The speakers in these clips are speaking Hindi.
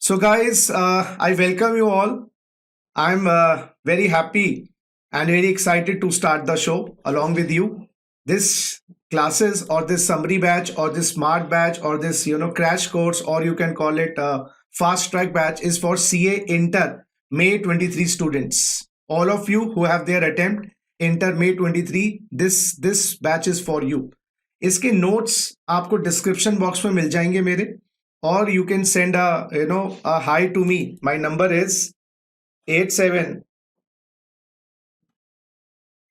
So, guys, I welcome you all. I'm very happy and very excited to start the show along with you. This classes or this summary batch or this smart batch or this crash course, or you can call it fast track batch, is for CA Inter May 23 students. All of you who have their attempt Inter May 23, this batch is for you. इसके notes आपको description box में मिल जाएंगे मेरे, or you can send a hi to me. My number is 87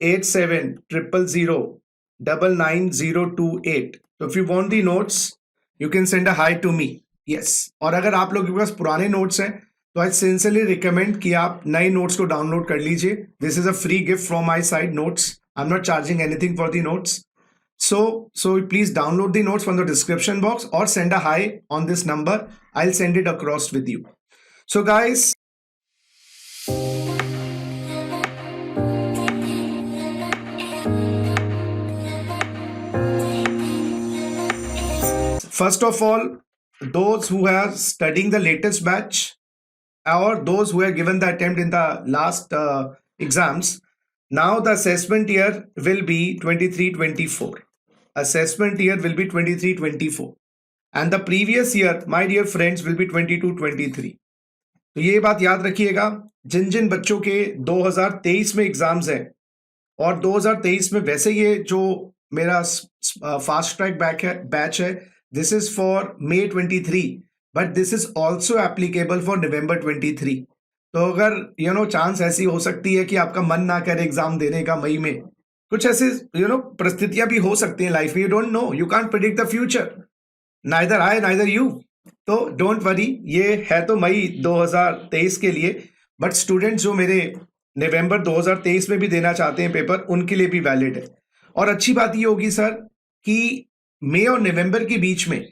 000 So if you want the notes, you can send a hi to me. Yes. और अगर आप लोगों के पास पुराने notes हैं तो I sincerely recommend कि आप नए notes को download कर लीजिए. This is a free gift from my side. Notes. I'm not charging anything for the notes. So please download the notes from the description box or send a hi on this number. I'll send it across with you. So guys, first of all, those who are studying the latest batch or those who have given the attempt in the last exams, now the assessment year will be 23-24. Assessment year will be 23-24. And the previous year, my dear friends, will be 22-23. तो ये बात याद रखिएगा, जिन जिन बच्चों के 2023 में एग्जाम्स हैं और 2023 में वैसे ये जो मेरा फास्ट ट्रैक बैच है, this is for May 23, but this is also applicable for November 23. तो अगर चांस ऐसी हो सकती है कि आपका मन ना करे एग्जाम देने का मई में, कुछ ऐसे परिस्थितियां भी हो सकती हैं लाइफ में. You don't no, you can't predict the future, neither I neither you. तो डोंट वरी, ये है तो मई 2023 के लिए, बट स्टूडेंट्स जो मेरे नवंबर 2023 में भी देना चाहते हैं पेपर, उनके लिए भी वैलिड है. और अच्छी बात ये होगी सर कि मई और नवंबर के बीच में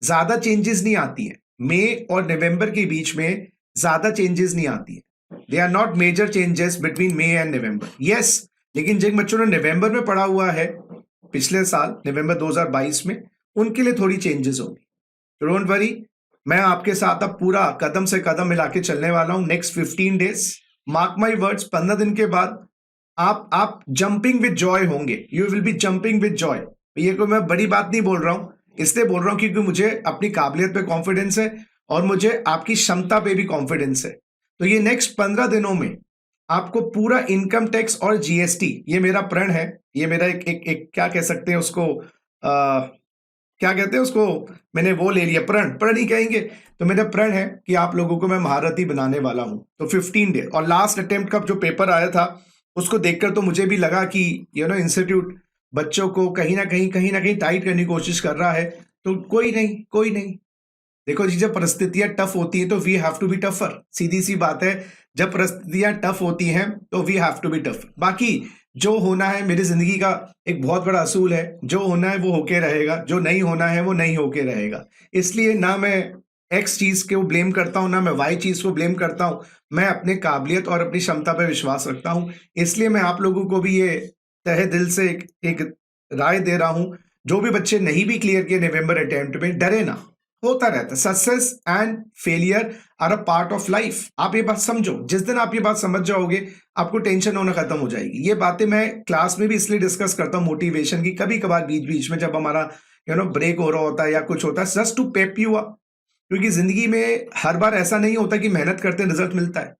ज्यादा चेंजेस नहीं आती है. मई और नवंबर के बीच में ज्यादा चेंजेस नहीं आती है. They are not major changes between May and November. Yes, लेकिन जिन बच्चों ने नवंबर में पढ़ा हुआ है पिछले साल नवंबर 2022 में, उनके लिए थोड़ी चेंजेस होगी. तो डोंट वरी, मैं आपके साथ अब पूरा कदम से कदम मिला के चलने वाला हूं next 15 days. Mark my words, 15 दिन के बाद आप जंपिंग विद जॉय होंगे. You will be jumping with Joy. ये कोई मैं बड़ी बात नहीं बोल रहा हूं, इसलिए बोल रहा हूं क्योंकि मुझे अपनी काबिलियत पे कॉन्फिडेंस है और मुझे आपकी क्षमता पे भी कॉन्फिडेंस है. तो ये नेक्स्ट 15 दिनों में आपको पूरा इनकम टैक्स और जीएसटी, ये मेरा प्रण है, ये मेरा एक क्या कह सकते हैं उसको, क्या कहते हैं उसको, मैंने वो ले लिया, प्रण ही कहेंगे. तो मेरा प्रण है कि आप लोगों को मैं महारथी बनाने वाला हूं. तो 15 डे और लास्ट अटेम्प्ट का जो पेपर आया था उसको देखकर तो मुझे भी लगा कि इंस्टीट्यूट बच्चों को कहीं ना कहीं टाइट करने की कोशिश कर रहा है. तो कोई नहीं. देखो जी, जब परिस्थितियां टफ होती हैं तो we have to be tougher. सीधी सी बात है, जब परिस्थितियां टफ होती हैं तो we have to be tough. बाकी जो होना है, मेरी जिंदगी का एक बहुत बड़ा असूल है, जो होना है वो होके रहेगा, जो नहीं होना है वो नहीं होके रहेगा. इसलिए ना मैं एक्स चीज को ब्लेम करता हूं, ना मैं वाई चीज को ब्लेम करता हूं. मैं अपने काबिलियत और अपनी क्षमता पर विश्वास रखता हूं. इसलिए मैं आप लोगों को भी ये तहे दिल से एक राय दे रहा हूं. जो भी बच्चे नहीं भी क्लियर किए नवंबर अटेम्प्ट में, डरे ना, होता रहता है. Success and failure are a part of life. आप ये बात समझो. जिस दिन आप ये बात समझ जाओगे, आपको टेंशन होना खत्म हो जाएगी. ये बातें मैं क्लास में भी इसलिए डिस्कस करता हूँ मोटिवेशन की, कभी कभार बीच में जब हमारा ब्रेक हो रहा होता है या कुछ होता है, just to pep you up. क्योंकि जिंदगी में हर बार ऐसा नहीं होता कि मेहनत करते रिजल्ट मिलता है.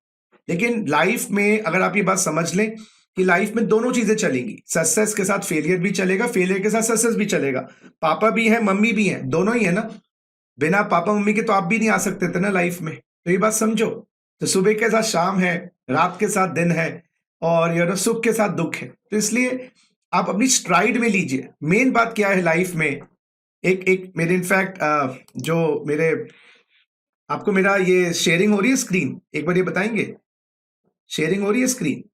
लेकिन लाइफ में अगर आप ये बात समझ लें कि लाइफ में दोनों चीजें चलेंगी, सक्सेस के साथ फेलियर भी चलेगा, फेलियर के साथ सक्सेस भी चलेगा. पापा भी है, मम्मी भी है, दोनों ही है ना. बिना पापा मम्मी के तो आप भी नहीं आ सकते थे ना लाइफ में. तो ये बात समझो. तो सुबह के साथ शाम है, रात के साथ दिन है, और सुख के साथ दुख है. तो इसलिए आप अपनी स्ट्राइड में लीजिए. मेन बात क्या है लाइफ में, एक मेरे इनफैक्ट जो मेरे, आपको मेरा ये शेयरिंग हो रही है स्क्रीन, एक बार ये बताएंगे, शेयरिंग हो रही है screen?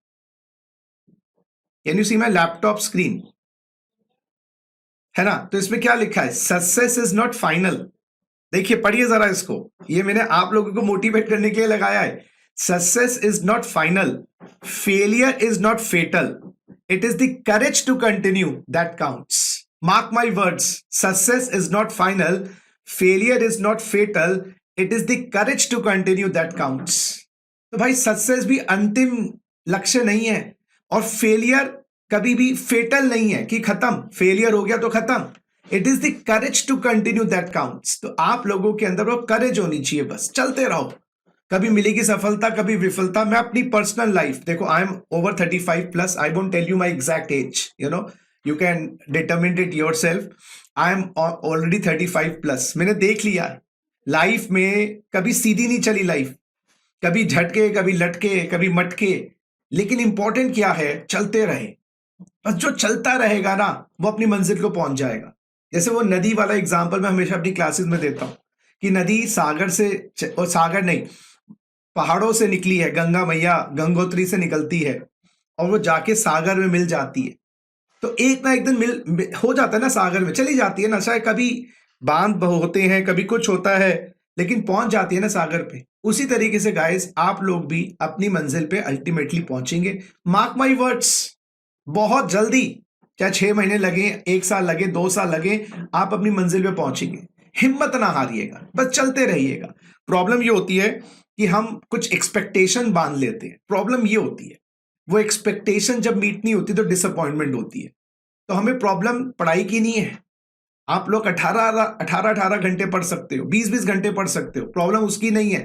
Can you see my laptop screen? है ना. तो इसमें क्या लिखा है, सक्सेस इज नॉट फाइनल. देखिए, पढ़िए जरा इसको. ये मैंने आप लोगों को मोटिवेट करने के लिए लगाया है. Success is not final, failure is not fatal, it is the courage to continue that counts. Mark my words, success is not final, failure is not fatal, it is the courage to continue that counts. तो भाई सक्सेस भी अंतिम लक्ष्य नहीं है, और फेलियर कभी भी फेटल नहीं है कि खत्म, फेलियर हो गया तो खत्म। It is the courage to continue that counts. तो आप लोगों के अंदर वो करेज होनी चाहिए, बस चलते रहो। कभी मिलेगी सफलता, कभी विफलता। मैं अपनी पर्सनल लाइफ देखो, I am over 35+, I won't tell you my exact age, you can determine it yourself. I am already 35+। मैंने देख लिया लाइफ में, कभी सीधी नहीं चली लाइफ, कभी झटके, कभी लटके, कभी मटके। लेकिन इंपॉर्टेंट क्या है, चलते रहे। बस जो चलता रहेगा ना, वो अपनी मंजिल को पहुंच जाएगा। जैसे वो नदी वाला एग्जांपल मैं हमेशा अपनी क्लासेस में देता हूं कि नदी सागर से, और सागर नहीं, पहाड़ों से निकली है, गंगा मैया गंगोत्री से निकलती है और वो जाके सागर में मिल जाती है। तो एक ना एक दिन मिल हो जाता है ना, सागर में चली जाती है ना, चाहे कभी बांध होते हैं, कभी कुछ होता है, लेकिन पहुंच जाती है ना सागर पे। उसी तरीके से गाइस, आप लोग भी अपनी मंजिल पे अल्टीमेटली पहुंचेंगे। मार्क माई वर्ड्स, बहुत जल्दी, चाहे 6 महीने लगे, 1 साल लगे, 2 साल लगे, आप अपनी मंजिल पे पहुंचेंगे। हिम्मत ना हारिएगा, बस चलते रहिएगा। प्रॉब्लम ये होती है कि हम कुछ एक्सपेक्टेशन बांध लेते हैं। प्रॉब्लम ये होती है, वो एक्सपेक्टेशन जब मीट नहीं होती तो डिसअपॉइंटमेंट होती है। तो हमें प्रॉब्लम पढ़ाई की नहीं है। आप लोग 18 घंटे पढ़ सकते हो, 20 घंटे पढ़ सकते हो, प्रॉब्लम उसकी नहीं है।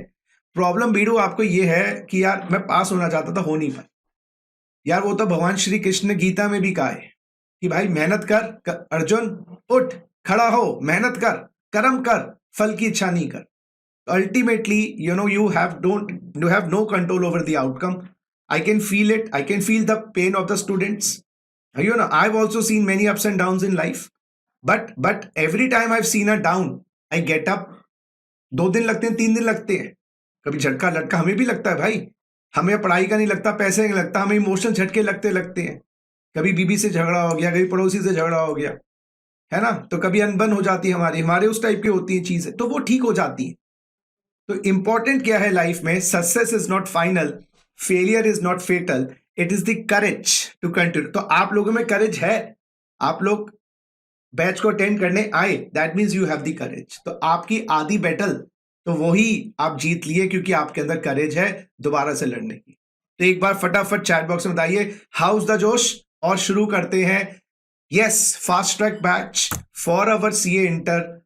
प्रॉब्लम बीड़ू आपको ये है कि यार मैं पास होना चाहता था, हो नहीं पाया। यार वो तो भगवान श्री कृष्ण ने गीता में भी कहा है कि भाई मेहनत कर, अर्जुन उठ खड़ा हो, मेहनत कर, कर्म कर, फल की इच्छा नहीं कर। Ultimately you have no control over the outcome. I can feel it, I can feel the pain of the students. I've also seen many ups and downs in life, but every time I've seen a down, I get up. 2 दिन लगते हैं, 3 दिन लगते हैं, कभी झटका लटका हमें भी लगता है भाई। हमें पढ़ाई का नहीं लगता, पैसे नहीं लगता, हमें इमोशन झटके लगते हैं। कभी बीबी से झगड़ा हो गया, कभी पड़ोसी से झगड़ा हो गया, है ना, तो कभी अनबन हो जाती है हमारे उस टाइप की होती है चीजें, तो वो ठीक हो जाती है। तो इंपॉर्टेंट क्या है लाइफ में, success is not final, failure is not fatal, it is the courage to continue. तो आप लोगों में करेज है, आप लोग बैच को अटेंड करने आए, that means you have the courage. तो आपकी आधी बैटल तो वही आप जीत लिए, क्योंकि आपके अंदर करेज है दोबारा से लड़ने की। तो एक बार फटाफट चैट बॉक्स में बताइए हाउस द जोश, और शुरू करते हैं। Yes, fast track batch for our CA inter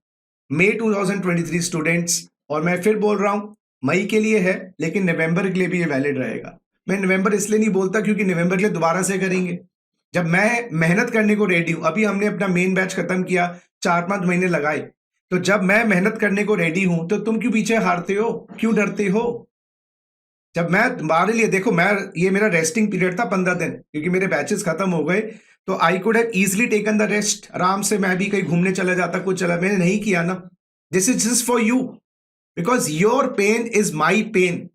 May 2023 students. और मैं फिर बोल रहा हूं, मई के लिए है, लेकिन नवंबर के लिए भी ये वैलिड रहेगा। मैं नवंबर इसलिए नहीं बोलता क्योंकि नवंबर के लिए दोबारा से करेंगे, जब मैं मेहनत करने को रेडी हूं। अभी हमने अपना मेन बैच खत्म किया, 4-5 महीने लगाए, तो जब मैं मेहनत करने को रेडी हूं तो तुम क्यों पीछे हारते हो, क्यों डरते हो? जब मैं तुम्हारे लिए, देखो ये मेरा रेस्टिंग पीरियड था 15 दिन, क्योंकि मेरे बैचेस खत्म हो गए, तो I could have easily taken the rest, आराम से मैं भी कहीं घूमने चला जाता, कुछ चला, मैंने नहीं किया ना। This is just for you, because your pain is my pain.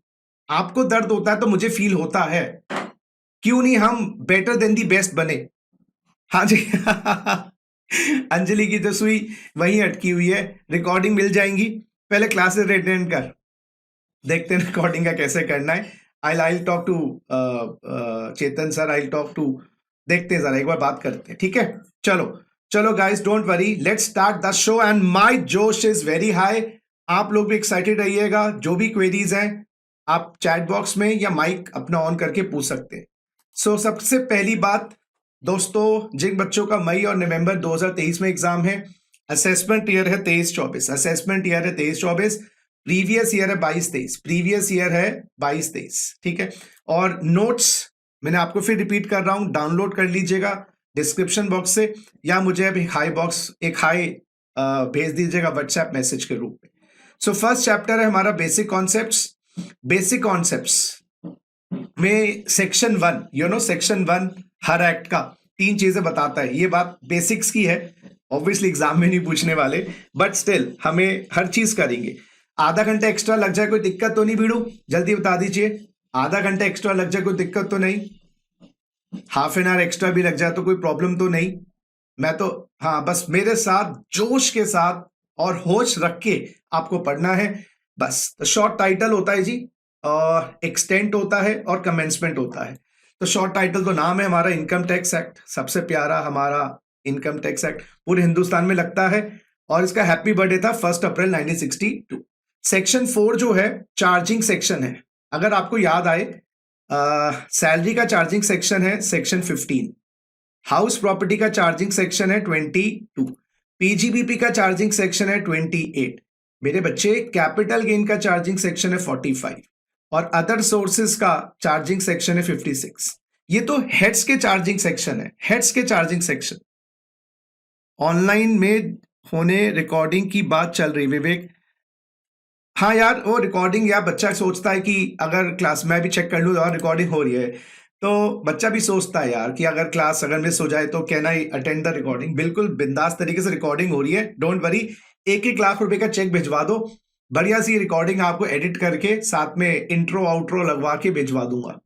आपको दर्द होता है तो मुझे फील होता है, क्यों नहीं हम बेटर देन दी बेस्ट बने। हाँ जी अंजलि की तो सुई वहीं अटकी हुई है, रिकॉर्डिंग मिल जाएंगी, पहले क्लासेस अटेंड कर, देखते हैं रिकॉर्डिंग का कैसे करना है। I talk to Chetan sir, I talk to, देखते हैं जरा, एक बार बात करते हैं, ठीक है। चलो guys, don't worry, let's start the show and my जोश इज वेरी हाई। आप लोग भी एक्साइटेड रहिएगा। जो भी क्वेरीज हैं आप चैट बॉक्स में या माइक अपना ऑन करके पूछ सकते हैं। सो सबसे पहली बात दोस्तों, जिन बच्चों का मई और नवंबर 2023 में एग्जाम है, असेसमेंट ईयर है 23-24, असेसमेंट ईयर है 23-24, प्रीवियस ईयर है 22-23, प्रीवियस ईयर है 22-23, ठीक है। और नोट्स मैंने आपको फिर रिपीट कर रहा हूं, डाउनलोड कर लीजिएगा डिस्क्रिप्शन बॉक्स से, या मुझे अभी एक हाई भेज दीजिएगा व्हाट्सएप मैसेज के रूप में। सो फर्स्ट चैप्टर है हमारा बेसिक कॉन्सेप्ट्स। बेसिक कॉन्सेप्ट्स में सेक्शन 1, सेक्शन 1 हर एक्ट का 3 चीजें बताता है। ये बात बेसिक्स की है, ऑब्वियसली एग्जाम में नहीं पूछने वाले, बट स्टिल हमें हर चीज करेंगे। आधा घंटा एक्स्ट्रा लग जाए कोई दिक्कत तो नहीं बीड़ू, जल्दी बता दीजिए। आधा घंटा एक्स्ट्रा लग जाए कोई दिक्कत तो नहीं, हाफ एन आवर एक्स्ट्रा भी लग जाए तो कोई प्रॉब्लम तो नहीं। मैं तो, हाँ, बस मेरे साथ जोश के साथ और होश रख के आपको पढ़ना है बस। तो शॉर्ट टाइटल होता है जी, और एक्सटेंट होता है और कमेंसमेंट होता है। तो शॉर्ट टाइटल तो नाम है हमारा इनकम टैक्स एक्ट, सबसे प्यारा हमारा इनकम टैक्स एक्ट पूरे हिंदुस्तान में लगता है, और इसका हैप्पी बर्थडे था 1 अप्रैल 1962। सेक्शन 4 जो है चार्जिंग सेक्शन है। अगर आपको याद आए, सैलरी का चार्जिंग सेक्शन है सेक्शन 15, हाउस प्रॉपर्टी का चार्जिंग सेक्शन है 22, पीजीबीपी का चार्जिंग सेक्शन है 28। मेरे बच्चे, कैपिटल गेन का चार्जिंग सेक्शन है 45 और अदर सोर्सेज का चार्जिंग सेक्शन है 56। ये तो हेड्स के चार्जिंग सेक्शन है, हेड्स के चार्जिंग सेक्शन। ऑनलाइन में होने रिकॉर्डिंग की बात चल रही विवेक। हाँ यार, वो रिकॉर्डिंग, या बच्चा सोचता है कि अगर क्लास में भी चेक कर लूँ और रिकॉर्डिंग हो रही है, तो बच्चा भी सोचता है यार कि अगर क्लास अगर मिस हो जाए तो can I attend the recording. बिल्कुल बिंदास तरीके से रिकॉर्डिंग हो रही है, डोंट वरी। 1-1 लाख रुपए का चेक भिजवा दो, बढ़िया सी रिकॉर्डिंग आपको एडिट करके साथ में इंट्रो आउट्रो लगवा के भिजवा दूंगा।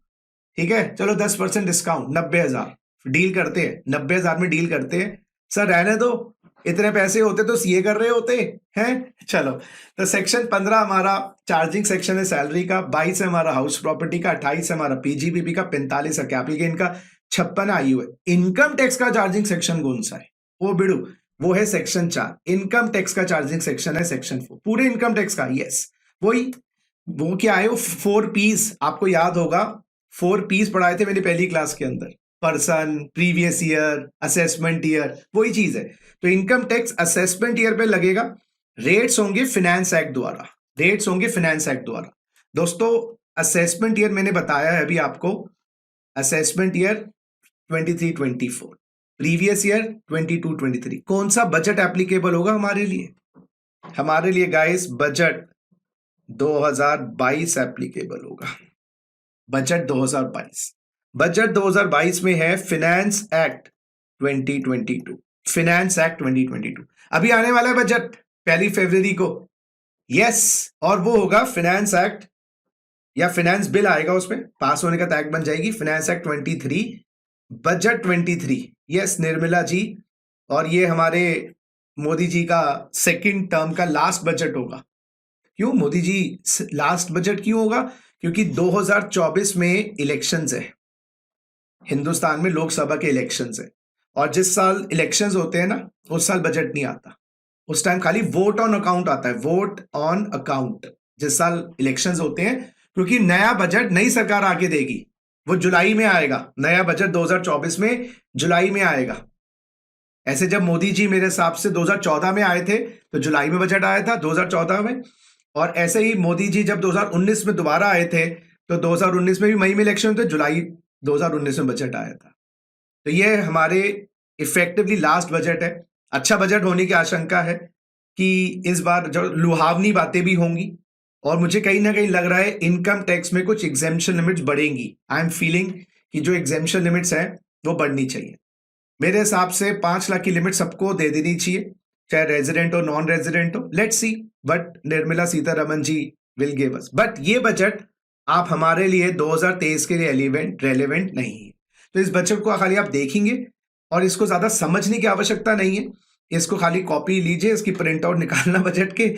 ठीक है, चलो 10% डिस्काउंट, 90,000 डील करते हैं, 90,000 में डील करते हैं। सर रहने दो, इतने पैसे होते तो सीए कर रहे होते हैं। चलो, तो सेक्शन 15 हमारा चार्जिंग सेक्शन है सैलरी का, 22 है हमारा हाउस प्रॉपर्टी का, 28 है हमारा पीजीबीपी का, 45 है कैपिटल गेन का, 56 आयु है। इनकम टैक्स का चार्जिंग सेक्शन कौन सा है? वो बिड़ू, वो है सेक्शन 4। इनकम टैक्स का चार्जिंग सेक्शन है सेक्शन 4, पूरे इनकम टैक्स का। यस, वही, वो क्या है, वो 4 P's आपको याद होगा, 4 P's पढ़ाए थे मैंने पहली क्लास के अंदर, person, previous year, assessment year, वही चीज है। तो इनकम टैक्स असेसमेंट ईयर पे लगेगा, रेट्स होंगे फिनेंस एक्ट द्वारा, रेट्स होंगे फिनेंस एक्ट द्वारा। दोस्तों, असेसमेंट ईयर मैंने बताया है अभी आपको, असेसमेंट ईयर 23-24, प्रीवियस ईयर 22-23। कौन सा बजट एप्लीकेबल होगा हमारे लिए? हमारे लिए गाइस बजट 2022 एप्लीकेबल होगा, बजट 2022। बजट 2022 में है फिनेंस एक्ट 2022, फिनेंस एक्ट 2022। अभी आने वाला है बजट 1 फरवरी को। यस, और वो होगा फिनेंस एक्ट या फिनेंस बिल आएगा, उसमें पास होने का तय बन जाएगी, finance act 23, budget 23। Yes Nirmala ji, और ये हमारे मोदी जी का सेकंड टर्म का लास्ट बजट होगा। क्यों मोदी जी लास्ट बजट क्यों होगा? क्योंकि 2024 में इलेक्शंस है, हिंदुस्तान में लोकसभा के इलेक्शंस है, और जिस साल इलेक्शंस होते हैं ना, उस साल बजट नहीं आता, उस टाइम खाली वोट ऑन अकाउंट आता है, वोट ऑन अकाउंट जिस साल इलेक्शंस होते हैं। क्योंकि नया बजट नई सरकार आके देगी, वो जुलाई में आएगा, नया बजट 2024 में जुलाई में आएगा। ऐसे जब मोदी जी मेरे हिसाब से 2014 में आए थे तो जुलाई में बजट आया था 2014 में, और ऐसे ही मोदी जी जब 2019 में दोबारा आए थे तो 2019 में भी मई में इलेक्शन थे, जुलाई 2019 में बजट आया था। तो ये हमारे इफेक्टिवली लास्ट बजट है। अच्छा बजट होने की आशंका है कि इस बार जो लुहावनी बातें भी होंगी, और मुझे कहीं ना कहीं लग रहा है इनकम टैक्स में कुछ एग्जेम्पशन लिमिट्स बढ़ेंगी। आई एम फीलिंग कि जो एग्जेम्पशन लिमिट्स हैं वो बढ़नी चाहिए। मेरे हिसाब से 5 लाख की लिमिट सबको दे देनी चाहिए, चाहे रेजिडेंट हो नॉन रेजिडेंट हो। Let's see but Nirmala Sitharaman ji will give us. But ये बजट आप हमारे लिए 2023 के लिए रेलेवेंट नहीं है। तो इस बजट को खाली आप देखेंगे और इसको ज्यादा समझने की आवश्यकता नहीं है, इसको खाली कॉपी लीजिए, इसकी प्रिंट आउट निकालना बजट के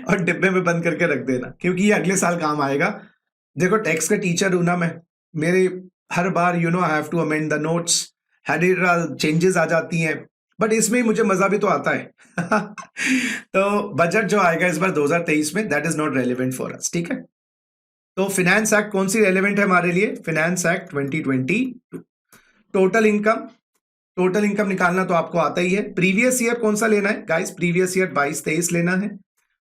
और डिब्बे में बंद करके रख देना, क्योंकि ये अगले साल काम आएगा। देखो, टैक्स का टीचर हूं ना मैं, मेरे हर बार I have to amend the notes, changes आ जाती हैं, बट इसमें मुझे मजा भी तो आता है। तो बजट जो आएगा इस बार 2023 में, that is not relevant for us. ठीक है, तो फिनेंस एक्ट कौन सी रेलिवेंट है हमारे लिए? Finance act 2022। टोटल इनकम निकालना तो आपको आता ही है। प्रीवियस ईयर कौन सा लेना है गाइस? प्रीवियस ईयर 22-23 लेना है।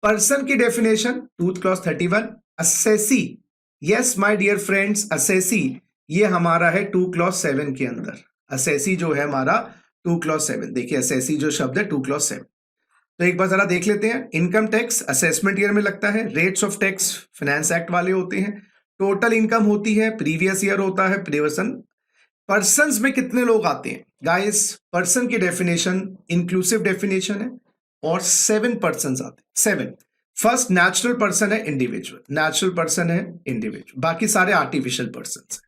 पर्सन की definition two clause 31। Assessee, yes my dear friends, assessee ये हमारा है 2 क्लॉज 7 के अंदर। असेसी जो है हमारा 2 क्लॉज 7, देखिए असेसी जो शब्द है 2 क्लॉज 7। तो एक बार जरा देख लेते हैं। इनकम टैक्स असेसमेंट ईयर में लगता है, rates of tax finance act वाले होते हैं, टोटल इनकम होती है, प्रीवियस ईयर होता है, पर्सन्स में कितने लोग आते हैं गाइस? पर्सन की डेफिनेशन इंक्लूसिव डेफिनेशन है और 7 पर्सन्स आते हैं। 7 फर्स्ट नेचुरल पर्सन है, इंडिविजुअल, नेचुरल पर्सन है इंडिविजुअल, बाकी सारे आर्टिफिशियल पर्सन है।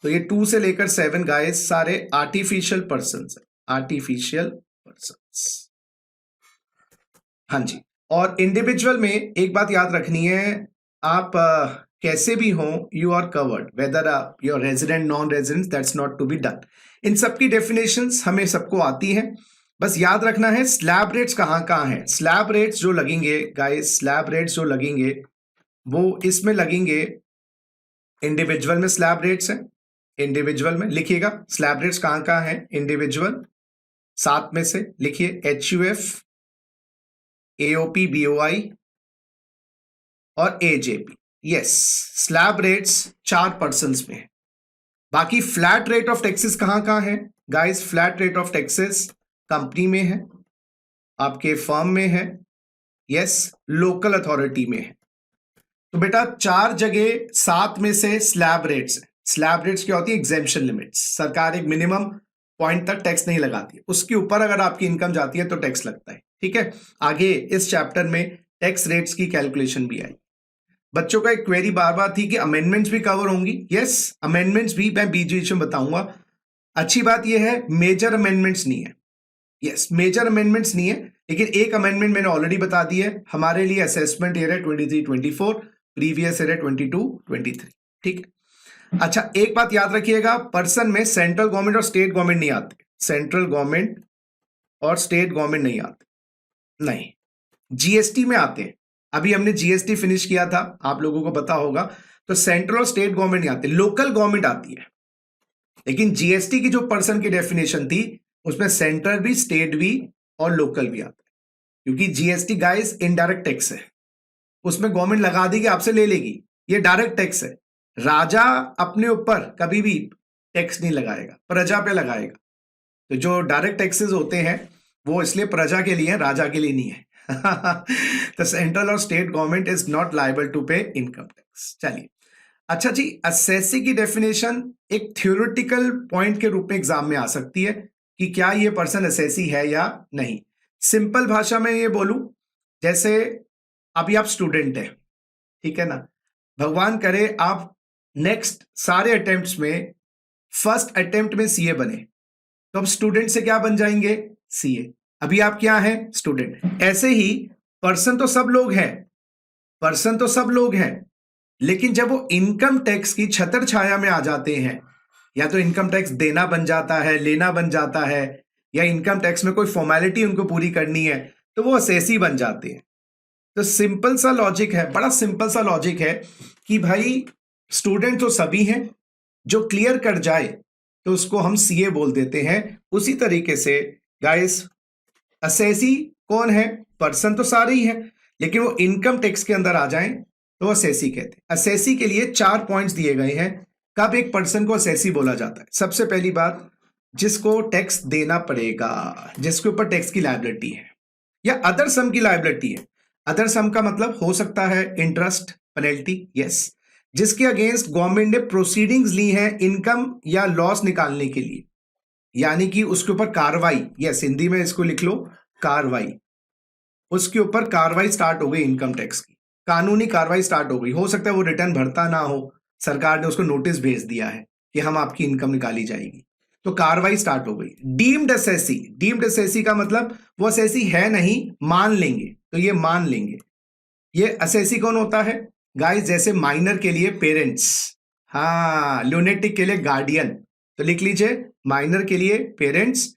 तो ये 2 से लेकर 7 गाइस सारे आर्टिफिशियल पर्सन है, आर्टिफिशियल पर्सन। हाँ जी, और इंडिविजुअल में एक बात याद रखनी है, आप कैसे भी हो, you are covered, whether you are resident non resident, that's not to be done. इन सबकी डेफिनेशंस हमें सबको आती हैं, बस याद रखना है स्लैब रेट्स कहाँ कहाँ है। स्लैब रेट्स जो लगेंगे गाइस, स्लैब रेट्स जो लगेंगे वो इसमें लगेंगे, इंडिविजुअल में स्लैब रेट्स हैं, इंडिविजुअल में लिखिएगा स्लैब रेट्स कहाँ कहाँ है। इंडिविजुअल 7 में से लिखिए HUF, AOP, BOI और AJP। यस, स्लैब रेट्स 4% में है। बाकी फ्लैट रेट ऑफ टैक्सेस कहाँ कहाँ है guys? Flat rate of taxes company में है, आपके फर्म में है, यस, लोकल अथॉरिटी में है। तो बेटा 4 जगह 7 में से स्लैब रेट्स है। स्लैब रेट्स क्या होती है? Exemption limits. सरकार एक मिनिमम पॉइंट तक टैक्स नहीं लगाती है, उसके ऊपर अगर आपकी इनकम जाती है तो टैक्स लगता है। ठीक है, आगे इस चैप्टर में टैक्स रेट्स की कैलकुलेशन भी आई। बच्चों का एक क्वेरी बार बार थी कि अमेंडमेंट्स भी कवर होंगी। यस, अमेंडमेंट्स भी मैं बीच में बताऊंगा। अच्छी बात यह है मेजर अमेंडमेंट्स नहीं है। यस, मेजर अमेंडमेंट्स नहीं है, लेकिन एक अमेंडमेंट मैंने ऑलरेडी बता दी है, हमारे लिए असेसमेंट ईयर है 23-24, प्रीवियस ईयर है 22-23। ठीक है, अच्छा एक बात याद रखिएगा, पर्सन में सेंट्रल गवर्नमेंट और स्टेट गवर्नमेंट नहीं आते। सेंट्रल गवर्नमेंट और स्टेट गवर्नमेंट नहीं आते, नहीं, जीएसटी में आते हैं। अभी हमने जीएसटी फिनिश किया था, आप लोगों को पता होगा। तो सेंट्रल और स्टेट गवर्नमेंट नहीं आते, लोकल गवर्नमेंट आती है। लेकिन जीएसटी की जो पर्सन की डेफिनेशन थी उसमें सेंट्रल भी, स्टेट भी और लोकल भी आता है, क्योंकि जीएसटी गाइस इनडायरेक्ट टैक्स है, उसमें गवर्नमेंट लगा देगी, आपसे ले लेगी। ये डायरेक्ट टैक्स है। राजा अपने ऊपर कभी भी टैक्स नहीं लगाएगा, प्रजा पे लगाएगा। तो जो डायरेक्ट टैक्सेस होते हैं वो इसलिए प्रजा के लिए है, राजा के लिए नहीं है। तो सेंट्रल और state government is not liable to pay income tax. चलिए, अच्छा जी, असेसी की डेफिनेशन एक थ्योरेटिकल पॉइंट के रूप में एग्जाम में आ सकती है कि क्या ये पर्सन असेसी है या नहीं। सिंपल भाषा में ये बोलूं, जैसे अभी आप स्टूडेंट हैं, ठीक है ना, भगवान करे आप नेक्स्ट सारे अटेम्प्ट्स में फर्स्ट अटेम्प्ट में सीए बने, तो अब स्टूडेंट से क्या बन जाएंगे? सीए। अभी आप क्या हैं? स्टूडेंट। ऐसे ही पर्सन तो सब लोग हैं, पर्सन तो सब लोग हैं, लेकिन जब वो इनकम टैक्स की छत्र छाया में आ जाते हैं, या तो इनकम टैक्स देना बन जाता है, लेना बन जाता है, या इनकम टैक्स में कोई फॉर्मेलिटी उनको पूरी करनी है, तो वो असेसी बन जाते हैं। तो सिंपल सा लॉजिक है, बड़ा सिंपल सा लॉजिक है कि भाई स्टूडेंट तो सभी हैं, जो क्लियर कर जाए तो उसको हम सीए बोल देते हैं। उसी तरीके से गाइस असेसी कौन है? पर्सन तो सारे ही हैं, लेकिन वो इनकम टैक्स के अंदर आ जाएं तो असेसी कहते हैं। असेसी के लिए 4 पॉइंट्स दिए गए हैं, कब एक पर्सन को असेसी बोला जाता है। सबसे पहली बात, जिसको टैक्स देना पड़ेगा, जिसके ऊपर टैक्स की लायबिलिटी है या अदर सम की लायबिलिटी है। अदर सम का मतलब हो सकता है इंटरेस्ट, पेनल्टी, यस, जिसके अगेंस्ट गवर्नमेंट ने प्रोसीडिंग्स ली हैं इनकम या लॉस निकालने के लिए, यानी कि उसके ऊपर कार्रवाई, यस हिंदी में इसको लिख लो कार्रवाई, उसके ऊपर कार्रवाई स्टार्ट हो गई इनकम टैक्स की, कानूनी कार्रवाई स्टार्ट हो गई। हो सकता है वो रिटर्न भरता ना हो, सरकार ने उसको नोटिस भेज दिया है कि हम आपकी इनकम निकाली जाएगी, तो कार्रवाई स्टार्ट हो गई। डीम्ड असेसी, डीम्ड असेसी का मतलब वो असेसी है नहीं, मान लेंगे, तो ये मान लेंगे। ये असेसी कौन होता है गाइस? जैसे माइनर के लिए पेरेंट्स, हाँ, ल्यूनेटिक के लिए गार्डियन, तो लिख लीजिए माइनर के लिए पेरेंट्स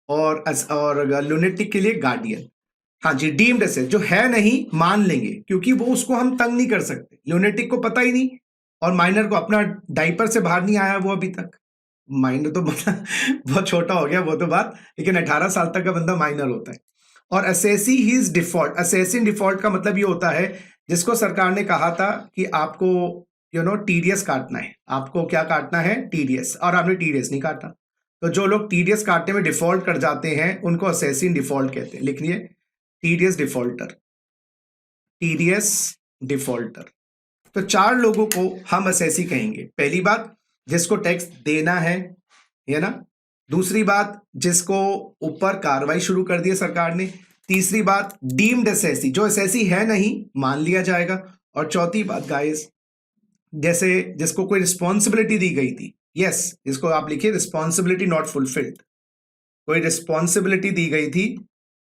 और ल्यूनेटिक के लिए गार्डियन। हाँ जी, डीम्ड असेसी जो है नहीं, मान लेंगे, क्योंकि वो उसको हम तंग नहीं कर सकते। ल्यूनेटिक को पता ही नहीं, और माइनर को अपना डाइपर से बाहर नहीं आया वो अभी तक, माइनर तो बहुत छोटा हो गया वो तो बात, लेकिन 18 साल तक का बंदा माइनर होता है। और assessee he is default. Assessee in default का मतलब ये होता है जिसको सरकार ने कहा था कि आपको टीडीएस काटना है, आपको क्या काटना है? टीडीएस, और आपने टीडीएस नहीं काटा, तो जो लोग टीडीएस काटने में डिफॉल्ट कर जाते हैं उनको असेसी इन डिफॉल्ट कहते हैं। लिख लिए टीडीएस डिफॉल्टर, टीडीएस डिफॉल्टर। तो 4 लोगों को हम असेसी कहेंगे। पहली बात, जिसको टैक्स देना है ना। दूसरी बात, जिसको ऊपर कार्रवाई शुरू कर दी है सरकार ने। तीसरी बात, डीम्ड असेसी, जो असेसी है नहीं, मान लिया जाएगा। और चौथी बात गाइस, जैसे जिसको कोई रिस्पॉन्सिबिलिटी दी गई थी, यस, जिसको आप लिखिए रिस्पॉन्सिबिलिटी नॉट फुलफिल्ड, कोई रिस्पॉन्सिबिलिटी दी गई थी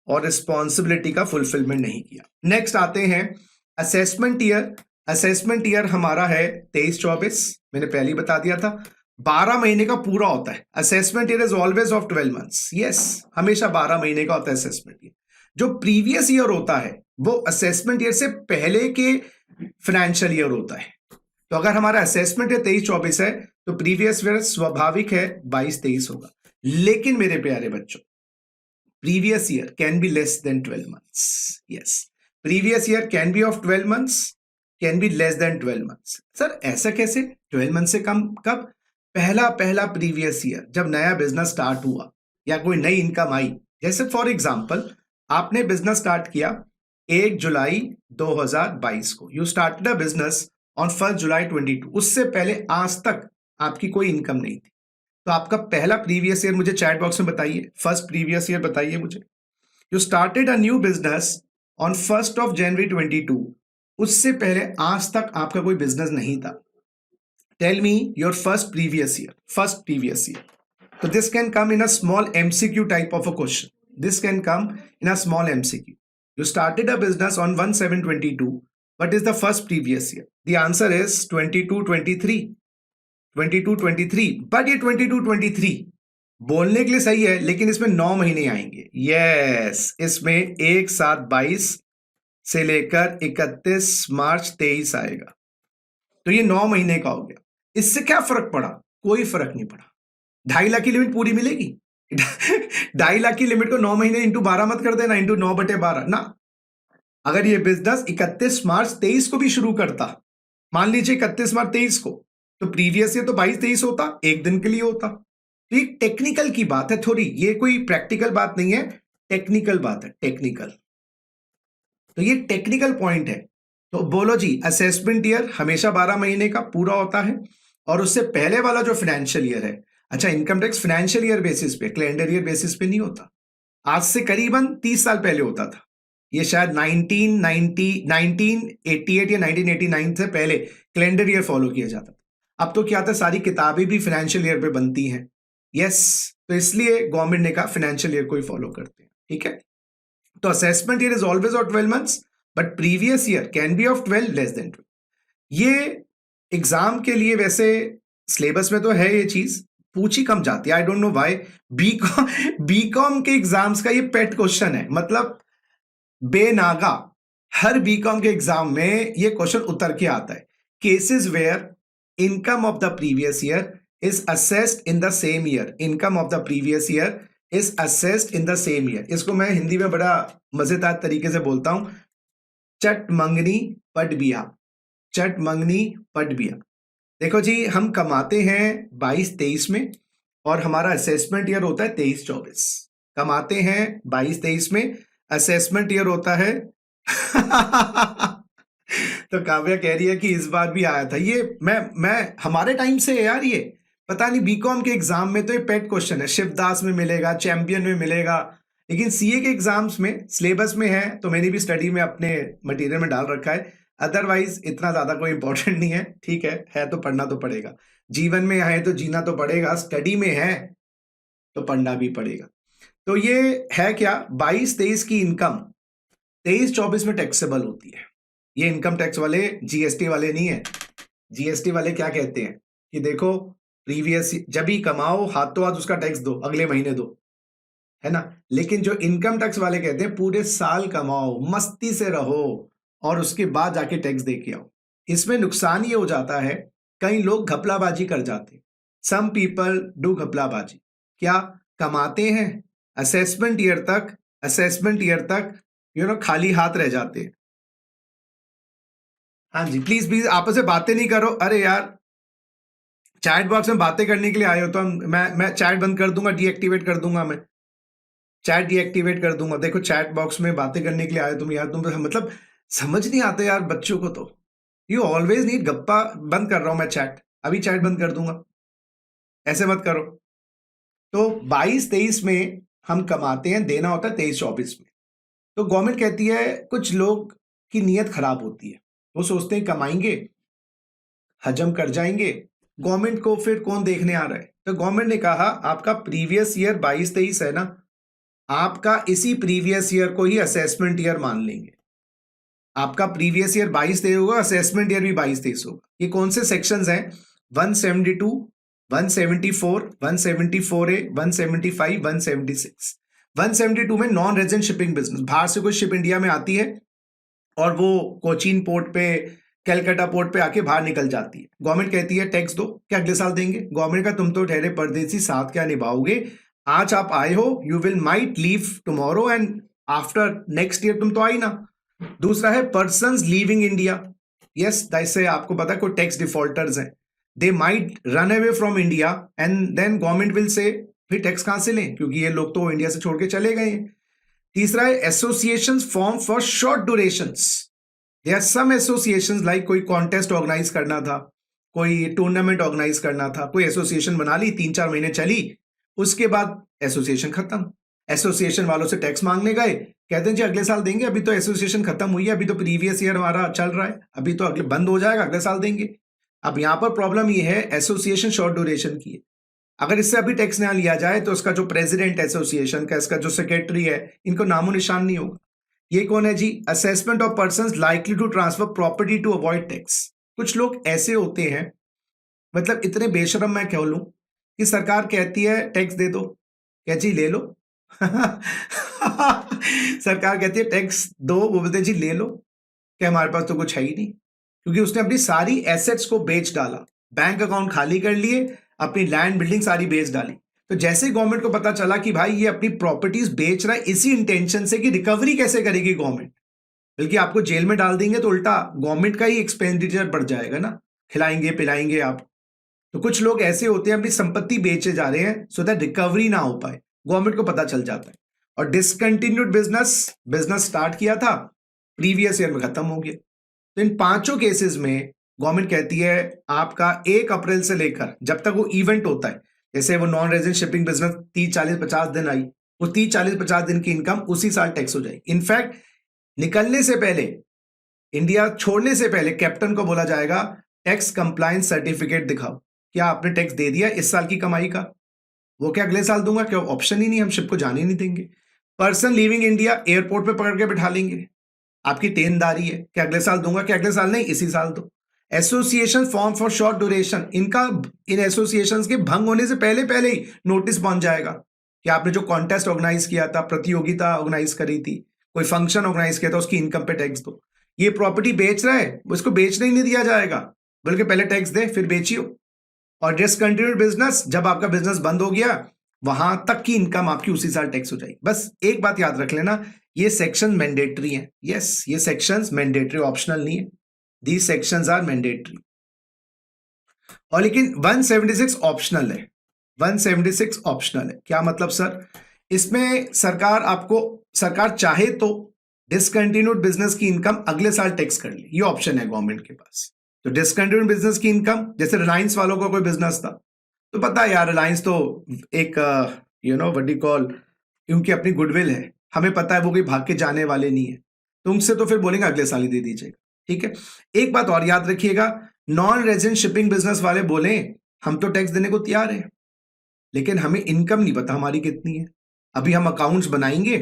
और रिस्पॉन्सिबिलिटी का फुलफिलमेंट नहीं किया। नेक्स्ट आते हैं असेसमेंट ईयर। असेसमेंट ईयर हमारा है 23-24, मैंने पहले ही बता दिया था। 12 महीने का पूरा होता है। Assessment year is always of 12 months. Yes, हमेशा 12 महीने का होता है असेसमेंट ईयर। जो प्रीवियस ईयर होता है वो असेसमेंट ईयर से पहले के फाइनेंशियल ईयर होता है। तो अगर हमारा असेसमेंट ईयर 23-24 है तो प्रीवियस ईयर स्वाभाविक है 22-23 होगा। लेकिन मेरे प्यारे बच्चों, previous year can be less than 12 months. Yes, previous year can be of 12 months, can be less than 12 months. Sir ऐसा कैसे? 12 मंथ से कम कब? पहला प्रीवियस ईयर जब नया बिजनेस स्टार्ट हुआ या कोई नई इनकम आई। जैसे फॉर एग्जांपल आपने बिजनेस स्टार्ट किया 1 जुलाई 2022 को, you started a business on 1 जुलाई 22। उससे पहले आज तक आपकी कोई इनकम नहीं थी। तो आपका पहला प्रीवियस ईयर मुझे चैट बॉक्स में बताइए, फर्स्ट प्रीवियस ईयर बताइए मुझे। You started a new business on 1 जनवरी 22। उससे पहले आज तक आपका कोई बिजनेस नहीं था। Tell me your first previous year. So this can come in a small MCQ type of a question. This can come in a small MCQ. You started a business on 1/7/22. What is the first previous year? The answer is 22-23. 22-23, but ये 22-23 बोलने के लिए सही है, लेकिन इसमें 9 महीने आएंगे। यस, इसमें 1/7/22 से लेकर 31 मार्च 23 आएगा। तो ये 9 महीने का हो गया। इससे क्या फर्क पड़ा? कोई फर्क नहीं पड़ा। 2.5 लाख की लिमिट पूरी मिलेगी। 2.5 लाख की लिमिट को 9 महीने इंटू 12 मत कर देना, इंटू 9/12 ना। अगर ये बिजनेस 31 मार्च 23 को भी शुरू करता, मान लीजिए 31 मार्च 23 को, तो प्रीवियस ईयर तो 22-23 होता, एक दिन के लिए होता। तो ये टेक्निकल की बात है थोड़ी, ये कोई प्रैक्टिकल बात नहीं है, टेक्निकल बात है, टेक्निकल। तो ये टेक्निकल पॉइंट है। तो बोलो जी, असेसमेंट ईयर हमेशा 12 महीने का पूरा होता है, और उससे पहले वाला जो फाइनेंशियल ईयर है, अच्छा income tax financial year basis पे, कैलेंडर ईयर बेसिस पे नहीं होता। आज से करीबन 30 साल पहले होता था। ये शायद 1988 या 1989 से पहले कैलेंडर ईयर फॉलो किया जाता था। अब तो क्या था, सारी किताबें भी फाइनेंशियल ईयर पे बनती हैं। यस, तो इसलिए गवर्नमेंट ने कहा फाइनेंशियल ईयर को ही फॉलो करते हैं। ठीक है, तो assessment year is always of 12 months, but previous year can B of 12 less than 12। ये एग्जाम के लिए वैसे सिलेबस में तो है, ये चीज पूछी कम जाती है। I don't know why. BCom के एग्जाम्स का ये पेट क्वेश्चन है, मतलब बेनागा हर बीकॉम के एग्जाम में ये क्वेश्चन उतर के आता है। Cases where income of the previous year is assessed in the same year. Income of the previous year is assessed in the same year. इसको मैं हिंदी में बड़ा मजेदार तरीके से बोलता हूं, चट मंगनी पट बिया। चट मंगनी पट बिया। देखो जी, हम कमाते हैं 22-23 में, और हमारा असेसमेंट ईयर होता है 23-24। कमाते हैं 22-23 में, असेसमेंट ईयर होता है तो काव्या कह रही है कि इस बार भी आया था ये। मैं हमारे टाइम से है यार, ये पता नहीं बीकॉम के एग्जाम में तो ये पेट क्वेश्चन है। शिवदास में मिलेगा, चैंपियन में मिलेगा, लेकिन सीए के एग्जाम्स में सिलेबस में है, तो मैंने भी स्टडी में अपने मटेरियल में डाल रखा है। अदरवाइज इतना ज्यादा कोई इंपॉर्टेंट नहीं है। ठीक है तो पढ़ना तो पड़ेगा। जीवन में है तो जीना तो पड़ेगा, स्टडी में है तो पढ़ना भी पड़ेगा। तो ये है क्या, 22-23 की इनकम 23-24 में टैक्सेबल होती है। ये इनकम टैक्स वाले जीएसटी वाले नहीं है। जीएसटी वाले क्या कहते हैं कि देखो प्रीवियस जब भी कमाओ हाथों हाथ उसका टैक्स दो, अगले महीने दो, है ना। लेकिन जो इनकम टैक्स वाले कहते हैं पूरे साल कमाओ, मस्ती से रहो, और उसके बाद जाके टैक्स दे के आओ। इसमें नुकसान ये हो जाता है, कई लोग घपलाबाजी कर जाते हैं। सम पीपल डू घपलाबाजी। क्या कमाते हैं, असेसमेंट ईयर तक खाली हाथ रह जाते हैं। हाँ जी, प्लीज आपस में बातें नहीं करो। अरे यार, चैट बॉक्स में बातें करने के लिए आए हो तो मैं चैट बंद कर दूंगा, डीएक्टिवेट कर दूंगा, मैं चैट डीएक्टिवेट कर दूंगा। देखो चैट बॉक्स में बातें करने के लिए आए तुम यार, तुम मतलब समझ नहीं आते यार बच्चों को। तो यू ऑलवेज नीड गप्पा। बंद कर रहा हूं मैं चैट, अभी चैट बंद कर दूंगा, ऐसे मत करो। तो 22-23 में हम कमाते हैं, देना होता है 23-24 में। तो गवर्नमेंट कहती है, कुछ लोग की नीयत खराब होती है, वो सोचते हैं कमाएंगे, हजम कर जाएंगे, गवर्नमेंट को फिर कौन देखने आ रहा है। तो गवर्नमेंट ने कहा आपका प्रीवियस ईयर 22-23 है ना, आपका इसी प्रीवियस ईयर को ही असेसमेंट ईयर मान लेंगे। आपका प्रीवियस ईयर 22-23 होगा, असेसमेंट ईयर भी 22-23 होगा। ये कौन से सेक्शंस हैं? 172, 174, 174A, 175, 176, 172 में नॉन रेजिडेंट शिपिंग बिजनेस, बाहर से कोई शिप इंडिया में आती है और वो कोचीन पोर्ट पे, कैलकाटा पोर्ट पे आके बाहर निकल जाती है। गवर्नमेंट कहती है टैक्स दो, क्या अगले साल देंगे? गवर्नमेंट का तुम तो ठहरे परदेसी, साथ क्या निभाओगे? आज आप आए हो, you will might leave tomorrow and after next year तुम तो आई ना। दूसरा है पर्सन्स लीविंग इंडिया। यस, जैसे आपको पता है कोई टैक्स डिफॉल्टर्स हैं, they might run away from India and then government will say फिर टैक्स कहां से लें, क्योंकि ये लोग तो इंडिया से छोड़ के चले गए हैं। तीसरा है associations form for short durations. There are some associations like कोई कॉन्टेस्ट ऑर्गेनाइज करना था, कोई टूर्नामेंट ऑर्गेनाइज करना था, कोई एसोसिएशन बना ली, 3-4 महीने चली, उसके बाद एसोसिएशन खत्म। एसोसिएशन वालों से टैक्स मांगने गए, कहते हैं जी अगले साल देंगे, अभी तो एसोसिएशन खत्म हुई है, अभी तो प्रीवियस ईयर हमारा चल रहा है, अभी तो अगले बंद हो जाएगा, अगले साल देंगे। अब यहां पर प्रॉब्लम ये है एसोसिएशन शॉर्ट ड्यूरेशन की है। अगर इससे अभी टैक्स ना लिया जाए तो उसका जो प्रेसिडेंट एसोसिएशन का, इसका जो सेक्रेटरी है, इनको नामो निशान नहीं होगा। ये कौन है जी? Assessment of persons likely to transfer property to avoid tax. कुछ लोग ऐसे होते हैं, मतलब इतने बेशरम मैं कह लूं, कि सरकार कहती है टैक्स दे दो, क्या जी ले लो। सरकार कहती है टैक्स दो, वो बोलते हैं जी ले लो, क्या हमारे पास तो कुछ है ही नहीं, क्योंकि उसने अपनी सारी एसेट्स को बेच डाला, बैंक अकाउंट खाली कर लिए, अपनी लैंड बिल्डिंग सारी बेच डाली। तो जैसे गवर्नमेंट को पता चला कि भाई ये अपनी प्रॉपर्टीज बेच रहा है, इसी इंटेंशन से कि रिकवरी कैसे करेगी गवर्नमेंट, बल्कि आपको जेल में डाल देंगे तो उल्टा गवर्नमेंट का ही एक्सपेंडिचर बढ़ जाएगा ना, खिलाएंगे पिलाएंगे आप। तो कुछ लोग ऐसे होते हैं अपनी संपत्ति बेचे जा रहे हैं सो दैट रिकवरी ना हो पाए, गवर्नमेंट को पता चल जाता है। और डिसकंटिन्यूड बिजनेस स्टार्ट किया था, प्रीवियस ईयर में खत्म हो गया। तो इन पांचों केसेस में गवर्नमेंट कहती है आपका 1 अप्रैल से लेकर जब तक वो इवेंट होता है, जैसे वो नॉन रेजिडेंट शिपिंग बिजनेस 30-40-50 दिन आई, वो 30-40-50 दिन की इनकम उसी साल टैक्स हो जाएगी। इनफैक्ट निकलने से पहले, इंडिया छोड़ने से पहले कैप्टन को बोला जाएगा टैक्स कंप्लायंस सर्टिफिकेट दिखाओ, क्या आपने टैक्स दे दिया इस साल की कमाई का? वो क्या अगले साल दूंगा? क्या ऑप्शन ही नहीं, हम शिप को जाने नहीं देंगे। पर्सन लिविंग इंडिया एयरपोर्ट पे पकड़ के बिठा लेंगे, आपकी देनदारी है, क्या अगले साल दूंगा? क्या अगले साल नहीं, इसी साल दो। Association form for short duration, इनका इन एसोसिएशन के भंग होने से पहले पहले ही नोटिस पहुंच जाएगा कि आपने जो कॉन्टेस्ट ऑर्गेनाइज किया था, प्रतियोगिता ऑर्गेनाइज करी थी, कोई फंक्शन ऑर्गेनाइज किया था, उसकी इनकम पे टैक्स दो। ये प्रॉपर्टी बेच रहा है, उसको बेचने ही नहीं दिया जाएगा, बल्कि पहले टैक्स दे फिर बेचियो। और डिसकंटिन्यूड बिजनेस, जब आपका बिजनेस बंद हो गया, वहां तक की इनकम आपकी उसी साल टैक्स हो जाएगी। बस एक बात याद रख लेना, ये सेक्शन मैंडेटरी है। यस, ये सेक्शंस मैंडेटरी, ऑप्शनल नहीं है। These sections are mandatory. और लेकिन 176 ऑप्शनल है। 176 ऑप्शनल है, क्या मतलब सर? इसमें सरकार चाहे तो डिसकंटिन्यूड बिजनेस की इनकम अगले साल टैक्स कर ले, ये ऑप्शन है गवर्नमेंट के पास। तो डिसकंटिन्यूड बिजनेस की इनकम, जैसे रिलायंस वालों का कोई बिजनेस था, तो पता है यार रिलायंस तो एक व्हाट डू कॉल, उनकी अपनी गुडविल है, हमें पता है वो कोई भाग के जाने वाले नहीं है, तो उनसे तो फिर बोलेंगे अगले साल ही दे दीजिएगा। ठीक है, एक बात और याद रखिएगा, नॉन रेजिडेंट शिपिंग बिजनेस वाले बोले हम तो टैक्स देने को तैयार है, लेकिन हमें इनकम नहीं पता हमारी कितनी है। अभी हम अकाउंट्स बनाएंगे,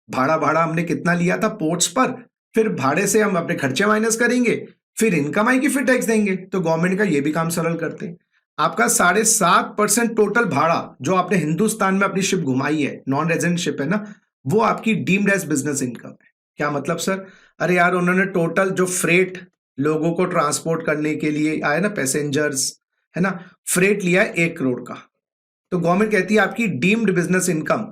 भाड़ा हमने कितना लिया था पोर्ट्स पर, फिर भाड़े से हम अपने खर्चे माइनस करेंगे, फिर इनकम आएगी, फिर टैक्स देंगे। तो गवर्नमेंट का ये भी काम सरल करते हैं। आपका 7.5% टोटल भाड़ा जो आपने हिंदुस्तान में अपनी शिप घुमाई है, नॉन रेजिडेंट शिप है ना, वो आपकी डीम्ड एज बिजनेस इनकम है। क्या मतलब सर? अरे यार उन्होंने टोटल जो फ्रेट लोगों को ट्रांसपोर्ट करने के लिए आए ना, पैसेंजर्स है ना, फ्रेट लिया है 1 करोड़ का, तो गवर्नमेंट कहती है आपकी deemed business income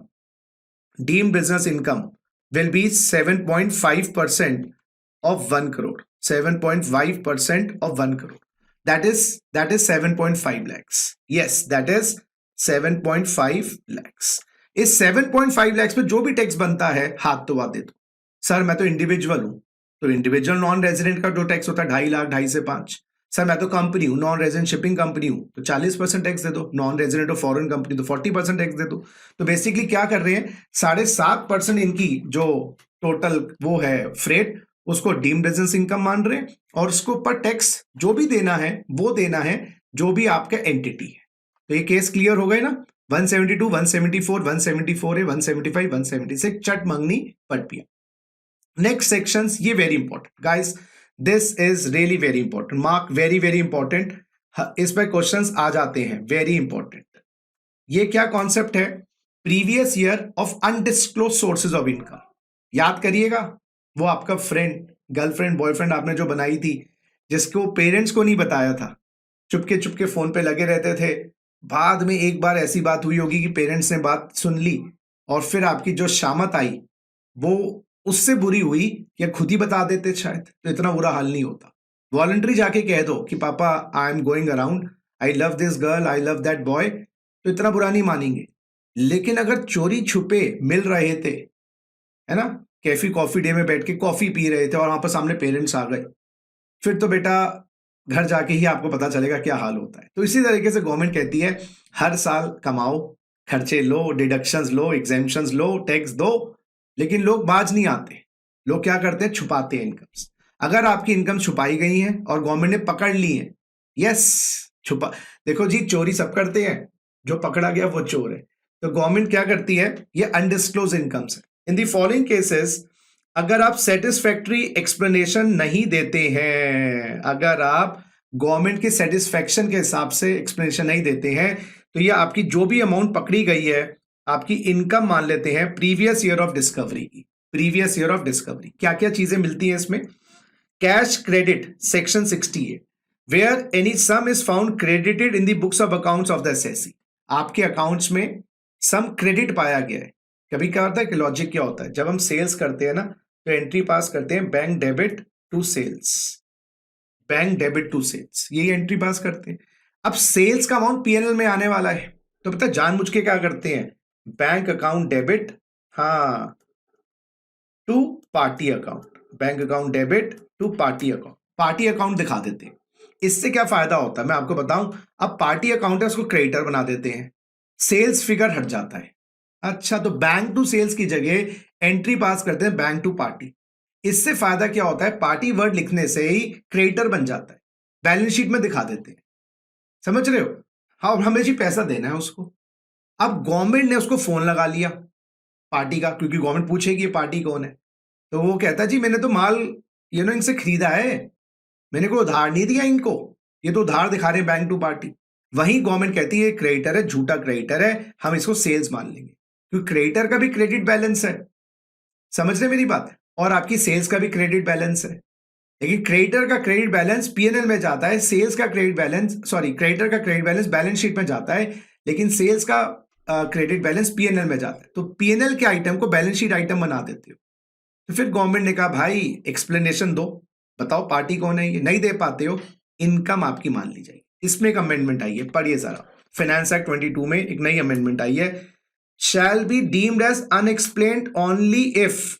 will be 7.5% of 1 crore, 7.5% of 1 crore, that is 7.5 lakhs. Yes, that is 7.5 lakhs. इस 7.5 lakhs पे जो भी टैक्स बनता है हाथ तो दे दो। सर मैं तो इंडिविजुअल हूं, तो इंडिविजुअल नॉन रेजिडेंट का जो टैक्स होता है 2.5 लाख, 2.5 से 5। सर मैं तो कंपनी हूं, नॉन रेजिडेंट शिपिंग कंपनी हूं, तो 40% टैक्स दे दो। नॉन रेजिडेंट और फॉरेन कंपनी तो 40% टैक्स दे दो। तो बेसिकली क्या कर रहे हैं, 7.5% इनकी जो टोटल वो है फ्रेट, उसको डीम्ड बिजनेस इनकम मान रहे हैं, और उसको ऊपर टैक्स जो भी देना है वो देना है जो भी आपका एंटिटी है। तो ये केस क्लियर हो गए ना? 172, 174, 174A, 175, 176 चट मंगनी पट पिया। नेक्स्ट सेक्शंस, ये very important guys, this is really very important, mark very very important. इस पर क्वेश्चंस आ जाते हैं, वेरी इंपॉर्टेंट। ये क्या कॉन्सेप्ट है? Previous year of undisclosed sources of income. याद करिएगा, वो आपका फ्रेंड, गर्लफ्रेंड, बॉयफ्रेंड आपने जो बनाई थी, जिसको पेरेंट्स को नहीं बताया था, चुपके चुपके फोन पे लगे रहते थे, बाद में एक बार ऐसी बात हुई होगी कि पेरेंट्स ने बात सुन ली और फिर आपकी जो शामत आई वो उससे बुरी हुई कि खुद ही बता देते शायद, तो इतना बुरा हाल नहीं होता। वॉलंटरी जाके कह दो कि पापा I am going around, I love this girl, I love that boy, तो इतना बुरा नहीं मानेंगे। लेकिन अगर चोरी छुपे मिल रहे थे, है ना, कैफी कॉफी डे में बैठ के कॉफी पी रहे थे और वहां पर सामने पेरेंट्स आ गए, फिर तो बेटा घर जाके ही आपको पता चलेगा क्या हाल होता है। तो इसी तरीके से गवर्नमेंट कहती है हर साल कमाओ, खर्चे लो, डिडक्शंस लो, एग्जेम्पशंस लो, टैक्स दो, लेकिन लोग बाज नहीं आते। लोग क्या करते हैं? छुपाते हैं इनकम्स। अगर आपकी इनकम छुपाई गई है और गवर्नमेंट ने पकड़ ली है, यस, छुपा, देखो जी, चोरी सब करते हैं, जो पकड़ा गया वो चोर है। तो गवर्नमेंट क्या करती है? ये अनडिस्क्लोज इनकम्स है। इन दी फॉलोइंग केसेस, अगर आप सेटिस्फैक्ट्री एक्सप्लेनेशन नहीं देते हैं, अगर आप गवर्नमेंट के सेटिस्फैक्शन के हिसाब से एक्सप्लेनेशन नहीं देते हैं, तो ये आपकी जो भी अमाउंट पकड़ी गई है, आपकी इनकम मान लेते हैं प्रीवियस ईयर ऑफ डिस्कवरी की। प्रीवियस ईयर ऑफ डिस्कवरी क्या क्या चीजें मिलती हैं इसमें? Cash credit section 68, where any sum is found credited in the books of accounts of the assessee. आपके अकाउंट्स में सम क्रेडिट पाया गया है। कभी क्या होता है कि लॉजिक क्या होता है, जब हम सेल्स करते हैं ना, तो एंट्री पास करते हैं bank debit to sales, bank debit to sales, यही एंट्री पास करते हैं। अब सेल्स का अमाउंट पीएनएल में आने वाला है, तो पता है जानबूझ के क्या करते हैं? बैंक अकाउंट डेबिट, हाँ, to party account, bank account debit to party account, party account दिखा देते हैं। इससे क्या फायदा होता है मैं आपको बताऊं। अब पार्टी अकाउंट है, उसको क्रेडिटर बना देते हैं, सेल्स फिगर हट जाता है। अच्छा, तो बैंक टू सेल्स की जगह एंट्री पास करते हैं बैंक टू पार्टी। इससे फायदा क्या होता है? पार्टी वर्ड लिखने से ही क्रेडिटर बन जाता है, बैलेंस शीट में दिखा देते हैं। समझ रहे हो? हाँ, और हमें जी पैसा देना है उसको। अब गवर्नमेंट ने उसको फोन लगा लिया पार्टी का, क्योंकि गवर्नमेंट पूछेगी ये पार्टी कौन है, तो वो कहता है जी मैंने तो माल इनसे खरीदा है, मैंने कोई उधार नहीं दिया इनको, ये तो उधार दिखा रहे हैं बैंक टू पार्टी। वहीं गवर्नमेंट कहती है क्रेडिटर है, झूठा क्रेडिटर है, हम इसको सेल्स मान लेंगे, क्योंकि क्रेडिटर का भी क्रेडिट बैलेंस है। समझ रहे मेरी बात? और आपकी सेल्स का भी क्रेडिट बैलेंस है। लेकिन क्रेडिटर का क्रेडिट बैलेंस पीएनएल में जाता है, सेल्स का क्रेडिट बैलेंस, सॉरी, क्रेडिटर का क्रेडिट बैलेंस बैलेंस शीट में जाता है, लेकिन सेल्स का क्रेडिट बैलेंस पीएनएल में जाता है। तो पीएनएल के आइटम को बैलेंस शीट आइटम बना देते हो। तो फिर गवर्नमेंट ने कहा भाई एक्सप्लेनेशन दो, बताओ पार्टी कौन है। ये नहीं दे पाते हो, इनकम आपकी मान ली जाएगी। इसमें एक अमेंडमेंट आई है, पढ़िए जरा। फाइनेंस एक्ट 22 में एक नई अमेंडमेंट आई है। Shall be deemed as unexplained only if,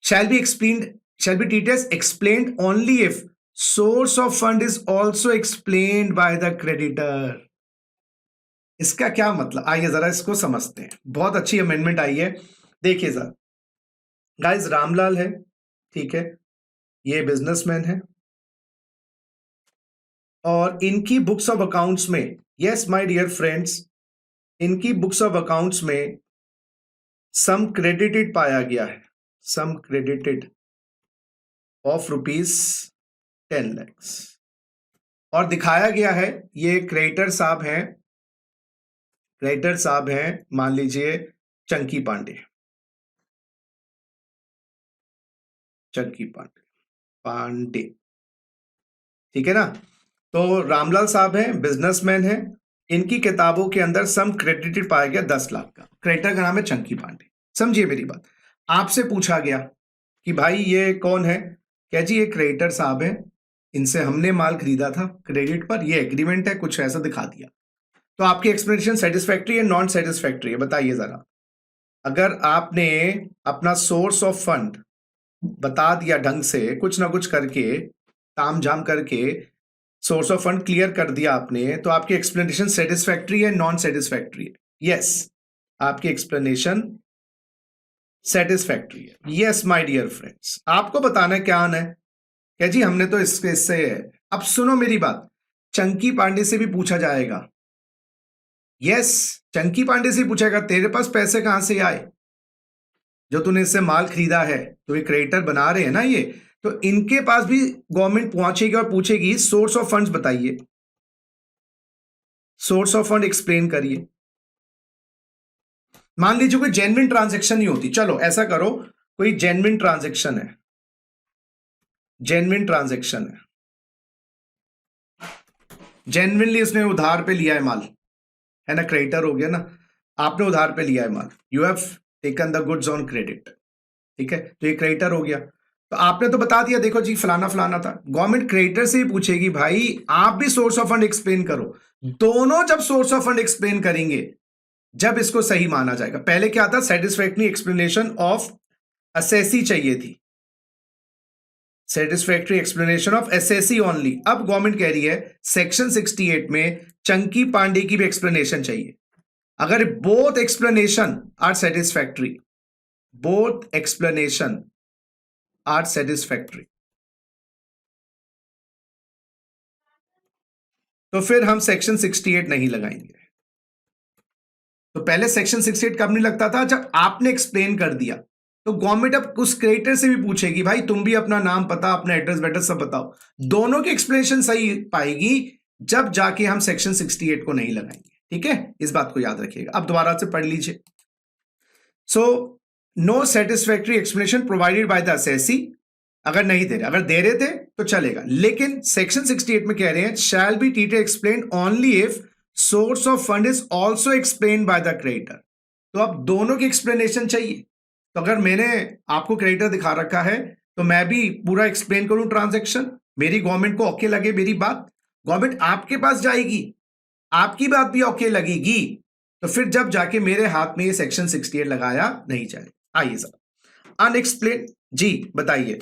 shall be treated as explained only if source of fund is also explained by the creditor। इसका क्या मतलब? आइए जरा इसको समझते हैं। बहुत अच्छी अमेंडमेंट आई है, देखिए जरा। गाइस, रामलाल है, ठीक है, ये बिजनेसमैन है, और इनकी बुक्स ऑफ अकाउंट्स में, यस माय डियर फ्रेंड्स, इनकी बुक्स ऑफ अकाउंट्स में सम क्रेडिटेड पाया गया है, सम क्रेडिटेड ऑफ ₹10 lakhs, और दिखाया गया है ये क्रेडिटर साहब हैं, क्रेडिटर साहब हैं, मान लीजिए चंकी पांडे, चंकी पांडे, पांडे, ठीक है ना। तो रामलाल साहब हैं, बिजनेसमैन हैं, इनकी किताबों के अंदर सम क्रेडिटेड पाया गया 10 लाख का। क्रेडिटर का नाम है चंकी पांडे। समझिए मेरी बात। आपसे पूछा गया कि भाई ये कौन है, क्या जी ये क्रेडिटर साहब हैं, इनसे हमने माल खरीदा था क्रेडिट पर, ये एग्रीमेंट है, कुछ ऐसा दिखा दिया। तो आपकी एक्सप्लेनेशन सेटिस्फैक्ट्री है, नॉन सेटिस्फैक्ट्री है? बताइए जरा। अगर आपने अपना सोर्स ऑफ फंड बता दिया ढंग से, कुछ ना कुछ करके, ताम झाम करके सोर्स ऑफ फंड क्लियर कर दिया आपने, तो आपकी एक्सप्लेनेशन सेटिस्फैक्ट्री है, नॉन सेटिस्फैक्ट्री है? यस, आपकी एक्सप्लेनेशन सेटिस्फैक्ट्री है। यस माय डियर फ्रेंड्स, आपको बताना है क्या है, क्या जी हमने तो इससे। अब सुनो मेरी बात, चंकी पांडे से भी पूछा जाएगा। यस, चंकी पांडे से पूछेगा तेरे पास पैसे कहां से आए, जो तूने इससे माल खरीदा है, तो ये क्रेडिटर बना रहे हैं ना ये, तो इनके पास भी गवर्नमेंट पहुंचेगी और पूछेगी सोर्स ऑफ फंड्स बताइए। सोर्स ऑफ फंड एक्सप्लेन करिए। मान लीजिए कोई जेन्युइन ट्रांजैक्शन नहीं होती, चलो ऐसा करो, कोई जेन्युइन ट्रांजैक्शन है, जेन्युइन ट्रांजैक्शन है, जेन्युइनली उसने उधार पे लिया है माल, है ना, क्रेडिटर हो गया ना, आपने उधार पे लिया है माल, you have taken the goods on credit, ठीक है, तो ये क्रेडिटर हो गया। तो आपने तो बता दिया, देखो जी फलाना फलाना था, गवर्नमेंट क्रेडिटर से ही पूछेगी भाई आप भी सोर्स ऑफ फंड एक्सप्लेन करो। दोनों जब सोर्स ऑफ फंड एक्सप्लेन करेंगे जब इसको सही माना जाएगा। पहले क्या था, सेटिस्फैक्टरी एक्सप्लेनेशन ऑफ असेसी चाहिए थी, satisfactory explanation of SSC only. अब गवर्नमेंट कह रही है सेक्शन 68 में चंकी पांडे की भी एक्सप्लेनेशन चाहिए। अगर both explanation are satisfactory, both explanation are satisfactory, तो फिर हम सेक्शन 68 नहीं लगाएंगे। तो पहले सेक्शन 68 कब नहीं लगता था, जब आपने एक्सप्लेन कर दिया। तो गवर्नमेंट अब उस क्रिएटर से भी पूछेगी भाई तुम भी अपना नाम पता, अपना एड्रेस वेड्रेस सब बताओ। दोनों की एक्सप्लेनेशन सही पाएगी जब जाके हम सेक्शन 68 को नहीं लगाएंगे, ठीक है, इस बात को याद रखिएगा। अब दोबारा से पढ़ लीजिए। So no satisfactory explanation provided by the assessee, अगर नहीं दे रहे, अगर दे रहे थे तो चलेगा, लेकिन सेक्शन 68 में कह रहे हैं shall be treated explain only if source of fund is also explain by the creditor. तो अब दोनों की एक्सप्लेनेशन चाहिए। तो अगर मैंने आपको क्रेडिटर दिखा रखा है तो मैं भी पूरा एक्सप्लेन करूं ट्रांजैक्शन, मेरी गवर्नमेंट को ओके लगे मेरी बात, गवर्नमेंट आपके पास जाएगी, आपकी बात भी ओके लगेगी, तो फिर जब जाके मेरे हाथ में ये सेक्शन 68 लगाया नहीं जाएगा। आइए सर, अनएक्सप्लेन, जी बताइए।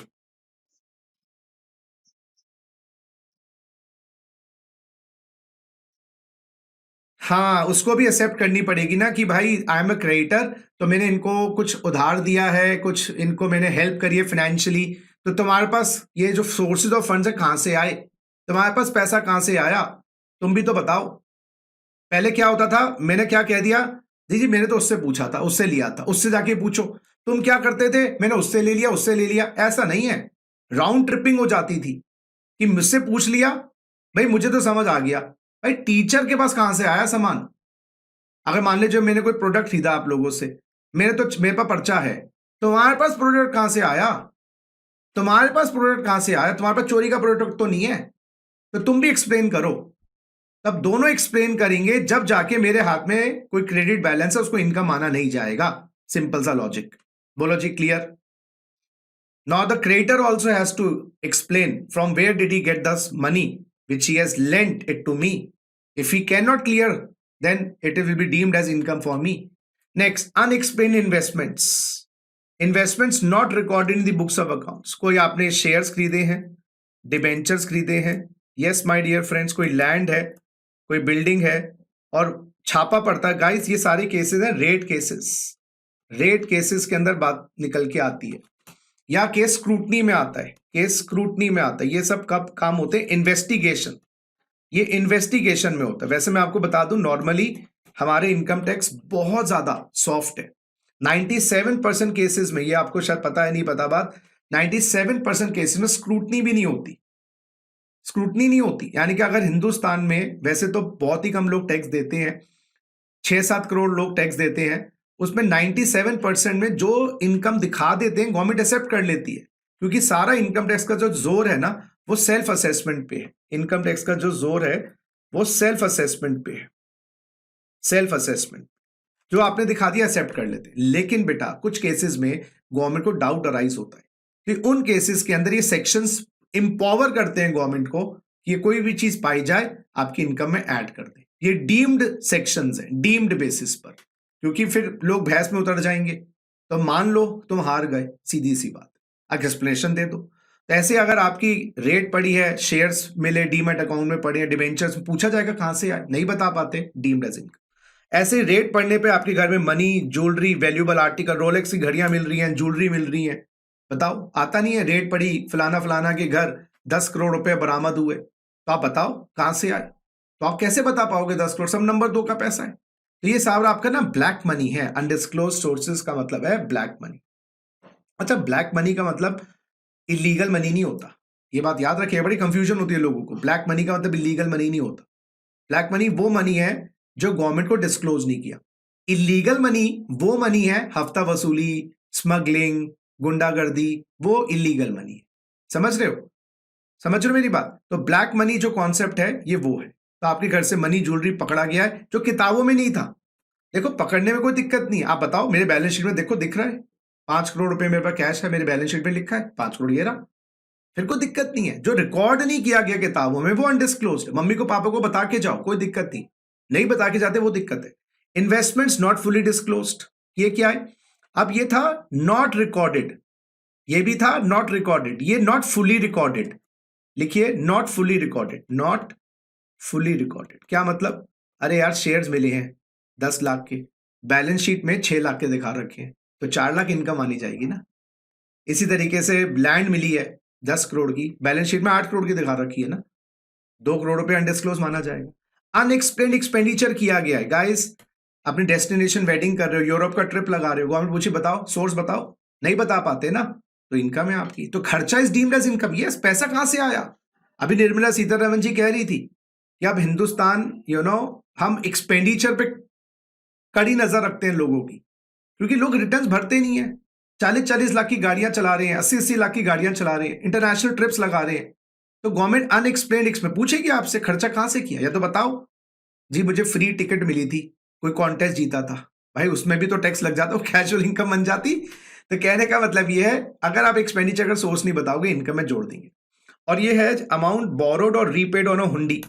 हाँ, उसको भी एक्सेप्ट करनी पड़ेगी ना कि भाई आई एम अ क्रेडिटर, तो मैंने इनको कुछ उधार दिया है, कुछ इनको मैंने हेल्प करी है फाइनेंशियली, तो तुम्हारे पास ये जो सोर्सेज ऑफ फंड्स है कहां से आए, तुम्हारे पास पैसा कहां से आया, तुम भी तो बताओ। पहले क्या होता था, मैंने क्या कह दिया, जी जी मैंने तो उससे पूछा था, उससे लिया था, उससे जाके पूछो। तुम क्या करते थे, मैंने उससे ले लिया, उससे ले लिया, ऐसा नहीं है। राउंड ट्रिपिंग हो जाती थी कि मुझसे पूछ लिया, भाई मुझे तो समझ आ गया, भाई टीचर के पास कहां से आया सामान। अगर मान लीजिए मैंने कोई प्रोडक्ट खरीदा आप लोगों से, मेरे पास पर्चा है, तुम्हारे पास प्रोडक्ट कहां से आया, तुम्हारे पास प्रोडक्ट कहां से आया, तुम्हारे पास चोरी का प्रोडक्ट तो नहीं है, तो तुम भी एक्सप्लेन करो। तब दोनों एक्सप्लेन करेंगे जब जाके मेरे हाथ में कोई क्रेडिट बैलेंस है उसको इनकम माना नहीं जाएगा। सिंपल सा लॉजिक, बोलो जी clear. Now the creditor also has to explain from where did he get this money which he has lent it to me. If he can not clear then it will be deemed as income for me. Next, unexplained investments. Investments not recorded in the books of accounts. कोई आपने शेयर्स खरीदे हैं, डिबेंचर्स खरीदे हैं, यस माय डियर फ्रेंड्स, कोई लैंड है, कोई बिल्डिंग है और छापा पड़ता है। गाइस ये सारे केसेस हैं रेट केसेस, रेट केसेस के अंदर बात निकल के आती है, या केस स्क्रूटनी में आता है, केस स्क्रूटनी में आता है। ये सब कब काम होते हैं, इन्वेस्टिगेशन, ये इन्वेस्टिगेशन में होता है। वैसे मैं आपको बता दूं नॉर्मली हमारे इनकम टैक्स बहुत ज्यादा सॉफ्ट है। 97% केसेस में, ये आपको शायद पता है नहीं पता बात, 97% केसेस में स्क्रूटनी भी नहीं होती, स्क्रूटनी नहीं होती। यानी कि अगर हिंदुस्तान में वैसे तो बहुत ही कम लोग टैक्स देते हैं, 6-7 करोड़ लोग टैक्स देते हैं, उसमें 97% में जो इनकम दिखा देते हैं गवर्नमेंट एक्सेप्ट कर लेती है, क्योंकि सारा इनकम टैक्स का जो जोर है ना वो सेल्फ असेसमेंट पे है। इनकम टैक्स का जो जोर है वो सेल्फ असेसमेंट पे है, सेल्फ असेसमेंट जो आपने दिखा दिया एक्सेप्ट कर लेते हैं। लेकिन बेटा कुछ केसेस में गवर्नमेंट को डाउट अराइज होता है, तो उन केसेस के अंदर ये सेक्शंस इंपावर करते हैं गवर्नमेंट को कि ये कोई भी चीज पाई जाए आपकी इनकम में ऐड कर दे। ये डीम्ड सेक्शंस हैं, डीम्ड बेसिस पर, क्योंकि फिर लोग भैंस में उतर जाएंगे। तो मान लो तुम हार गए, सीधी सी बात, अब एक्सप्लेनेशन दे दो। तो ऐसे अगर आपकी रेट पड़ी है, शेयर्स मिले, डीमैट अकाउंट में पड़े हैं, डिबेंचर्स में, पूछा जाएगा कहां से आए, नहीं बता पाते, डीम्ड एज इनकम। ऐसे रेट पड़ने पे आपके घर में money, jewellery, valuable article, Rolex की घड़ियां मिल रही हैं, ज्वेलरी मिल रही है, बताओ आता नहीं है, रेट पड़ी फलाना फलाना के घर 10 करोड़ रुपए बरामद हुए, तो आप बताओ कहां से आए। तो आप कैसे बता पाओगे 10 करोड़, सब नंबर 2 का पैसा है। तो ये सारा आपका ना ब्लैक मनी है, अनडिस्क्लोज सोर्सेज का मतलब है ब्लैक मनी। अच्छा, ब्लैक मनी का मतलब इलीगल मनी नहीं होता, ये बात याद रखिए, बड़ी कंफ्यूजन होती है लोगों को। ब्लैक मनी का मतलब इलीगल मनी नहीं होता। ब्लैक मनी वो मनी है जो गवर्नमेंट को डिस्क्लोज नहीं किया। इलीगल मनी वो मनी है, हफ्ता वसूली, स्मगलिंग, गुंडागर्दी, वो इलीगल मनी है। समझ रहे हो? समझ रहे हो मेरी बात? तो ब्लैक मनी जो कॉन्सेप्ट है ये वो है। तो आपके घर से मनी ज्वेलरी पकड़ा गया है जो किताबों में नहीं था। देखो पकड़ने में कोई दिक्कत नहीं। आप बताओ, मेरे बैलेंस शीट में देखो, दिख रहा है 5 करोड़ रुपए मेरे पास कैश है, मेरे बैलेंस शीट में लिखा है 5 करोड़, ये रहा। फिर कोई दिक्कत नहीं है। जो रिकॉर्ड नहीं किया गया किताबों में वो अनडिस्क्लोज्ड। मम्मी को पापा को बता के जाओ, कोई दिक्कत नहीं। नहीं बता के जाते वो दिक्कत है। इन्वेस्टमेंट्स नॉट फुली डिस्क्लोज्ड, ये क्या है? अब ये था नॉट रिकॉर्डेड, ये भी था नॉट रिकॉर्डेड, ये नॉट फुली रिकॉर्डेड। लिखिए not fully recorded, not fully recorded क्या मतलब? अरे यार शेयर्स मिले हैं 10 लाख के, बैलेंस शीट में 6 लाख के दिखा रखे हैं, तो 4 लाख इनकम आनी जाएगी ना। इसी तरीके से लैंड मिली है 10 करोड़ की, बैलेंस शीट में 8 करोड़ की दिखा रखी है ना, 2 करोड़ रुपए अनडिस्क्लोज माना जाएगा। अनएक्सप्लेन्ड एक्सपेंडिचर किया गया है। गाइस अपनी डेस्टिनेशन वेडिंग कर रहे हो, यूरोप का ट्रिप लगा रहे हो, गवर्नमेंट पूछे बताओ सोर्स बताओ, नहीं बता पाते ना, तो इनकम है आपकी, तो खर्चा is deemed as income. Yes, पैसा कहां से आया? अभी निर्मला सीतारमन जी कह रही थी कि अब हिंदुस्तान हम एक्सपेंडिचर पे कड़ी नजर रखते हैं लोगों की, क्योंकि लोग रिटर्न्स भरते नहीं है। 40-40 लाख की गाड़ियां चला रहे हैं, 80-80 लाख की गाड़ियां चला रहे हैं, इंटरनेशनल ट्रिप्स लगा रहे हैं, तो गवर्नमेंट अनएक्सप्लेन्ड एक्सपेंड पूछेगी आपसे खर्चा कहां से किया, या तो बताओ जी मुझे फ्री टिकट मिली थी, कोई कॉन्टेस्ट जीता था, भाई उसमें भी तो टैक्स लग जाता, कैजुअल इनकम बन जाती। तो कहने का मतलब ये है, अगर आप एक्सपेंडिचर का सोर्स नहीं बताओगे इनकम में जोड़ देंगे। और ये है अमाउंट बोरोड और रीपेड ऑन हुंडी।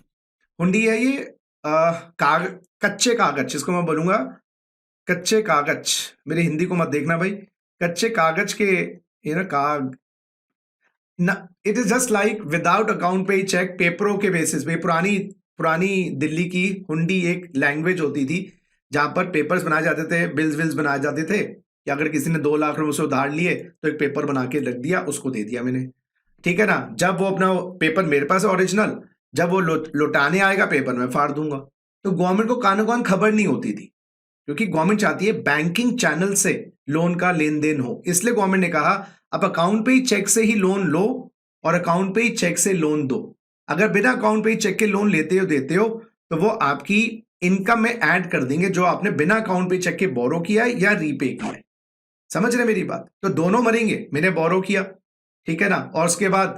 हुंडी है ये कच्चे कागज, जिसको मैं बोलूंगा कच्चे कागज, मेरे हिंदी को मत देखना भाई, कच्चे कागज के ये ना काग ना, it is just like without account पे चेक, पेपरों के बेसिस पे। पुरानी पुरानी दिल्ली की हुंडी एक लैंग्वेज होती थी जहां पर पेपर्स बनाए जाते थे, बिल्स विल्स बनाए जाते थे, कि अगर किसी ने 2 लाख रुपए से उधार लिए तो एक पेपर बना के रख दिया, उसको दे दिया मैंने, ठीक है ना। जब वो अपना पेपर मेरे पास है ओरिजिनल, जब वो लौटाने आएगा पेपर मैं फाड़ दूंगा। तो गवर्नमेंट को कानो कान खबर नहीं होती थी, क्योंकि गवर्नमेंट चाहती है बैंकिंग चैनल से लोन का लेन देन हो, इसलिए गवर्नमेंट ने कहा अब अकाउंट पे ही चेक से ही लोन लो और अकाउंट पे ही चेक से लोन दो। अगर बिना अकाउंट पे ही चेक के लोन लेते हो देते हो तो वो आपकी इनकम में ऐड कर देंगे जो आपने बिना अकाउंट पे चेक के बोरो किया है या रीपे किया है। समझ रहे मेरी बात? तो दोनों मरेंगे, मैंने बोरो किया, ठीक है ना, और उसके बाद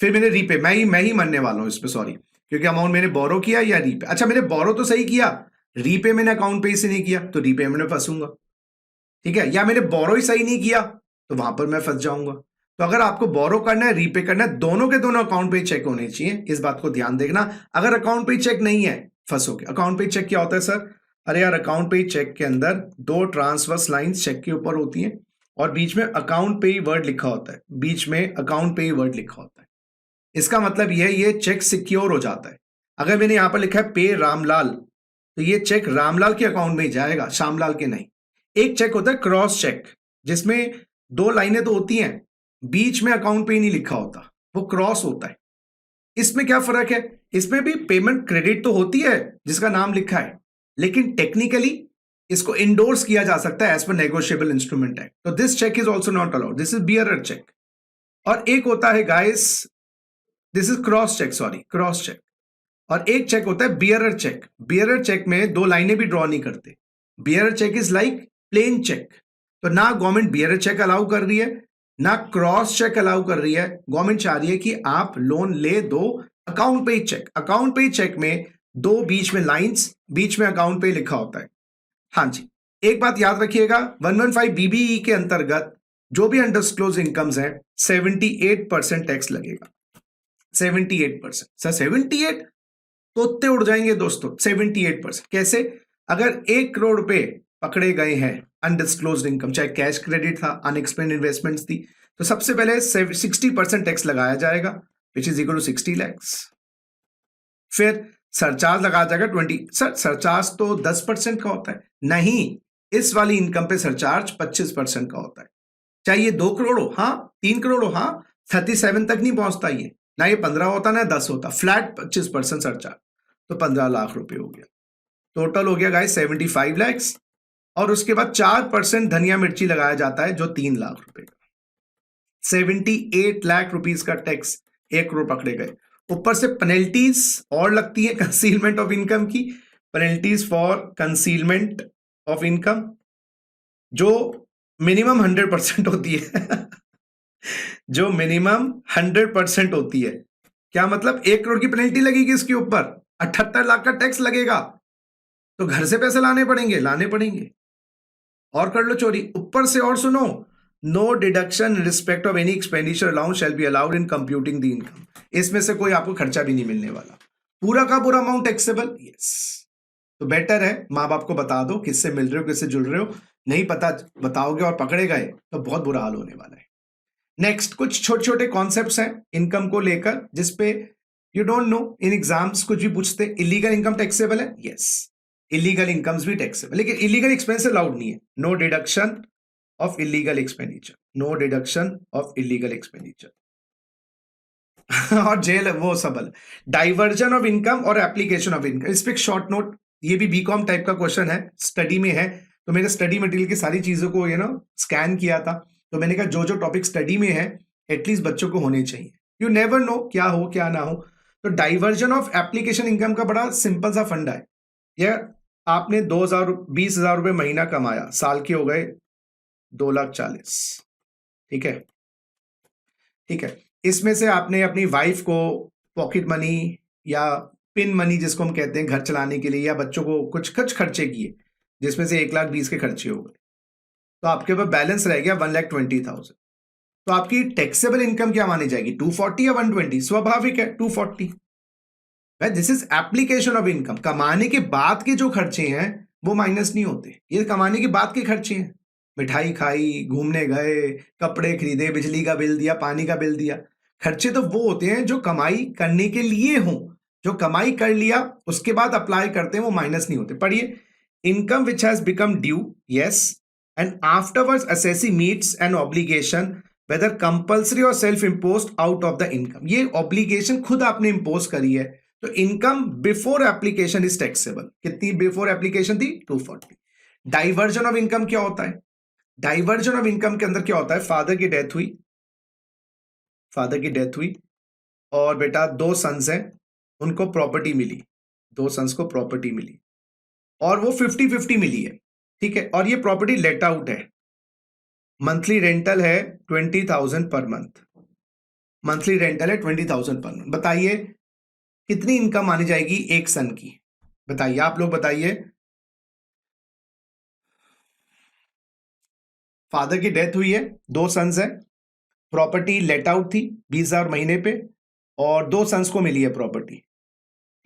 फिर मैंने रीपे, मैं ही मरने वाला हूं इस पे, सॉरी, क्योंकि अमाउंट मैंने बोरो किया या रीपे। अच्छा मैंने बोरो तो सही किया, रीपे मैंने अकाउंट पे से नहीं किया, तो रीपे में फंसूंगा, ठीक है, या मैंने बोरो ही सही नहीं किया तो वहां पर मैं फंस जाऊंगा। तो अगर आपको बोरो करना है रीपे करना है, दोनों के दोनों अकाउंट पे चेक होने चाहिए, इस बात को ध्यान देखना। अगर अकाउंट पे चेक नहीं है फंसोगे। अकाउंट पे चेक क्या होता है सर? अरे यार अकाउंट पे चेक के अंदर 2 ट्रांसवर्स लाइंस चेक के ऊपर होती हैं और बीच में अकाउंट पे वर्ड लिखा होता है, बीच में अकाउंट पे वर्ड लिखा होता है। इसका मतलब ये चेक सिक्योर हो जाता है। अगर मैंने यहां पर लिखा है पे रामलाल, तो ये चेक रामलाल के अकाउंट में ही जाएगा, श्यामलाल के नहीं। एक चेक होता है क्रॉस चेक, जिसमें 2 लाइनें तो होती हैं, बीच में अकाउंट पे ही नहीं लिखा होता, वो क्रॉस होता है। इसमें क्या फर्क है? इसमें भी पेमेंट क्रेडिट तो होती है जिसका नाम लिखा है, लेकिन टेक्निकली इसको इंडोर्स किया जा सकता है as per negotiable instrument act. तो this cheque is also not allowed, this is bearer cheque. और एक होता है guys, this is cross cheque, sorry cross cheque, और एक चेक होता है बियरर चेक। बियरर चेक में 2 लाइनें भी ड्रॉ नहीं करते। Bearer cheque is like plain cheque. तो ना गवर्नमेंट बियरर चेक अलाउ कर रही है, ना क्रॉस चेक अलाउ कर रही है। गवर्नमेंट चाह रही है कि आप लोन ले दो अकाउंट पे चेक। अकाउंट पे चेक में 2 बीच में लाइंस, बीच में अकाउंट पे लिखा होता है। हाँ जी, एक बात याद रखिएगा, 115 बीबीई के अंतर्गत जो भी अनडिस्क्लोज इनकम्स हैं 78% टैक्स लगेगा। 78%। सर 78 तोते उड़ जाएंगे दोस्तों। 78% कैसे? अगर 1 करोड़ रुपए पकड़े गए हैं अनडिस्क्लोज्ड इनकम, चाहे कैश क्रेडिट था, अनएक्सप्लेन्ड इन्वेस्टमेंट्स थी, तो सबसे पहले 60% टैक्स लगाया जाएगा, which is equal to 60 lakhs. फिर सरचार्ज लगाया जाएगा 20। सर सरचार्ज तो 10% का होता है। नहीं, इस वाली इनकम पे सरचार्ज 25% का होता है। चाहे ये 2 करोड़ हो, हाँ 3 करोड़ हो, हाँ 37 तक नहीं पहुंचता ये, ना ये 15 होता ना 10 होता, फ्लैट 25% सरचार्ज, तो 15 लाख रुपए हो गया। टोटल हो गया गाइस 75 लैक्स। और उसके बाद 4% धनिया मिर्ची लगाया जाता है जो 3 लाख रुपए का। 78 लाख रुपीस का टैक्स 1 करोड़ पकड़े गए। ऊपर से पेनल्टीज और लगती है कंसीलमेंट ऑफ इनकम की, penalties for concealment of income जो मिनिमम 100% होती है जो मिनिमम 100% होती है। क्या मतलब 1 करोड़ की पेनल्टी लगेगी इसके ऊपर, 78 लाख का टैक्स लगेगा, तो घर से पैसे लाने पड़ेंगे और कर लो चोरी। ऊपर से और सुनो, no deduction in respect of any expenditure allowance shall be allowed in computing the income. इसमें से कोई आपको खर्चा भी नहीं मिलने वाला, पूरा का पूरा अमाउंट टैक्सेबल। यस, तो बेटर है माँ बाप को बता दो किससे मिल रहे हो, किससे जुड़ रहे हो। नहीं पता बताओगे और पकड़े गए तो बहुत बुरा हाल होने वाला है। नेक्स्ट कुछ छोटे छोटे कॉन्सेप्ट्स हैं इनकम को लेकर जिसपे you don't know, in exams कुछ भी पूछते। इलीगल इनकम टैक्सेबल है, यस, इलीगल इनकम्स भी टैक्सेबल, लेकिन इलीगल एक्सपेंस अलाउड नहीं है। No deduction of illegal expenditure, no deduction of illegal expenditure और जेल वो सबल। डाइवर्जन ऑफ इनकम और एप्लीकेशन ऑफ इनकम, इस पे एक शॉर्ट नोट, ये भी बीकॉम टाइप का क्वेश्चन है, स्टडी में है। तो मैंने स्टडी मटेरियल की सारी चीजों को स्कैन किया था, तो मैंने कहा जो जो टॉपिक स्टडी में है एटलीस्ट बच्चों को होने चाहिए, यू नेवर नो क्या हो क्या ना हो। तो डाइवर्जन ऑफ एप्लीकेशन इनकम का बड़ा सिंपल सा फंडा है। यह आपने 20,000 रुपए महीना कमाया, साल के हो गए 2,40,000, ठीक है, ठीक है। इसमें से आपने अपनी वाइफ को पॉकेट मनी या पिन मनी जिसको हम कहते हैं घर चलाने के लिए, या बच्चों को कुछ खर्चे किए जिसमें से 1,20,000 के खर्चे हो गए, तो आपके पास बैलेंस रह गया 1,20,000। तो आपकी टैक्सेबल इनकम क्या मानी जाएगी, 240 या 120? स्वाभाविक है 240। This is application of income. कमाने के बाद के जो खर्चे हैं वो माइनस नहीं होते, ये कमाने के बाद के खर्चे हैं। मिठाई खाई, घूमने गए, कपड़े खरीदे, बिजली का बिल दिया, पानी का बिल दिया। खर्चे तो वो होते हैं जो कमाई करने के लिए हों, जो कमाई कर लिया उसके बाद अप्लाई करते हैं, वो माइनस नहीं होते। पढ़िए, income which has become due, yes, and afterwards assessee meets an obligation whether compulsory और self imposed out of the income. ये ऑब्लिगेशन खुद आपने इंपोज करी है, तो income before application is taxable. कितनी बिफोर एप्लीकेशन थी, 240। डाइवर्जन ऑफ इनकम क्या होता है, डाइवर्जन ऑफ इनकम के अंदर क्या होता है, फादर की डेथ हुई और बेटा 2 सन्स हैं, उनको प्रॉपर्टी मिली, 2 सन्स को प्रॉपर्टी मिली और वो 50-50 मिली है, ठीक है। और ये प्रॉपर्टी लेट आउट है, मंथली रेंटल है 20,000 पर मंथ, मंथली रेंटल है 20,000 पर मंथ। बताइए कितनी इनकम मानी जाएगी एक सन की, बताइए आप लोग बताइए। फादर की डेथ हुई है, 2 सन्स है, प्रॉपर्टी लेट आउट थी 20,000 महीने पे और 2 सन्स को मिली है प्रॉपर्टी,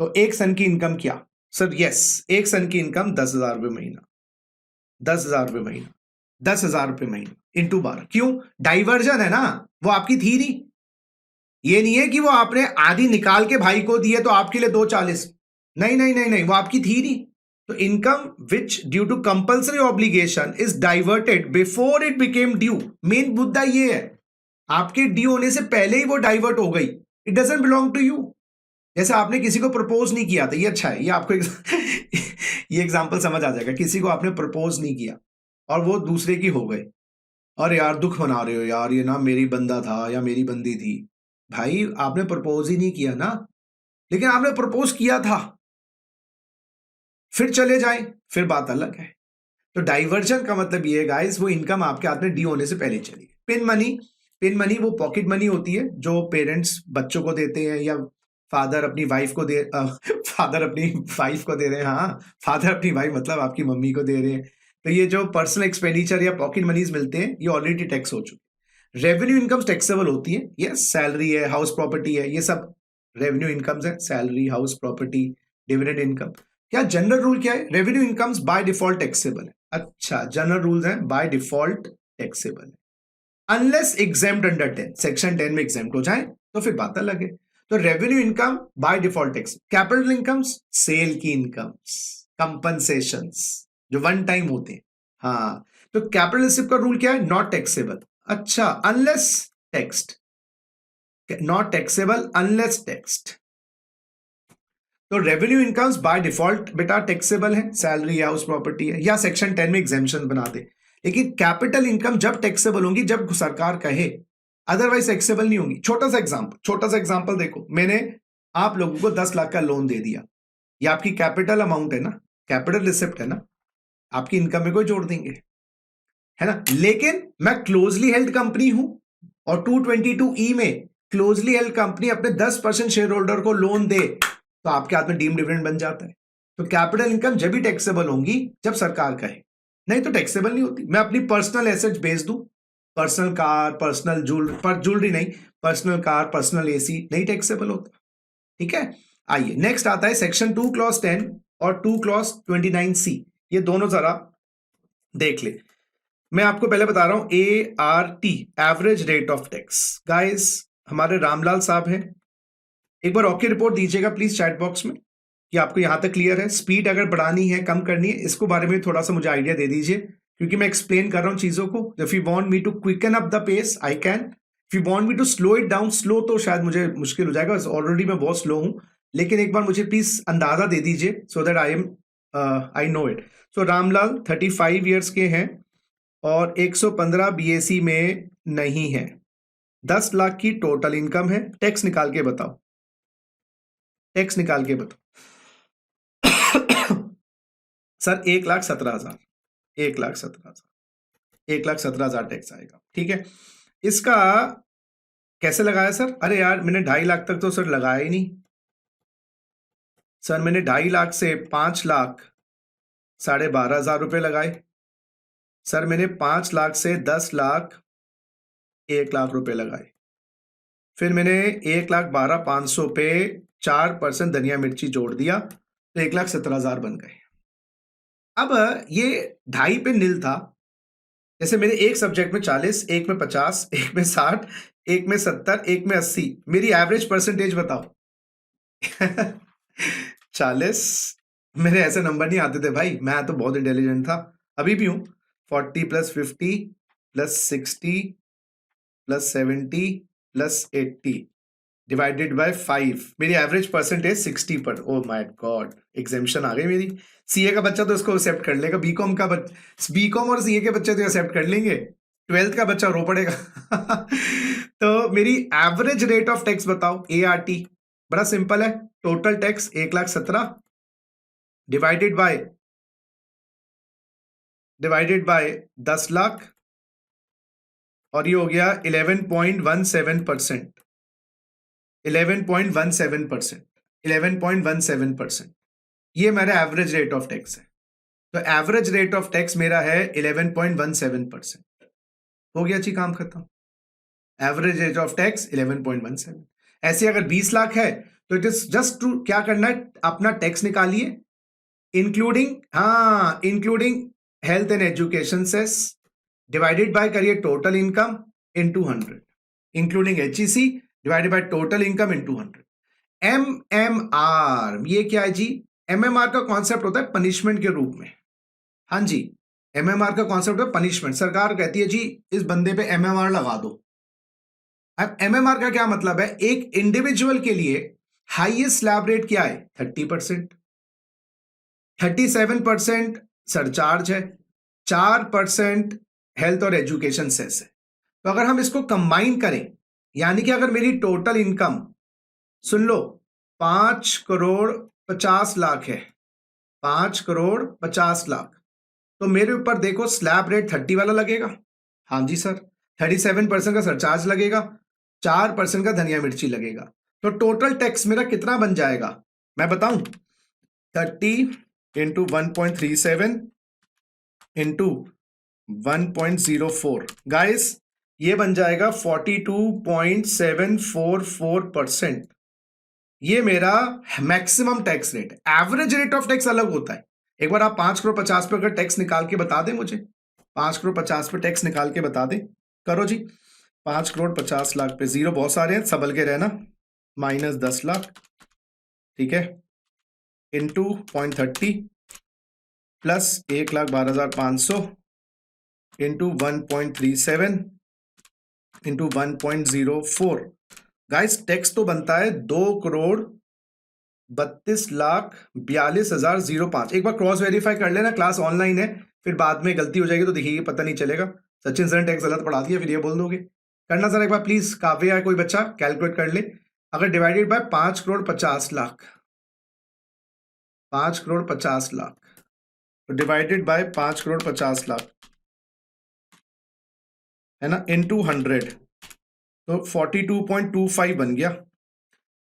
तो एक सन की इनकम क्या सर? यस, एक सन की इनकम 10,000 रुपए महीना, 10,000 रुपए महीना, 10,000 रुपए महीना इंटू 12। क्यों? डाइवर्जन है ना, वो आपकी थी नहीं। ये नहीं है कि वो आपने आधी निकाल के भाई को दी है तो आपके लिए 240, नहीं नहीं नहीं नहीं, वो आपकी थी नहीं। तो income which due to compulsory obligation is diverted before it became due. Main मुद्दा ये है, आपके ड्यू होने से पहले ही वो डाइवर्ट हो गई, it doesn't belong to you. जैसे आपने किसी को प्रपोज नहीं किया था, ये अच्छा है, ये आपको ये एग्जांपल समझ आ जाएगा। किसी को आपने प्रपोज नहीं किया और वो दूसरे की हो गए, और यार दुख मना रहे हो यार, ये ना मेरी बंदा था या मेरी बंदी थी। भाई आपने प्रपोज ही नहीं किया ना, लेकिन आपने प्रपोज किया था, फिर चले जाए फिर बात अलग है। तो डाइवर्जन का मतलब ये है गाइस, वो इनकम आपके हाथ में ड्यू होने से पहले चली गई। पिन मनी वो पॉकेट मनी होती है जो पेरेंट्स बच्चों को देते हैं, या फादर अपनी वाइफ को दे फादर अपनी वाइफ को दे रहे हैं, हाँ, फादर अपनी वाइफ मतलब आपकी मम्मी को दे रहे हैं। तो ये जो पर्सनल एक्सपेंडिचर या पॉकेट मनीज मिलते हैं, ये ऑलरेडी टैक्स हो चुके। रेवेन्यू इनकम्स टैक्सेबल होती है, ये सैलरी है, हाउस प्रॉपर्टी है, ये सब रेवेन्यू इनकम्स है, salary, house property, dividend income. क्या जनरल रूल क्या है, revenue incomes by default taxable है। अच्छा, जनरल रूल्स हैं, बाय डिफॉल्ट टैक्सेबल है, अनलेस एग्जेम्प्ट अंडर 10, सेक्शन 10 में एग्जेम्प्ट हो जाए तो फिर बात अलग है। तो revenue income by default tax. Capital incomes, sale की इनकम्स, कंपनसेशंस जो वन टाइम होते हैं, हाँ। तो कैपिटल रिसिप्ट का रूल क्या है, नॉट टैक्सेबल। अच्छा, unless taxed, not taxable unless taxed. तो रेवेन्यू इनकम्स बाय डिफॉल्ट बेटा टैक्सेबल है, सैलरी या हाउस प्रॉपर्टी है, या सेक्शन 10 में एग्जेम्पशन बना दे। लेकिन कैपिटल इनकम जब टैक्सेबल होंगी जब सरकार कहे, अदरवाइज टैक्सेबल नहीं होंगी। छोटा सा एग्जांपल देखो, मैंने आप लोगों को 10 लाख का लोन दे दिया, ये आपकी कैपिटल अमाउंट है ना, कैपिटल रिसिप्ट है ना, आपकी इनकम में कोई जोड़ देंगे, है ना। लेकिन मैं क्लोजली हेल्ड कंपनी हूं और 222E में क्लोजली हेल्ड कंपनी अपने 10% शेयर होल्डर को लोन दे तो आपके हाथ में डीम्ड डिविडेंड बन जाता है। तो कैपिटल इनकम जब भी टैक्सेबल होंगी जब सरकार कहे, नहीं तो टैक्सेबल नहीं होती। मैं अपनी पर्सनल एसेट्स बेच दूं, पर्सनल कार, पर्सनल ज्वेलरी नहीं, पर्सनल कार, पर्सनल एसी, नहीं टैक्सेबल होता। ठीक है, आइए नेक्स्ट आता है सेक्शन 2 क्लॉज 10 और 2 क्लॉज 29C। ये दोनों जरा देख ले। मैं आपको पहले बता रहा हूं ART, average rate of tax. Guys हमारे रामलाल साहब हैं, एक बार ओके रिपोर्ट दीजिएगा प्लीज चैट बॉक्स में कि आपको यहां तक क्लियर है। स्पीड अगर बढ़ानी है, कम करनी है, इसको बारे में थोड़ा सा मुझे आइडिया दे दीजिए, क्योंकि मैं एक्सप्लेन कर रहा हूं चीजों को। If you want me to quicken up the pace I can, if you want me to slow it down, slow तो शायद मुझे मुश्किल हो जाएगा, ऑलरेडी मैं बहुत स्लो हूं, लेकिन एक बार मुझे प्लीज अंदाजा दे दीजिए so that I know it. So Ramlal 35 years के हैं और 115 BAC में नहीं है, 10 लाख की टोटल इनकम है। टैक्स निकाल के बताओ, टैक्स निकाल के बताओ। सर 1,17,000, 1,17,000, 1,17,000 टैक्स आएगा। ठीक है, इसका कैसे लगाया सर? अरे यार मैंने 2.5 लाख तक तो सर लगाया ही नहीं सर, मैंने 2.5 लाख से 5 लाख 12,500 रुपए लगाए सर, मैंने 5 लाख से 10 लाख 1 लाख रुपए लगाए, फिर मैंने 1,12,500 पे 4% धनिया मिर्ची जोड़ दिया तो 1,17,000 बन गए। अब ये 2.5 पे नील था, जैसे मेरे एक सब्जेक्ट में 40, एक में 50, एक में 60, एक में 70, एक में 80, मेरी एवरेज परसेंटेज बताओ। 40, मेरे ऐसे नंबर नहीं आते थे भाई, मैं तो बहुत इंटेलिजेंट था, अभी भी हूं। 40 + 50 + 60 + 70 + 80 डिवाइडेड बाय 5, मेरी एवरेज परसेंटेज 60 पर। ओ माय गॉड, एग्जामिशन आ गई मेरी। सीए का बच्चा तो इसको एक्सेप्ट कर लेगा, बीकॉम और सीए के बच्चे तो एक्सेप्ट कर लेंगे, 12th का बच्चा रो पड़ेगा। तो मेरी एवरेज रेट ऑफ टैक्स बताओ ART, बड़ा सिंपल है, total tax 1,17,000 divided by 10 lakh और ये हो गया 11.17%, 11.17%, 11.17%, ये मेरा एवरेज रेट ऑफ टैक्स है। तो एवरेज रेट ऑफ टैक्स मेरा है 11.17%। हो गया जी, काम खत्म। Average rate of tax 11.17। ऐसे अगर 20 लाख है तो इट इज जस्ट टू क्या करना है, अपना टैक्स निकालिए including health and education cess, divided by करिए total income into 100, including HEC divided by total income into 100। MMR, ये क्या है जी? MMR का कॉन्सेप्ट होता है पनिशमेंट के रूप में। हाँ जी, MMR का कॉन्सेप्ट है पनिशमेंट। सरकार कहती है जी इस बंदे पे MMR लगा दो। अब MMR का क्या मतलब है? एक इंडिविजुअल के लिए हाईएस्ट स्लैब रेट क्या है? 30%, 37% सरचार्ज है, 4% हेल्थ और एजुकेशन सेस है। तो अगर हम इसको कंबाइन करें, यानी कि अगर मेरी टोटल इनकम सुन लो 5,50,00,000 है, 5,50,00,000, तो मेरे ऊपर देखो स्लैब रेट 30 वाला लगेगा। हाँ जी सर, 37% का सरचार्ज लगेगा, 4% का धनिया मिर्ची लगेगा। तो टोटल टैक्स मेरा कितना बन जाएगा मैं बताऊं? 30 × 1.37 × 1.04, गाइस ये बन जाएगा 42.744%। ये मेरा मैक्सिमम टैक्स रेट है। एवरेज रेट ऑफ टैक्स अलग होता है। एक बार आप 5,50,00,000 पे अगर टैक्स निकाल के बता दें मुझे, 5,50,00,000 पे टैक्स निकाल के बता दें, करो जी। 5,50,00,000 पे जीरो बहुत सारे हैं, संभल के रहना, -10 लाख, ठीक है, into 0.30 plus 1,12,500 into 1.37 into 1.04। Guys tax तो बनता है 2,32,42,005। एक बार क्रॉस वेरीफाई कर लेना, क्लास ऑनलाइन है, फिर बाद में गलती हो जाएगी तो देखिए पता नहीं चलेगा सचिन सर ने टैक्स गलत पढ़ा दिया, फिर ये बोल दोगे। करना सर एक बार प्लीज, काव्य या कोई बच्चा कैलकुलेट कर ले। अगर डिवाइडेड बाय 5,50,00,000, 5,50,00,000, तो डिवाइडेड बाय 5,50,00,000 है ना, इनटू 100, तो 42.25 बन गया।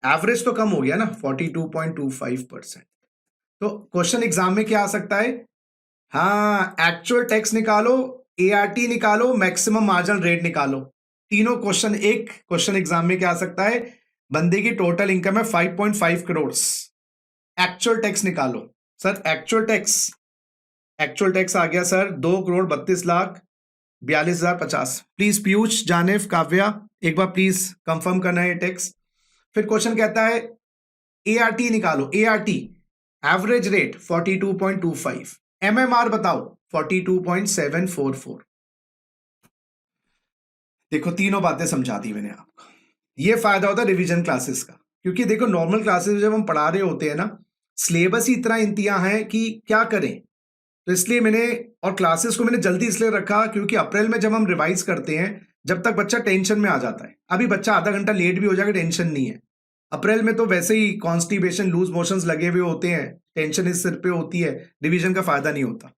एवरेज तो कम हो गया ना, 42.25%। तो क्वेश्चन एग्जाम में क्या आ सकता है? हाँ, एक्चुअल टैक्स निकालो, एआरटी निकालो, मैक्सिमम मार्जिनल रेट निकालो। तीनों क्वेश्चन एक क्वेश्चन एग्जाम में क्या आ सकता है? बंदे की टोटल इनकम है 5.5 करोड़, एक्चुअल टैक्स निकालो। सर एक्चुअल टैक्स आ गया सर 2,32,42,50। प्लीज पीयूष, जानिफ, काव्या, एक बार प्लीज कंफर्म करना है टैक्स। फिर क्वेश्चन कहता है एआरटी निकालो, एआरटी एवरेज रेट 42.25, एमएमआर बताओ 42.744। देखो तीनों बातें समझा दी मैंने आपको। ये फायदा होता है रिवीजन क्लासेस का, क्योंकि देखो नॉर्मल क्लासेस जब हम पढ़ा रहे होते हैं ना, सिलेबस ही इतना इंतिया है कि क्या करें। तो इसलिए मैंने, और क्लासेस को मैंने जल्दी इसलिए रखा क्योंकि अप्रैल में जब हम रिवाइज करते हैं, जब तक बच्चा टेंशन में आ जाता है। अभी बच्चा आधा घंटा लेट भी हो जाएगा, टेंशन नहीं है। अप्रैल में तो वैसे ही कॉन्स्टिपेशन, लूज मोशंस लगे हुए होते हैं, टेंशन इस सिर पे होती है, रिवीजन का फायदा नहीं होता।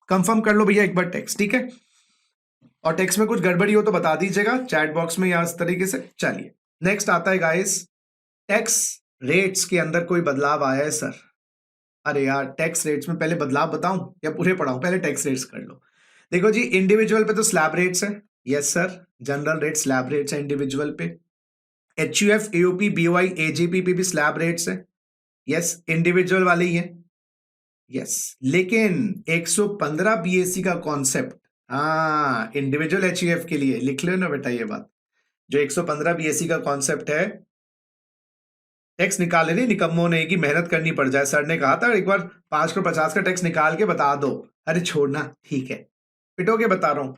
कंफर्म कर लो भैया एक बार टेक्स्ट, ठीक है? और टेक्स्ट में कुछ गड़बड़ी हो तो बता दीजिएगा चैट बॉक्स में या इस तरीके से। चलिए नेक्स्ट आता है गाइस, टैक्स रेट्स के अंदर कोई बदलाव आया है सर? अरे यार, टैक्स रेट्स में पहले बदलाव बताऊं या पूरे पढ़ाऊं? पहले टैक्स रेट्स कर लो। देखो जी, इंडिविजुअल पे तो स्लैब रेट्स है, yes sir, general rate slab rates है इंडिविजुअल पे। एचयूएफ, एओपी, बीओआई, एजेपी पे भी स्लैब रेट्स है, यस, इंडिविजुअल वाले ही है, यस। लेकिन 115 बीएससी का कॉन्सेप्ट, हाँ, इंडिविजुअल एचयूएफ के लिए लिख लो ना बेटा ये बात। जो 115 बीएससी का कॉन्सेप्ट है, टैक्स निकालने नहीं निकम्मों ने कि मेहनत करनी पड़ जाए। सर ने कहा था एक बार 5,50 का टैक्स निकाल के बता दो। अरे छोड़ना, ठीक है, पिटोगे बता रहा हूं।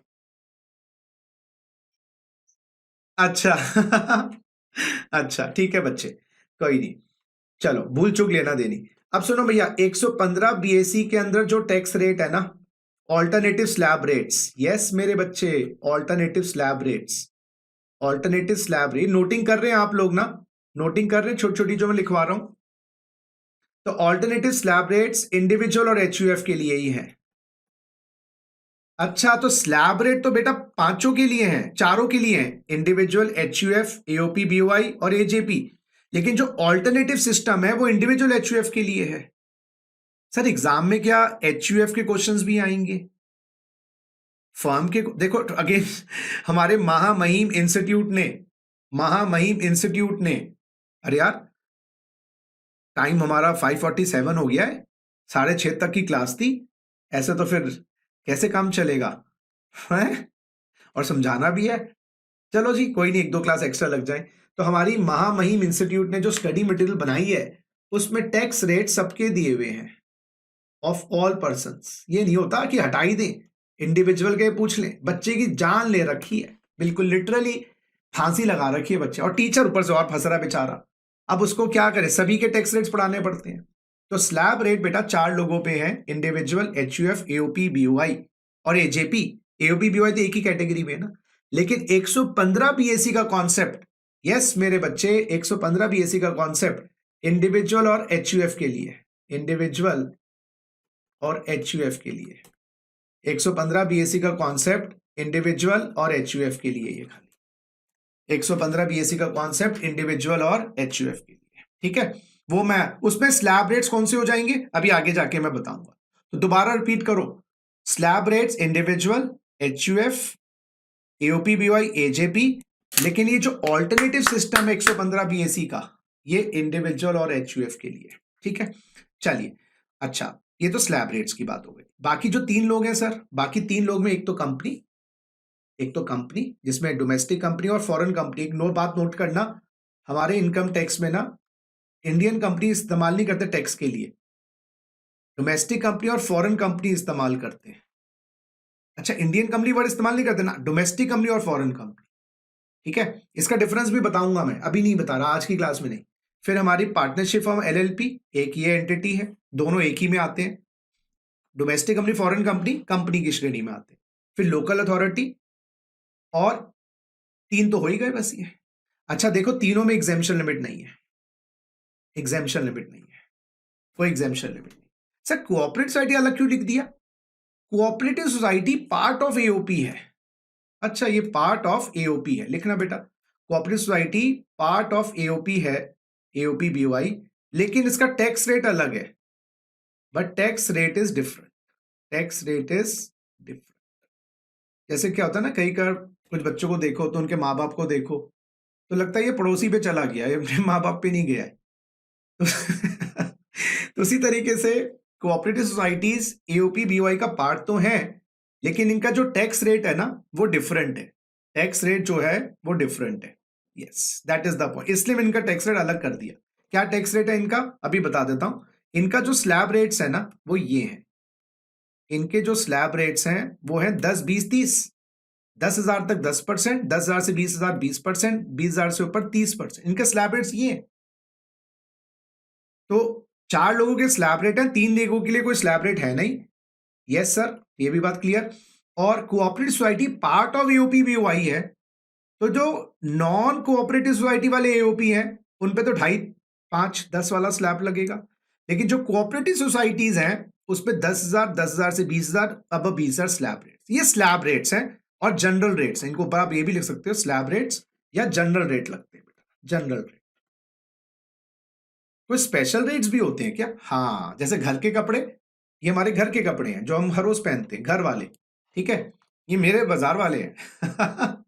अच्छा अच्छा ठीक है बच्चे, कोई नहीं, चलो भूल चूक लेना देनी। अब सुनो भैया, 115 बीएससी के अंदर जो टैक्स रेट है ना, ऑल्टरनेटिव स्लैब रेट्स, यस मेरे बच्चे, alternative slab rates, alternative slab rate noting कर रहे हैं आप लोग ना? नोटिंग कर रहे हैं छोटी छोटी जो मैं लिखवा रहा हूं? तो ऑल्टरनेटिव स्लैब रेट्स इंडिविजुअल और एचयूएफ के लिए ही है। अच्छा, तो स्लैब रेट तो बेटा पांचों के लिए है, चारों के लिए है, इंडिविजुअल, एचयूएफ, एओपी, बीओआई और एजेपी। लेकिन जो ऑल्टरनेटिव सिस्टम है वो इंडिविजुअल एचयूएफ के लिए है। सर एग्जाम में क्या एचयूएफ के क्वेश्चंस भी आएंगे? फर्म के देखो अगेन हमारे महामहिम इंस्टीट्यूट ने, अरे यार टाइम हमारा 5:47 हो गया है, 6:30 तक की क्लास थी, ऐसे तो फिर कैसे काम चलेगा है? और समझाना भी है। चलो जी कोई नहीं, एक दो क्लास एक्स्ट्रा लग जाए। तो हमारी महामहिम इंस्टीट्यूट ने जो स्टडी मटेरियल बनाई है, उसमें टैक्स रेट सबके दिए हुए हैं, ऑफ ऑल पर्संस। ये नहीं होता कि हटा ही दें, इंडिविजुअल के पूछ लें। बच्चे की जान ले रखी है, बिल्कुल लिटरली फांसी लगा रखी है बच्चे, और टीचर ऊपर से और फंस रहा बेचारा। अब उसको क्या करे, सभी के टैक्स रेट्स पढ़ाने पड़ते हैं। तो स्लैब रेट बेटा 4 लोगों पे है, इंडिविजुअल, एचयूएफ, एओपी, बीओआई और एजेपी। एओपी बीओआई तो एक ही कैटेगरी में है ना। लेकिन 115 बीएससी का कॉन्सेप्ट, यस मेरे बच्चे, 115 बीएससी का कॉन्सेप्ट इंडिविजुअल और एचयूएफ के लिए, इंडिविजुअल और एचयूएफ के लिए। 115 बीएससी का कॉन्सेप्ट इंडिविजुअल और एचयूएफ के लिए, ये खाली 115 बीएससी का कॉन्सेप्ट इंडिविजुअल और एचयूएफ के लिए, ठीक है? वो मैं उसमें स्लैब रेट्स कौन से हो जाएंगे अभी आगे जाके मैं बताऊंगा। तो दोबारा रिपीट करो, slab rates individual, HUF, AOP, BOI, AJP. लेकिन ये जो ऑल्टरनेटिव सिस्टम है 115 बीएससी का, ये इंडिविजुअल और एचयूएफ के लिए, ठीक है? चलिए, अच्छा ये तो स्लैब रेट्स की बात हो गई। बाकी जो 3 लोग हैं सर, बाकी 3 लोग में एक तो कंपनी जिसमें डोमेस्टिक कंपनी और फॉरेन कंपनी। एक बात नोट करना, हमारे इनकम टैक्स में ना इंडियन कंपनी इस्तेमाल नहीं करते टैक्स के लिए, डोमेस्टिक कंपनी और फॉरेन कंपनी इस्तेमाल करते हैं। अच्छा, इंडियन कंपनी वर्ड इस्तेमाल नहीं करते ना, डोमेस्टिक कंपनी और फॉरेन कंपनी, ठीक है? इसका डिफरेंस भी बताऊंगा मैं, अभी नहीं बता रहा, आज की क्लास में नहीं। फिर हमारी पार्टनरशिप फर्म एलएलपी, एक ये एंटिटी है, दोनों एक ही में आते हैं। Domestic company, foreign company, company की श्रेणी में आते हैं। फिर लोकल अथॉरिटी, और 3 तो हो ही गए बस ये। अच्छा देखो, तीनों में एग्जेम्पशन लिमिट नहीं है, एग्जेम्पशन लिमिट नहीं है, कोई एग्जेम्पशन लिमिट नहीं। सर कोऑपरेटिव सोसाइटी अलग क्यों लिख दिया? Cooperative society part of AOP है। अच्छा ये पार्ट ऑफ एओपी है, लिखना बेटा, cooperative society part of AOP है, एओपी बीओआई, लेकिन इसका टैक्स रेट अलग है, but tax rate is different, tax rate is different. जैसे क्या होता है ना, कई बार कुछ बच्चों को देखो तो उनके माँ बाप को देखो तो लगता है ये पड़ोसी पे चला गया, ये अपने माँ बाप पे नहीं गया है। तो उसी तरीके से कोऑपरेटिव सोसाइटीज एओपी बीओआई का पार्ट तो है, लेकिन इनका जो टैक्स रेट है ना वो डिफरेंट है, टैक्स रेट जो है वो डिफरेंट है। Yes that is the point, इसलिए मैंने इनका टैक्स रेट अलग कर दिया। क्या टैक्स रेट है इनका, अभी बता देता हूं। इनका जो स्लैब रेट्स है ना वो ये है, इनके जो स्लैब रेट्स हैं वो है 10, 20, 30। 10,000 तक 10%, 10,000 से 20,000 20%, 20,000 से ऊपर 30%, इनके स्लैब रेट्स ये हैं। तो 4 लोगों के स्लैब रेट है, 3 लोगों के लिए कोई स्लैब रेट है नहीं। यस सर, ये भी बात क्लियर। और cooperative society part of AOP BOI है, तो जो नॉन कोऑपरेटिव सोसाइटी वाले एओपी हैं उन पे तो 2.5, 5, 10 वाला स्लैब लगेगा, लेकिन जो कोऑपरेटिव सोसाइटीज हैं उस पे 10,000, 10,000 से 20,000, अब 20,000 स्लैब रेट्स। ये स्लैब रेट्स हैं और जनरल रेट्स हैं, इनको ऊपर आप ये भी लिख सकते हो स्लैब रेट्स या जनरल रेट लगते हैं बेटा, जनरल रेट। कोई स्पेशल रेट्स भी होते हैं क्या? हाँ, जैसे घर के कपड़े, ये हमारे घर के कपड़े हैं जो हम हर रोज पहनते हैं, घर वाले, ठीक है, ये मेरे बाजार वाले हैं।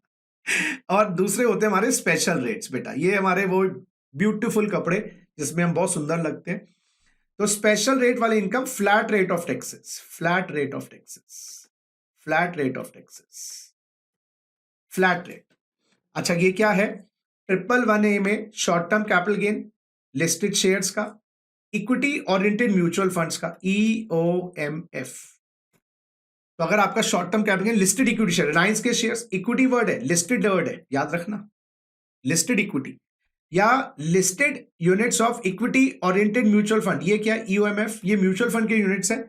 और दूसरे होते हैं हमारे स्पेशल रेट्स बेटा, ये हमारे वो ब्यूटीफुल कपड़े जिसमें हम बहुत सुंदर लगते हैं। तो स्पेशल रेट वाले income flat rate of taxes, flat rate of taxes, flat rate of taxes, flat rate. अच्छा ये क्या है? 111A में short term capital gain, listed shares का, इक्विटी ओरिएंटेड म्यूचुअल फंड्स का, EOMF। तो अगर आपका short term capital gain listed equity share, Reliance के शेयर्स, इक्विटी वर्ड है, लिस्टेड वर्ड है, याद रखना, लिस्टेड इक्विटी या listed units of equity oriented mutual fund, ये क्या? EOMF, ये म्यूचुअल फंड के यूनिट्स हैं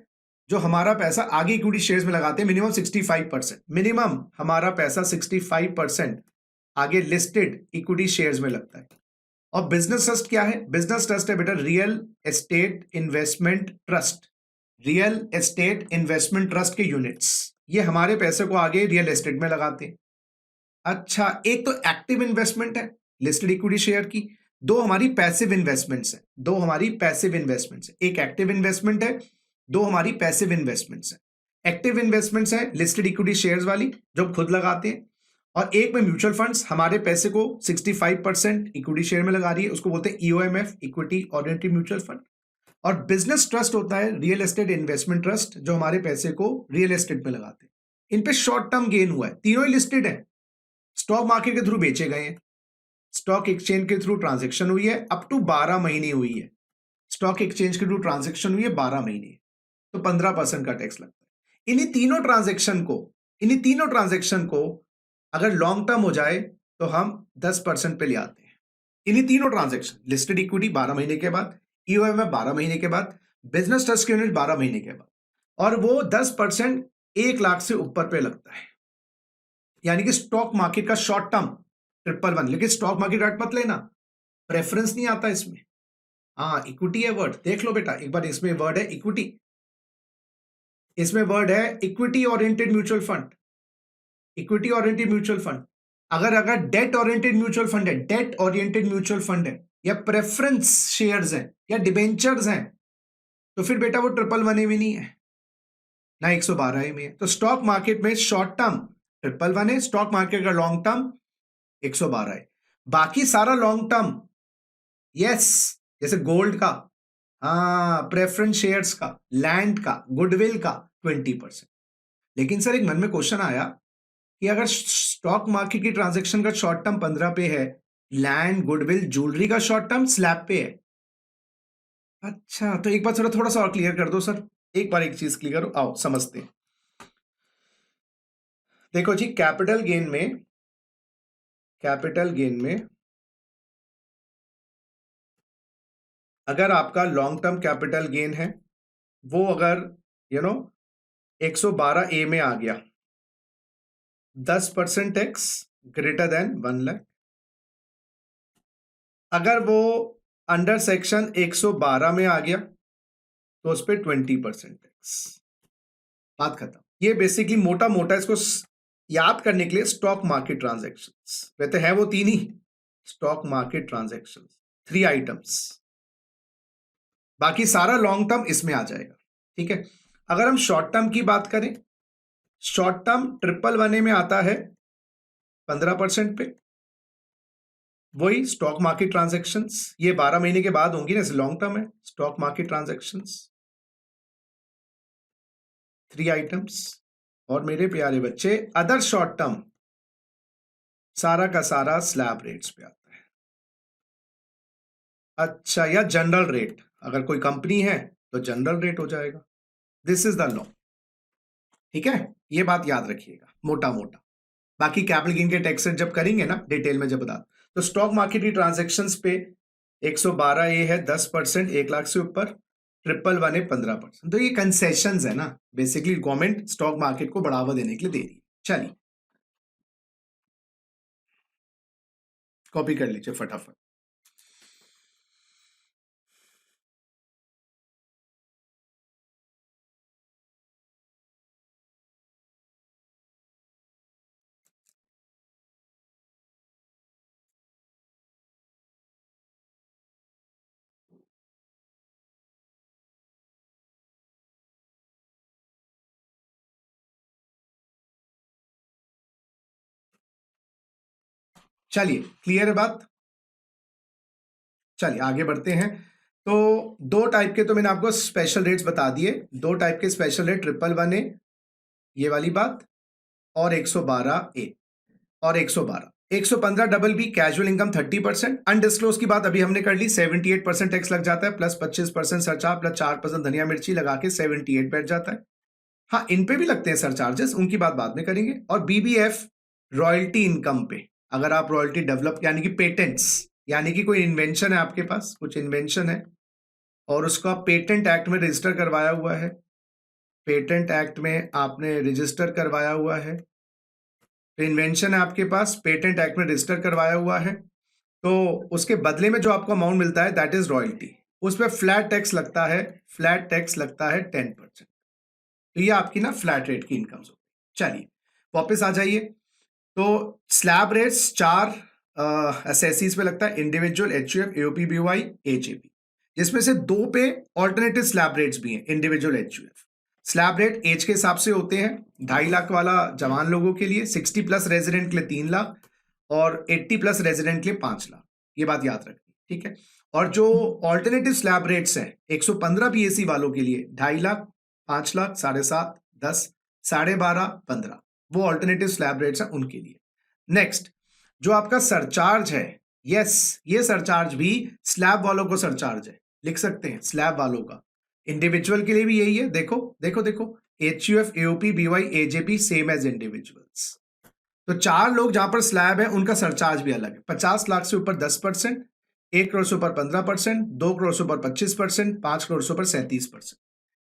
जो हमारा पैसा आगे इक्विटी शेयर्स में लगाते हैं, मिनिमम 65%, मिनिमम हमारा पैसा 65% आगे लिस्टेड इक्विटी शेयर्स में लगता है। और बिजनेस ट्रस्ट क्या है? बिजनेस ट्रस्ट है बेटा real estate investment trust, real estate investment trust के यूनिट्स, ये हमारे पैसे को आगे रियल एस्टेट में लगाते हैं। अच्छा, एक तो एक्टिव इन्वेस्टमेंट है लिस्टेड इक्विटी शेयर की, दो हमारी पैसिव इन्वेस्टमेंट्स है, दो हमारी पैसिव इन्वेस्टमेंट्स है, एक एक्टिव इन्वेस्टमेंट है, दो हमारी पैसिव इन्वेस्टमेंट्स है। एक्टिव इन्वेस्टमेंट्स है लिस्टेड इक्विटी शेयर्स वाली जो खुद लगाते हैं, और एक में म्यूचुअल फंड्स हमारे पैसे को 65% इक्विटी शेयर में लगा रही है, उसको बोलते हैं EOMF, equity oriented mutual fund. और बिजनेस ट्रस्ट होता है रियल एस्टेट इन्वेस्टमेंट ट्रस्ट जो हमारे पैसे को रियल एस्टेट में लगाते हैं। इन पे शॉर्ट टर्म गेन हुआ है, तीनों ही लिस्टेड है, स्टॉक मार्केट के थ्रू बेचे गए हैं, स्टॉक एक्सचेंज के थ्रू ट्रांजेक्शन हुई है, अप टू 12 महीने हुई है, स्टॉक एक्सचेंज के थ्रू ट्रांजेक्शन हुई है 12 महीने, तो 15% का टैक्स लगता है। इन्हीं तीनों ट्रांजेक्शन को अगर लॉन्ग टर्म हो जाए तो हम 10% पे ले आते हैं। इन्हीं तीनों ट्रांजेक्शन, लिस्टेड इक्विटी 12 महीने के बाद, EOMF 12 महीने के बाद, बिजनेस ट्रस्ट के यूनिट 12 महीने के बाद, और वो 10% 1 लाख से ऊपर पे लगता है। यानी कि स्टॉक मार्केट का शॉर्ट टर्म 111, लेकिन स्टॉक मार्केट रेट मत लेना, प्रेफरेंस नहीं आता इसमें। हाँ इक्विटी है वर्ड, देख लो बेटा एक बार, इसमें वर्ड है इक्विटी, इसमें वर्ड है equity oriented mutual fund, equity oriented mutual fund. अगर डेट ओरिएंटेड म्यूचुअल फंड है, डेट ओरिएंटेड म्यूचुअल फंड है, या प्रेफरेंस शेयर्स हैं या डिबेंचर्स हैं, तो फिर बेटा वो 111A में नहीं है ना 112A में है। तो स्टॉक मार्केट में शॉर्ट टर्म 111 है, स्टॉक मार्केट का लॉन्ग टर्म 112 है, बाकी सारा लॉन्ग टर्म, यस, जैसे गोल्ड का, हाँ प्रेफरेंस शेयर्स का, लैंड का, गुडविल का 20%। लेकिन सर एक मन में क्वेश्चन आया कि अगर स्टॉक मार्केट की ट्रांजैक्शन का शॉर्ट टर्म 15 पे है, लैंड गुडविल ज्वेलरी का शॉर्ट टर्म स्लैब पे है। अच्छा तो एक बार थोड़ा सा और क्लियर कर दो सर, एक बार एक चीज क्लियर करो, आओ समझते हैं। देखो जी, कैपिटल गेन में अगर आपका लॉन्ग टर्म कैपिटल गेन है वो अगर 112A में आ गया, 10% टैक्स ग्रेटर देन 1 लाख, अगर वो अंडर सेक्शन 112 में आ गया तो उस पर 20% टैक्स, बात खत्म। ये बेसिकली मोटा मोटा इसको याद करने के लिए स्टॉक मार्केट ट्रांजैक्शंस, वैसे है वो तीन ही, स्टॉक मार्केट ट्रांजैक्शंस, 3 आइटम्स, बाकी सारा लॉन्ग टर्म इसमें आ जाएगा, ठीक है। अगर हम शॉर्ट टर्म की बात करें, शॉर्ट टर्म 111 में आता है 15% पे, वही स्टॉक मार्केट ट्रांजैक्शंस, ये 12 महीने के बाद होंगी ना, लॉन्ग टर्म है। स्टॉक मार्केट ट्रांजैक्शंस 3 आइटम्स, और मेरे प्यारे बच्चे अदर शॉर्ट टर्म सारा का सारा स्लैब रेट्स पे आता है। अच्छा, या जनरल रेट, अगर कोई कंपनी है तो जनरल रेट हो जाएगा। दिस इज द लॉ, ठीक है। ये बात याद रखिएगा मोटा मोटा, बाकी कैपिटल गेन के टैक्स जब करेंगे ना डिटेल में जब बता, तो स्टॉक मार्केट की ट्रांजेक्शन्स पे 112 ए है 10%, 1 लाख से ऊपर, 111 है 15%। तो ये कंसेशंस है ना, बेसिकली गवर्नमेंट स्टॉक मार्केट को बढ़ावा देने के लिए दे रही है। चलिए कॉपी कर लीजिए फटाफट। चलिए क्लियर है बात, चलिए आगे बढ़ते हैं। तो दो टाइप के तो मैंने आपको स्पेशल रेट्स बता दिए, दो टाइप के स्पेशल रेट, 111A ये वाली बात, और 112A और 112। 115 double B casual income 30%, undisclose की बात अभी हमने कर ली, 78% टैक्स लग जाता है, प्लस 25% सरचार्ज, प्लस 4% धनिया मिर्ची लगा के 78 बैठ जाता है। हाँ, इन पे भी लगते हैं सरचार्जेस, उनकी बात बाद में करेंगे। और बीबीएफ रॉयल्टी इनकम पे, अगर आप रॉयल्टी डेवलप यानी कि पेटेंट्स, यानी कि कोई इन्वेंशन है आपके पास, कुछ इन्वेंशन है और उसका पेटेंट एक्ट में रजिस्टर करवाया हुआ है, पेटेंट एक्ट में आपने रजिस्टर करवाया हुआ है, तो इन्वेंशन है आपके पास, पेटेंट एक्ट में रजिस्टर करवाया हुआ है, तो उसके बदले में जो आपको अमाउंट मिलता है दैट इज रॉयल्टी। उस पर फ्लैट टैक्स लगता है, फ्लैट टैक्स लगता है 10%। तो ये आपकी ना फ्लैट रेट की इनकम हो। चलिए वापस आ जाइए। तो स्लैब रेट्स 4 एसएससीज पे लगता है, individual, HUF, AOP, BOI, AJP, जिसमें से 2 पे ऑल्टरनेटिव स्लैब रेट्स भी हैं, individual, HUF. Slab rate age के हिसाब से होते हैं, 2.5 लाख वाला जवान लोगों के लिए, 60 प्लस रेजिडेंट के लिए 3 लाख और 80 प्लस रेजिडेंट के लिए 5 लाख, ये बात याद रखनी, ठीक है। और जो ऑल्टरनेटिव स्लैब रेट्स हैं 115 बीएससी वालों के लिए 2.5 लाख, 5 लाख, 7.5, 10, 12.5, 15, वो ऑल्टरनेटिव स्लैब रेट्स हैं उनके लिए। नेक्स्ट जो आपका सरचार्ज है, यस ये सरचार्ज भी स्लैब वालों को सरचार्ज है, लिख सकते हैं स्लैब वालों का। इंडिविजुअल के लिए भी यही है, देखो देखो देखो, HUF, AOP, BOI, AJP same as individuals. तो 4 लोग जहां पर स्लैब है उनका सरचार्ज भी अलग है, 50 लाख से ऊपर 10%, 1 करोड़ से ऊपर 15%, 2 करोड़ से ऊपर 25%, 5 करोड़ से ऊपर 37%,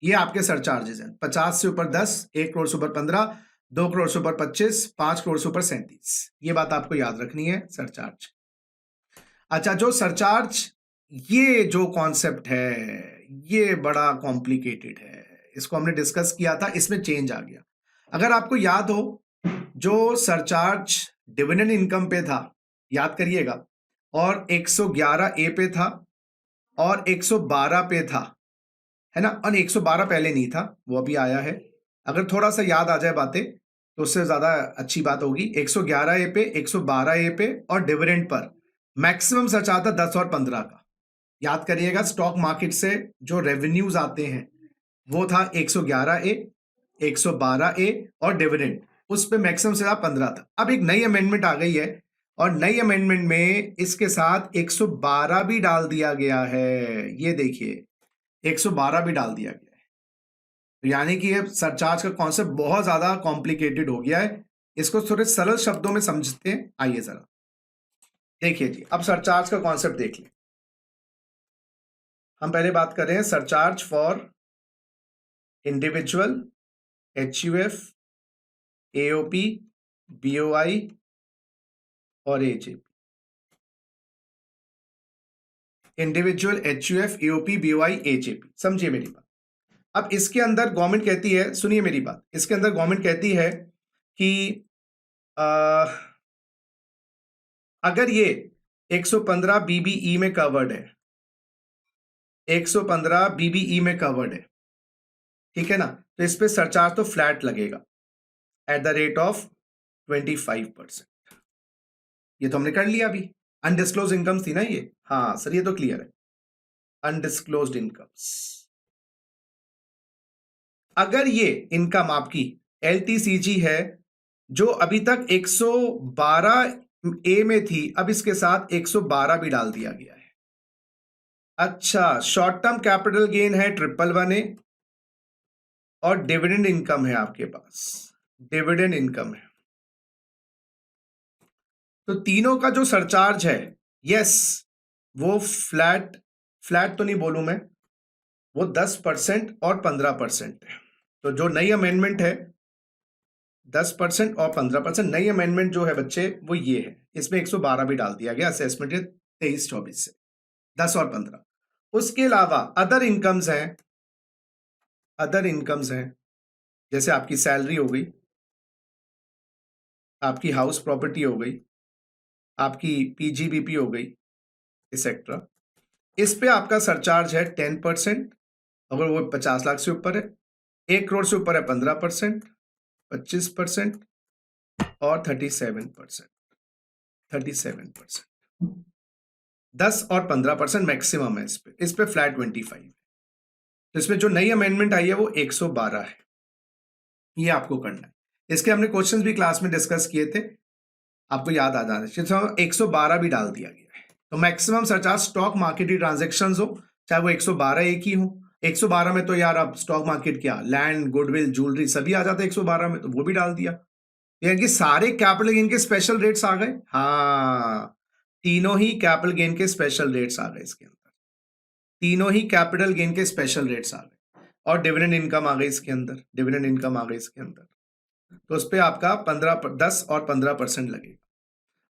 ये आपके सरचार्जेस हैं। 50 से ऊपर 10, 1 करोड़ से ऊपर 15, 2 करोड़ से ऊपर 25, 5 करोड़ से ऊपर 37, ये बात आपको याद रखनी है सरचार्ज। अच्छा, जो सरचार्ज, ये जो कॉन्सेप्ट है ये बड़ा कॉम्प्लिकेटेड है, इसको हमने डिस्कस किया था, इसमें चेंज आ गया। अगर आपको याद हो, जो सरचार्ज डिविडेंड इनकम पे था, याद करिएगा, और 111A पे था और 112 पे था, है ना, और 112 पहले नहीं था, वो अभी आया है। अगर थोड़ा सा याद आ जाए बातें तो उससे ज्यादा अच्छी बात होगी। 111A पे, 112A पे और डिविडेंड पर मैक्सिमम सच आता 10 और 15 का। याद करिएगा, स्टॉक मार्केट से जो रेवेन्यूज आते हैं वो था 111A, 112A और डिविडेंड, उस पे मैक्सिमम से 15 था। अब एक नई अमेंडमेंट आ गई है और नई अमेंडमेंट में इसके साथ 112 भी डाल दिया गया है, ये देखिए 112 भी डाल दिया गया है। तो यानी कि ये सरचार्ज का कॉन्सेप्ट बहुत ज्यादा कॉम्प्लिकेटेड हो गया है, इसको थोड़े सरल शब्दों में समझते हैं। आइए जरा देखिए जी, अब सरचार्ज का कॉन्सेप्ट देख लें। हम पहले बात कर रहे हैं surcharge for individual, HUF, AOP, BOI और AJP. Individual, HUF, AOP, BOI, AJP। समझिए मेरी बात। अब इसके अंदर गवर्नमेंट कहती है, सुनिए मेरी बात, इसके अंदर गवर्नमेंट कहती है कि अगर ये 115 BBE में कवर्ड है, 115 BBE में कवर्ड है, ठीक है ना, तो इस पे सरचार्ज तो फ्लैट लगेगा एट द रेट ऑफ 25%। ये तो हमने कर लिया अभी। अनडिस्क्लोज इनकम थी ना ये। हाँ सर, ये तो क्लियर है, अनडिस्क्लोज्ड इनकम्स। अगर ये इनकम आपकी LTCG है जो अभी तक 112A में थी, अब इसके साथ 112 भी डाल दिया गया है। अच्छा, शॉर्ट टर्म कैपिटल गेन है 111A और डिविडेंड इनकम है आपके पास, डिविडेंड इनकम है। तो तीनों का जो सरचार्ज है, यस, वो फ्लैट तो नहीं बोलूं मैं, वो 10% और 15% है। तो जो नई अमेंडमेंट है 10% और 15%, नई अमेंडमेंट जो है बच्चे वो ये है, इसमें 112 भी डाल दिया गया असेसमेंट 23-24 से, 10 और 15। उसके अलावा अदर इनकम्स हैं, अदर इनकम्स हैं जैसे आपकी सैलरी हो गई, आपकी हाउस प्रॉपर्टी हो गई, आपकी PGBP हो गई, एक्सेट्रा। इस पे आपका सरचार्ज है 10%, अगर वो 50 लाख से ऊपर है। 1 करोड़ से ऊपर है 15%, 25% और 37%। 10 और 15% मैक्सिमम है इस पे फ्लैट 25 है। तो इसमें जो नई अमेंडमेंट आई है वो 112 है, ये आपको करना है। इसके हमने क्वेश्चंस भी क्लास में डिस्कस किए थे, आपको याद आ जाना चाहिए। 112 भी डाल दिया गया है। तो maximum surcharge stock market transaction हो, चाहे वो 112 एक ही हो। 112 में तो यार अब स्टॉक मार्केट क्या, लैंड, गुडविल, ज्वेलरी सभी आ जाते हैं 112 में, तो वो भी डाल दिया। यानी कि सारे कैपिटल गेन के स्पेशल रेट्स आ गए। हाँ, तीनों ही कैपिटल गेन के स्पेशल रेट्स आ गए इसके अंदर, तीनों ही कैपिटल गेन के स्पेशल रेट्स आ गए। और डिविडेंड इनकम आ गई इसके अंदर, डिविडेंड इनकम आ गई इसके अंदर। तो उस पर आपका 10 और 15% लगेगा।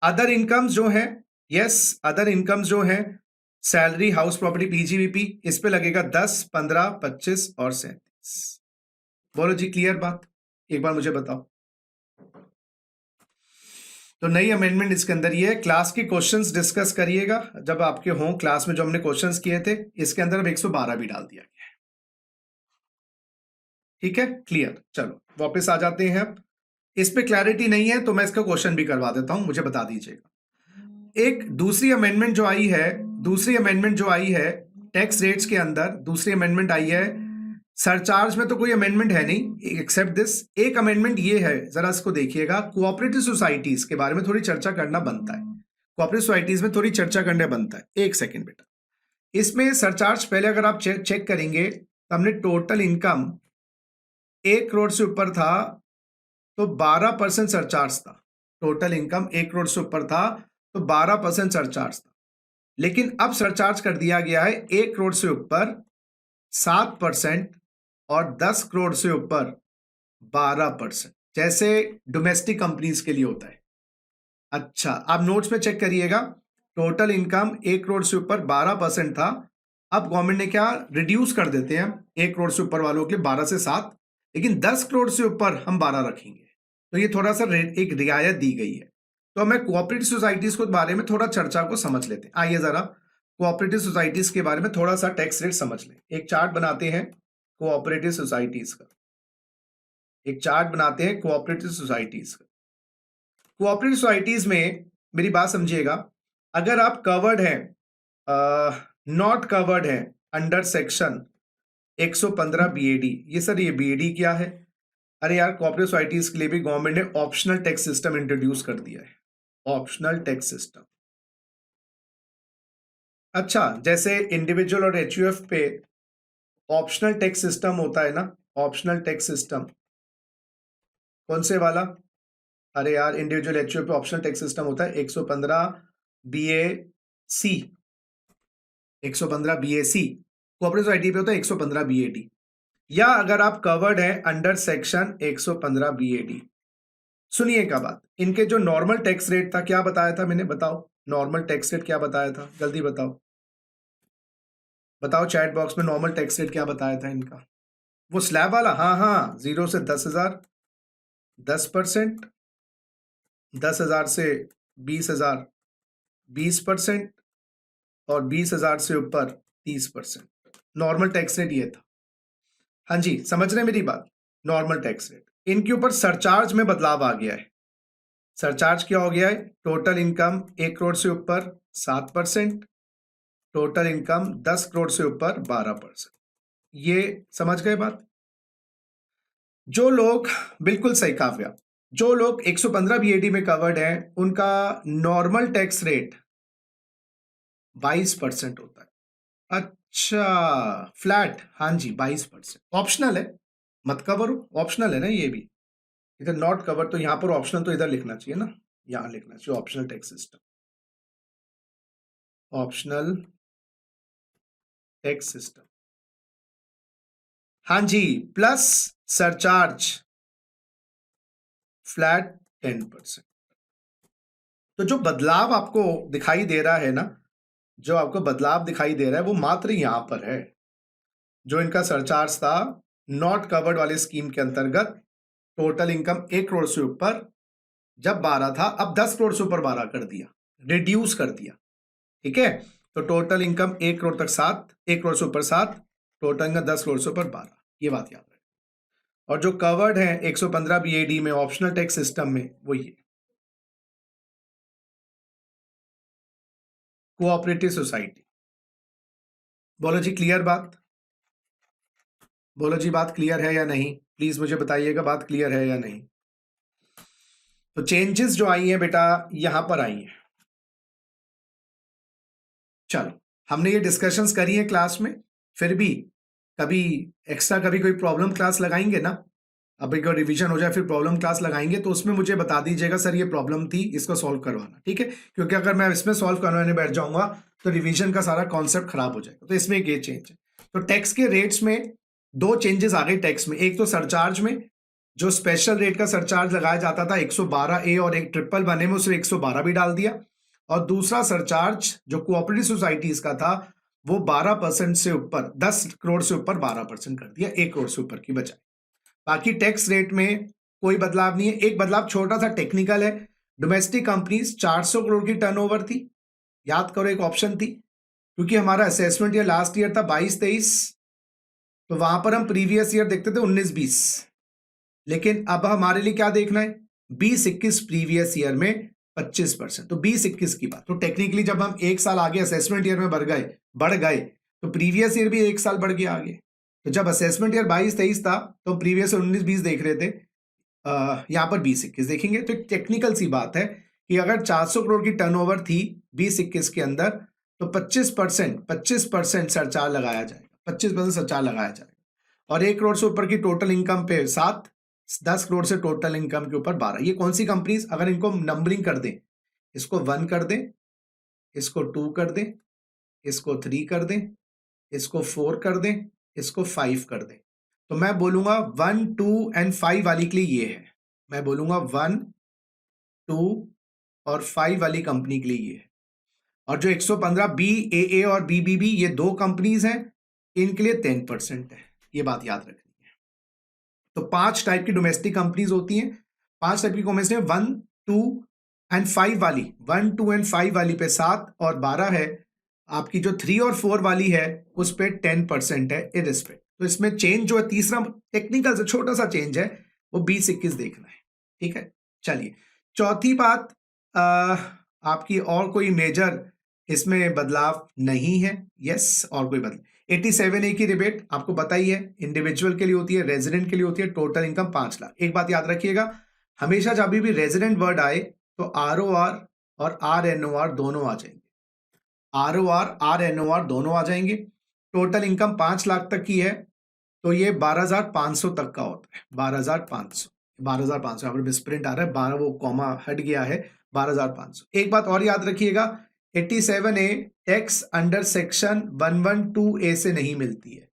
अदर इनकम्स जो है, यस, अदर इनकम्स जो है, सैलरी, हाउस प्रॉपर्टी, PGBP, इस पे लगेगा 10, 15, 25 और 37। बोलो जी, क्लियर बात? एक बार मुझे बताओ। तो नई अमेंडमेंट इसके अंदर ये है। क्लास के क्वेश्चंस डिस्कस करिएगा जब आपके हों क्लास में, जो हमने क्वेश्चंस किए थे इसके अंदर अब 112 भी डाल दिया गया है। ठीक है, क्लियर। चलो वापस आ जाते हैं। अब इस पे क्लैरिटी नहीं है तो मैं इसका क्वेश्चन भी करवा देता हूं, मुझे बता दीजिएगा। एक दूसरी अमेंडमेंट जो आई है, दूसरी अमेंडमेंट जो आई है टैक्स रेट्स के अंदर, दूसरी अमेंडमेंट आई है। सरचार्ज में तो कोई अमेंडमेंट है नहीं एक्सेप्ट दिस। एक अमेंडमेंट ये है, जरा इसको देखिएगा। कोऑपरेटिव सोसाइटीज के बारे में थोड़ी चर्चा करना बनता है, कोऑपरेटिव सोसाइटीज में थोड़ी चर्चा करना बनता है। एक सेकेंड बेटा, इसमें सरचार्ज पहले अगर आप चेक करेंगे तो हमने टोटल इनकम 1 करोड़ से ऊपर था तो 12% सरचार्ज था। टोटल इनकम 1 करोड़ से ऊपर था तो 12% सरचार्ज था। लेकिन अब सरचार्ज कर दिया गया है 1 करोड़ से ऊपर 7% और 10 करोड़ से ऊपर 12%, जैसे डोमेस्टिक कंपनीज के लिए होता है। अच्छा, आप नोट्स में चेक करिएगा, टोटल इनकम 1 करोड़ से ऊपर 12% था। अब गवर्नमेंट ने क्या रिड्यूस कर देते हैं 1 करोड़ से ऊपर वालों के लिए 12 से 7, लेकिन 10 करोड़ से ऊपर हम 12 रखेंगे। तो ये थोड़ा सा एक रियायत दी गई है। तो हमें कोऑपरेटिव सोसाइटीज के बारे में थोड़ा चर्चा को समझ लेते हैं। आइए जरा कोऑपरेटिव सोसाइटीज के बारे में थोड़ा सा टैक्स रेट समझ लें। एक चार्ट बनाते हैं कोऑपरेटिव सोसाइटीज का, एक चार्ट बनाते हैं कोऑपरेटिव सोसाइटीज का। कोऑपरेटिव सोसाइटीज में मेरी बात समझिएगा, अगर आप कवर्ड हैं, नॉट कवर्ड हैं अंडर सेक्शन 115 BAD, ये सर ये BAD क्या है? अरे यार, कोऑपरेटिव सोसाइटीज के लिए भी गवर्नमेंट ने ऑप्शनल टैक्स सिस्टम इंट्रोड्यूस कर दिया है, ऑप्शनल टैक्स सिस्टम। अच्छा, जैसे इंडिविजुअल और HUF पे ऑप्शनल टैक्स सिस्टम होता है ना, ऑप्शनल टैक्स सिस्टम कौन से वाला? अरे यार, इंडिविजुअल HUF पे ऑप्शनल टैक्स सिस्टम होता है 115 BAC, 115 BAC। कोऑपरेटिव सोसाइटी पे होता है 115 BAD। या अगर आप कवर्ड है अंडर सेक्शन 115 BAD। सुनिएगा बात, इनके जो नॉर्मल टैक्स रेट था क्या बताया था मैंने, बताओ नॉर्मल टैक्स रेट क्या बताया था, जल्दी बताओ। बताओ चैट बॉक्स में नॉर्मल टैक्स रेट क्या बताया था इनका, वो स्लैब वाला। हाँ हाँ, 0 से 10,000 10%, 10,000 से 20,000 20%, और 20,000 से ऊपर 30%। नॉर्मल टैक्स रेट ये था। हाँ जी, समझ रहे हैं मेरी बात। नॉर्मल टैक्स रेट, इनके ऊपर सरचार्ज में बदलाव आ गया है। सरचार्ज क्या हो गया है, टोटल इनकम 1 करोड़ से ऊपर 7%, टोटल इनकम 10 करोड़ से ऊपर 12%। ये समझ गए बात। जो लोग, बिल्कुल सही काव्या, जो लोग 115 बीएडी में कवर्ड हैं उनका नॉर्मल टैक्स रेट 22% होता है। अच्छा, फ्लैट, हाँ जी 22%। ऑप्शनल है, मत कवर, ऑप्शनल है ना ये भी। इधर नॉट कवर तो यहां पर ऑप्शनल तो इधर लिखना चाहिए ना, यहां लिखना चाहिए optional tax system, optional tax system. हाँ जी, प्लस सरचार्ज फ्लैट 10%। तो जो बदलाव आपको दिखाई दे रहा है ना, जो आपको बदलाव दिखाई दे रहा है वो मात्र यहां पर है। जो इनका सरचार्ज था नॉट कवर्ड वाले स्कीम के अंतर्गत, टोटल इनकम 1 करोड़ से ऊपर जब 12 था, अब 10 करोड़ से ऊपर 12 कर दिया, रिड्यूस कर दिया। ठीक है, तो टोटल इनकम 1 करोड़ तक 7, 1 करोड़ से ऊपर 7, टोटल इनकम 10 करोड़ से ऊपर 12। ये बात याद रखें। और जो कवर्ड है 115 बीएडी में ऑप्शनल टैक्स सिस्टम में, वो ये कोऑपरेटिव सोसाइटी। बोलो जी क्लियर बात, बोलो जी बात क्लियर है या नहीं, प्लीज मुझे बताइएगा बात क्लियर है या नहीं। तो चेंजेस जो आई हैं बेटा यहां पर आई हैं। चलो, हमने ये डिस्कशंस करी है क्लास में, फिर भी कभी एक्स्ट्रा कभी कोई प्रॉब्लम क्लास लगाएंगे ना, अभी कोई रिवीजन हो जाए फिर प्रॉब्लम क्लास लगाएंगे, तो उसमें मुझे बता दीजिएगा सर ये प्रॉब्लम थी, इसको सॉल्व करवाना। ठीक है, क्योंकि अगर मैं इसमें सॉल्व करवाने बैठ जाऊंगा तो रिवीजन का सारा कॉन्सेप्ट खराब हो जाएगा। तो इसमें एक ये चेंज है। तो टैक्स के रेट्स में दो चेंजेस आ गए टैक्स में। एक तो सरचार्ज में, जो स्पेशल रेट का सरचार्ज लगाया जाता था 112A और एक ट्रिपल बने में उसमें 112 भी डाल दिया। और दूसरा सरचार्ज जो कोऑपरेटिव सोसाइटीज का था वो 12% से ऊपर, 10 करोड़ से ऊपर 12% कर दिया, 1 करोड़ से ऊपर की बजाय। बाकी टैक्स रेट में कोई बदलाव नहीं है। एक बदलाव छोटा सा टेक्निकल है, डोमेस्टिक कंपनीज 400 करोड़ की टर्नओवर थी, याद करो एक ऑप्शन थी, क्योंकि हमारा असेसमेंट ईयर लास्ट ईयर था 22-23, तो वहां पर हम प्रीवियस ईयर देखते थे 19-20, लेकिन अब हमारे लिए क्या देखना है, 20-21 प्रीवियस ईयर में 25%, तो 20-21 की बात। तो टेक्निकली जब हम एक साल आगे असेसमेंट ईयर में बढ़ गए तो प्रीवियस ईयर भी एक साल बढ़ गया आगे। तो जब असेसमेंट ईयर 22-23 था तो प्रीवियस 19-20 देख रहे थे, यहां पर 20-21 देखेंगे। तो एक टेक्निकल सी बात है कि अगर 400 करोड़ की टर्नओवर थी 20-21 के अंदर, तो 25% सरचार्ज लगाया जाएगा, 25% सरचार्ज लगाया जाएगा। और 1 करोड़ से ऊपर की टोटल इनकम पे 7, 10 करोड़ से टोटल इनकम के ऊपर 12। ये कौन सी कंपनीज, अगर इनको नंबरिंग कर दें, इसको 1 कर दें, इसको 2 कर दें, इसको 3 कर दें, इसको 4 कर दें, इसको 5 कर दें, तो मैं बोलूंगा 1, 2 एंड 5 वाली के लिए ये है। मैं बोलूंगा 1, 2 और 5 वाली कंपनी के लिए ये है। और जो 115 BAA और BBB ये दो कंपनीज हैं, इनके लिए 10% है। ये बात याद रखनी है। तो 5 टाइप की डोमेस्टिक कंपनीज होती हैं, 5 टाइप की कंपनीज हैं। 1, 2 एंड 5 वाली, 1, 2 एंड 5 वाली पे 7 और 12 है। आपकी जो 3 और 4 वाली है उस पे 10% है इरिस्पेक्ट। तो इसमें चेंज जो है, तीसरा टेक्निकल से छोटा सा चेंज है, वो 20-21 देखना है। ठीक है, चलिए चौथी बात, आपकी और कोई मेजर इसमें बदलाव नहीं है। यस, और कोई बदलाव 87A की रिबेट आपको पता ही है, इंडिविजुअल के लिए होती है, रेजिडेंट के लिए होती है, टोटल इनकम 5 लाख। एक बात याद रखिएगा, हमेशा जब भी रेजिडेंट वर्ड आए तो ROR और RNOR दोनों आ जाएंगे, ROR RNOR दोनों आ जाएंगे। टोटल इनकम 5 लाख तक की है तो ये 12,500 तक का होता है, 12,500, 12,500 यहाँ पर मिसप्रिंट आ रहा है, 12 वो कॉमा हट गया है, 12,500। एक बात और याद रखिएगा, 87A tax under section 112A से नहीं मिलती है।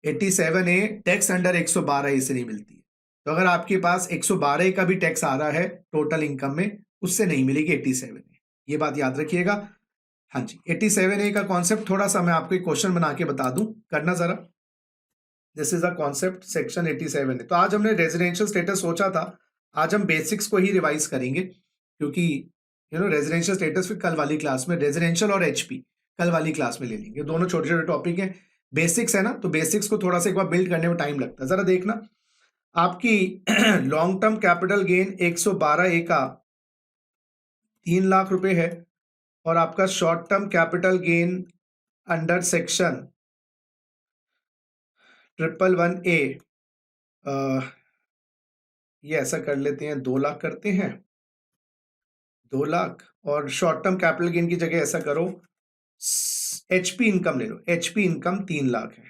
87A टैक्स अंडर 112A से नहीं मिलती है। तो अगर आपके पास 112A का भी टैक्स आ रहा है टोटल इनकम में, उससे नहीं मिलेगी 87A। ये बात याद रखिएगा। हाँ जी, 87A का कॉन्सेप्ट थोड़ा सा मैं आपको एक क्वेश्चन बना के बता दूं, करना जरा। This is a concept section 87 है। तो आज हमने रेजिडेंशियल स्टेटस सोचा था, आज हम बेसिक्स को ही रिवाइज करेंगे, क्योंकि रेजिडेंशियल स्टेटस फिर कल वाली क्लास में, रेजिडेंशियल और एचपी कल वाली क्लास में ले लेंगे। दोनों छोटे छोटे टॉपिक हैं, बेसिक्स है ना, तो बेसिक्स को थोड़ा सा एक बार बिल्ड करने में टाइम लगता है। जरा देखना, आपकी long term capital gain 112A का 3 लाख रुपए है, और आपका short term capital gain under section 111A, ये ऐसा कर लेते हैं, 2 लाख करते हैं, 2 लाख। और शॉर्ट टर्म कैपिटल गेन की जगह ऐसा करो, एचपी इनकम ले लो, एचपी इनकम 3 लाख है,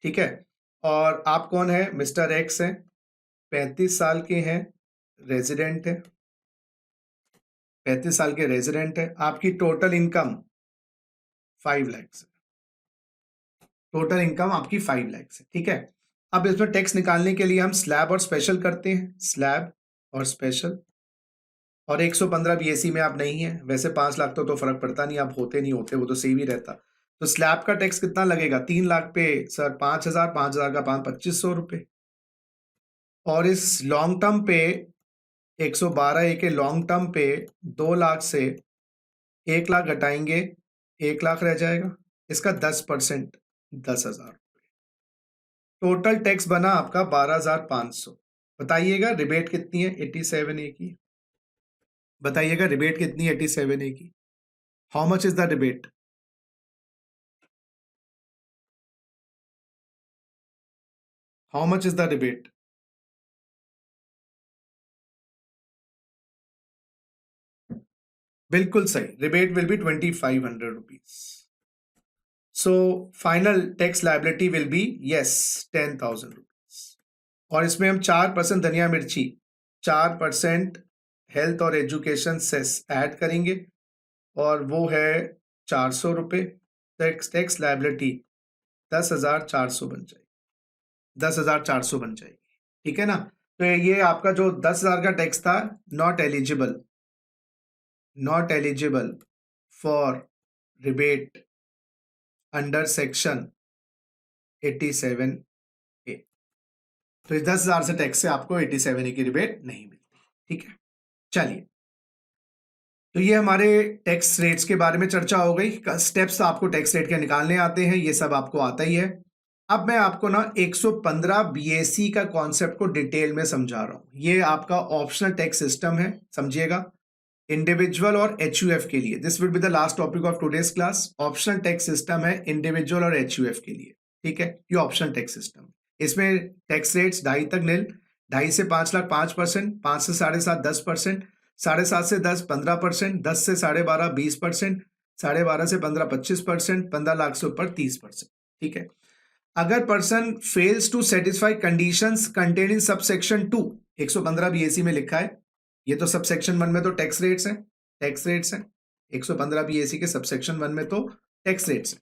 ठीक है। और आप कौन है, मिस्टर एक्स है, 35 साल के हैं, रेजिडेंट है, 35 साल के रेजिडेंट है। आपकी टोटल इनकम 5 लाख है, टोटल इनकम आपकी 5 लाख है, ठीक है। अब इसमें टैक्स निकालने के लिए हम स्लैब और स्पेशल करते हैं, स्लैब और स्पेशल। और 115 बीएससी में आप नहीं है, वैसे 5 लाख तो फर्क पड़ता नहीं, आप होते नहीं होते, वो तो सेव ही रहता। तो स्लैब का टैक्स कितना लगेगा, 3 लाख पे सर 5,000, 5,000 का 2500 रुपए। और इस लॉन्ग टर्म पे 112A के लॉन्ग टर्म पे 2 लाख से 1 लाख घटाएंगे, 1 लाख रह जाएगा, इसका 10%, 10,000। टोटल टैक्स बना आपका 12,500। बताइएगा रिबेट कितनी है 87A की, बताइएगा रिबेट कितनी है 87A की, how much is the rebate? How much is the rebate? बिल्कुल सही, rebate will be 2,500 rupees. So final tax liability will be yes 10,000 rupees. और इसमें हम 4% धनिया मिर्ची, 4% हेल्थ और एजुकेशन सेस ऐड करेंगे, और वो है 400 रुपये। टैक्स लायबिलिटी 10,400 बन जाएगी, 10,400 बन जाएगी, ठीक है ना। तो ये आपका जो 10,000 का टैक्स था, not eligible, not eligible for rebate under section 87A। तो इस 10,000 से टैक्स से आपको 87A की रिबेट नहीं मिलती, ठीक है। चलिए, तो ये हमारे टैक्स रेट्स के बारे में चर्चा हो गई। स्टेप्स आपको टैक्स रेट के निकालने आते हैं, ये सब आपको आता ही है। अब मैं आपको ना 115 बीएससी का कॉन्सेप्ट को डिटेल में समझा रहा हूं। ये आपका ऑप्शनल टैक्स सिस्टम है, समझिएगा, इंडिविजुअल और एचयूएफ के लिए। This will be the last topic of today's class. Optional tax system है इंडिविजुअल और एचयूएफ के लिए, ठीक है। ये ऑप्शनल टैक्स सिस्टम, इसमें टैक्स रेट्स 2.5 तक नील, 2.5 से 5 लाख 5%, 5 से 7.5 10%, 7.5 से 10 15%, 10 से 12.5 20%, 12.5 से 15 25%, 15 लाख से ऊपर 30%, ठीक है। अगर person fails to satisfy conditions contain in subsection 2, 115 BAC में लिखा है, ये तो सबसेक्शन 1 में तो टैक्स रेट्स हैं, टैक्स रेट्स हैं 115 बीएससी के सबसेक्शन 1 में तो टैक्स रेट्स हैं।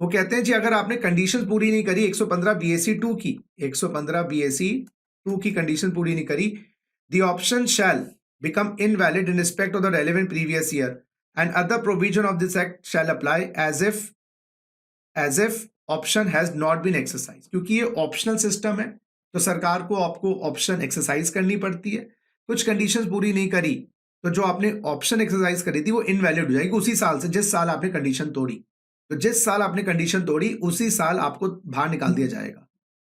वो कहते हैं जी अगर आपने कंडीशन पूरी नहीं करी 115 बीएससी 2 की, 115 बीएससी 2 की कंडीशन पूरी नहीं करी, the option shall become invalid in respect of the relevant previous year and other provision of this act shall apply as if option has not been exercised। क्योंकि ये ऑप्शनल सिस्टम है, तो सरकार को आपको ऑप्शन एक्सरसाइज करनी पड़ती है। कुछ कंडीशंस पूरी नहीं करी तो जो आपने ऑप्शन एक्सरसाइज करी थी वो इनवैलिड हो जाएगी उसी साल से, जिस साल आपने कंडीशन तोड़ी। तो जिस साल आपने कंडीशन तोड़ी उसी साल आपको बाहर निकाल दिया जाएगा।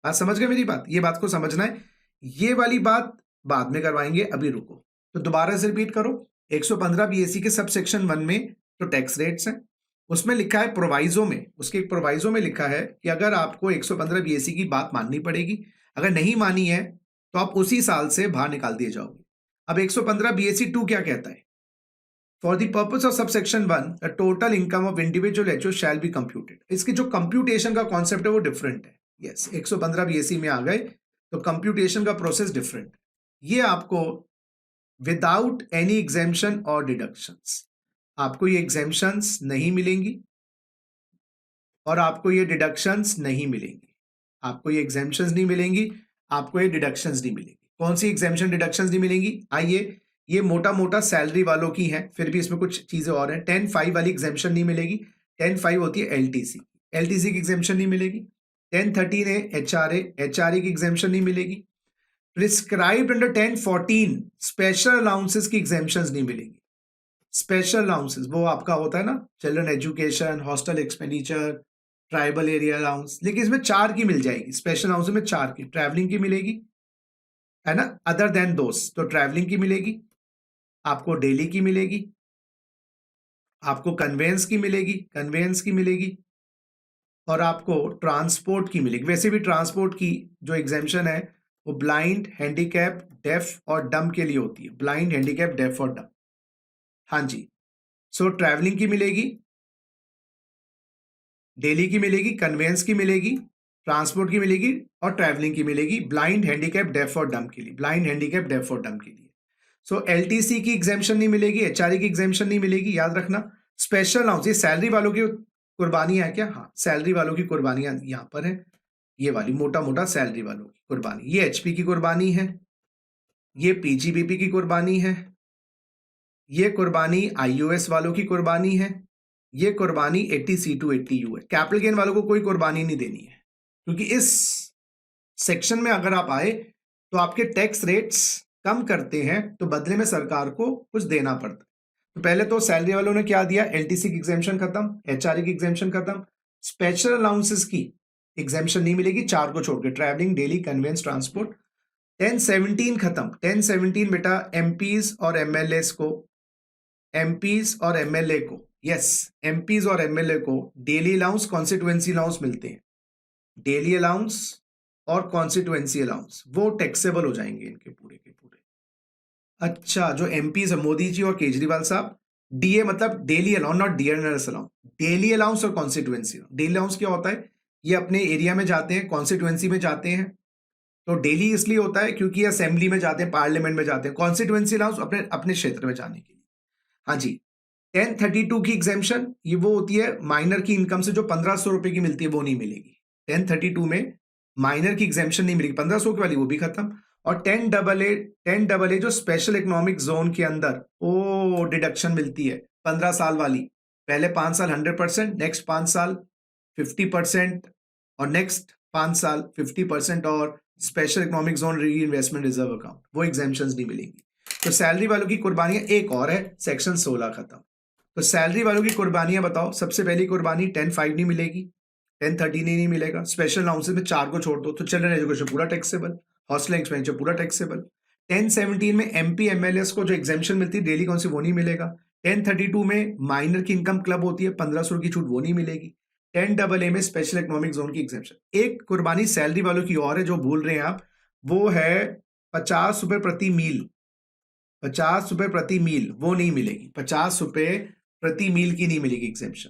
बात समझ गए मेरी बात? ये बात को समझना है, ये वाली बात बाद में करवाएंगे, अभी रुको। तो दोबारा से रिपीट करो, 115 बीएससी के सब सेक्शन 1 में तो टैक्स रेट्स हैं, उसमें लिखा है प्रोवाइजो में, उसके एक प्रोवाइजो में लिखा है कि अगर आपको 115 बीएससी की बात माननी पड़ेगी, अगर नहीं मानी है तो आप उसी साल से बाहर निकाल दिए जाओगे। अब 115 बीएससी 2 क्या कहता है? For the purpose of subsection 1 the total income of individual HO shall be computed. इसकी जो कंप्यूटेशन का कॉन्सेप्ट है वो डिफरेंट है। यस, 115 बीएससी में आ गए तो कंप्यूटेशन का प्रोसेस डिफरेंट। ये आपको विदाउट एनी एग्जेम्पशन और डिडक्शंस, आपको ये एग्जेम्पशंस नहीं मिलेंगी और आपको ये डिडक्शंस नहीं मिलेंगी, आपको ये एग्जेम्पशंस नहीं मिलेंगी, आपको ये डिडक्शंस नहीं मिलेंगी। कौन सी एग्जेम्पशन डिडक्शंस नहीं मिलेंगी? आइए, ये मोटा मोटा सैलरी वालों की है, फिर भी इसमें कुछ चीजें और हैं। 10(5) वाली एग्जेम्पशन नहीं मिलेगी। 10(5) होती है एलटीसी, एलटीसी की एग्जेम्पशन नहीं मिलेगी। 10(13) है एचआरए, एचआरए की एग्जेम्पशन नहीं मिलेगी। प्रिस्क्राइब्ड अंडर 10(14) स्पेशल अलाउंसेस की एग्जेम्पशन नहीं मिलेगी। स्पेशल अलाउंसेस वो आपका होता है ना, children education, hostel expenditure, tribal area allowance, लेकिन इसमें 4 की मिल जाएगी। स्पेशल अलाउंस में 4 की, ट्रैवलिंग की मिलेगी, है ना, अदर देन दोस्त, तो ट्रैवलिंग की मिलेगी, आपको डेली की मिलेगी, आपको कन्वेंस की मिलेगी, कन्वेंस की मिलेगी, और आपको ट्रांसपोर्ट की मिलेगी। वैसे भी ट्रांसपोर्ट की जो एग्जेम्पशन है वो ब्लाइंड, हैंडीकैप, डेफ और डम के लिए होती है। ब्लाइंड, हैंडीकैप, डेफ और डम। हाँ जी, सो ट्रैवलिंग की मिलेगी, डेली की मिलेगी, कन्वेंस की मिलेगी, ट्रांसपोर्ट की मिलेगी और ट्रैवलिंग की मिलेगी। ब्लाइंड, हैंडीकैप, डेफ और डम के लिए, ब्लाइंड, हैंडीकैप, डेफ और डम के लिए। सो एलटीसी की एग्जेम्पशन नहीं मिलेगी, एचआरए की एग्जेम्पशन नहीं मिलेगी, याद रखना। स्पेशल अलाउंस, ये सैलरी वालों की कुर्बानियां है क्या? हाँ, सैलरी वालों की कुर्बानियां यहां पर है, ये वाली मोटा मोटा सैलरी वालों की कुर्बानी। ये एचपी की कुर्बानी है, ये पीजीबीपी की कुर्बानी है, ये कुर्बानी आईओएस वालों की कुर्बानी है, ये कुर्बानी 80C to 80U है। कैपिटल गेन वालों को कोई कुर्बानी नहीं देनी है, क्योंकि इस सेक्शन में अगर आप आए तो आपके टैक्स रेट्स कम करते हैं, तो बदले में सरकार को कुछ देना पड़ता है। तो पहले तो सैलरी वालों ने क्या दिया, एलटीसी की एग्जेम्पशन खत्म, एचआरए की एग्जेम्पशन खत्म, स्पेशल अलाउंसेस की एग्जेम्पशन नहीं मिलेगी, 4 को छोड़ के, ट्रैवलिंग, डेली, कन्वेंस, ट्रांसपोर्ट। 10(17) खत्म। 10(17) बेटा एमपीज और एमएलएस को, एमपीज और एमएलए को, यस, एमपीज और एमएलए को डेली अलाउंस, कॉन्स्टिट्यूएंसी अलाउंस मिलते हैं। डेली अलाउंस और कॉन्स्टिट्यूएंसी अलाउंस वो टैक्सेबल हो जाएंगे इनके पूरे के पूरे। अच्छा, जो एमपीज है मोदी जी और केजरीवाल साहब, डीए मतलब daily allowance, not dearness allowance, daily allowance और कॉन्स्टिट्यूएंसी। डेली अलाउंस क्या होता है, ये अपने एरिया में जाते हैं, कॉन्स्टिट्यूएंसी में जाते हैं, तो डेली इसलिए होता है क्योंकि असेंबली में जाते हैं, पार्लियामेंट में जाते हैं। कॉन्स्टिट्यूएंसी अलाउंस अपने अपने क्षेत्र में जाने के लिए। हाँ जी, 10(32) की एग्जेम्पशन ये वो होती है माइनर की इनकम से जो 1500 रुपए की मिलती है वो नहीं मिलेगी। 10(32) में माइनर की एग्जेम्पशन नहीं मिलेगी, 1500 की वाली वो भी खत्म। और 10AA जो स्पेशल इकोनॉमिक जोन के अंदर वो डिडक्शन मिलती है 15 साल वाली, पहले 5 साल 100%, नेक्स्ट 5 साल 50% और नेक्स्ट 5 साल 50%, और स्पेशल इकोनॉमिक जोन री इन्वेस्टमेंट रिजर्व अकाउंट, वो एग्जेम्पशंस नहीं मिलेंगी। तो सैलरी वालों की कुर्बानियां एक और है, सेक्शन 16 खत्म। तो सैलरी वालों की कुर्बानियां बताओ। सबसे पहली कुर्बानी 10(5) नहीं मिलेगी, 10(13) नहीं मिलेगा, स्पेशल अलाउंसेस में 4 को छोड़ दो तो चिल्ड्रन एजुकेशन पूरा टैक्सेबल, हॉस्टल एक्सपेंडिचर पूरा टैक्सेबल। 10(17) में एमपी एमएलएस को जो एग्जेम्पशन मिलती है डेली कौन सी, वो नहीं मिलेगा। 10(32) में माइनर की इनकम क्लब होती है 1500 की छूट, वो नहीं मिलेगी। 10AA में स्पेशल इकोनॉमिक जोन की एग्जेम्पशन। एक कुर्बानी सैलरी वालों की और है जो भूल रहे हैं आप, वो है 50 रुपए प्रति मील। 50 रुपए प्रति मील वो नहीं मिलेगी, 50 रुपए प्रति मील की नहीं मिलेगी एग्जेम्पशन,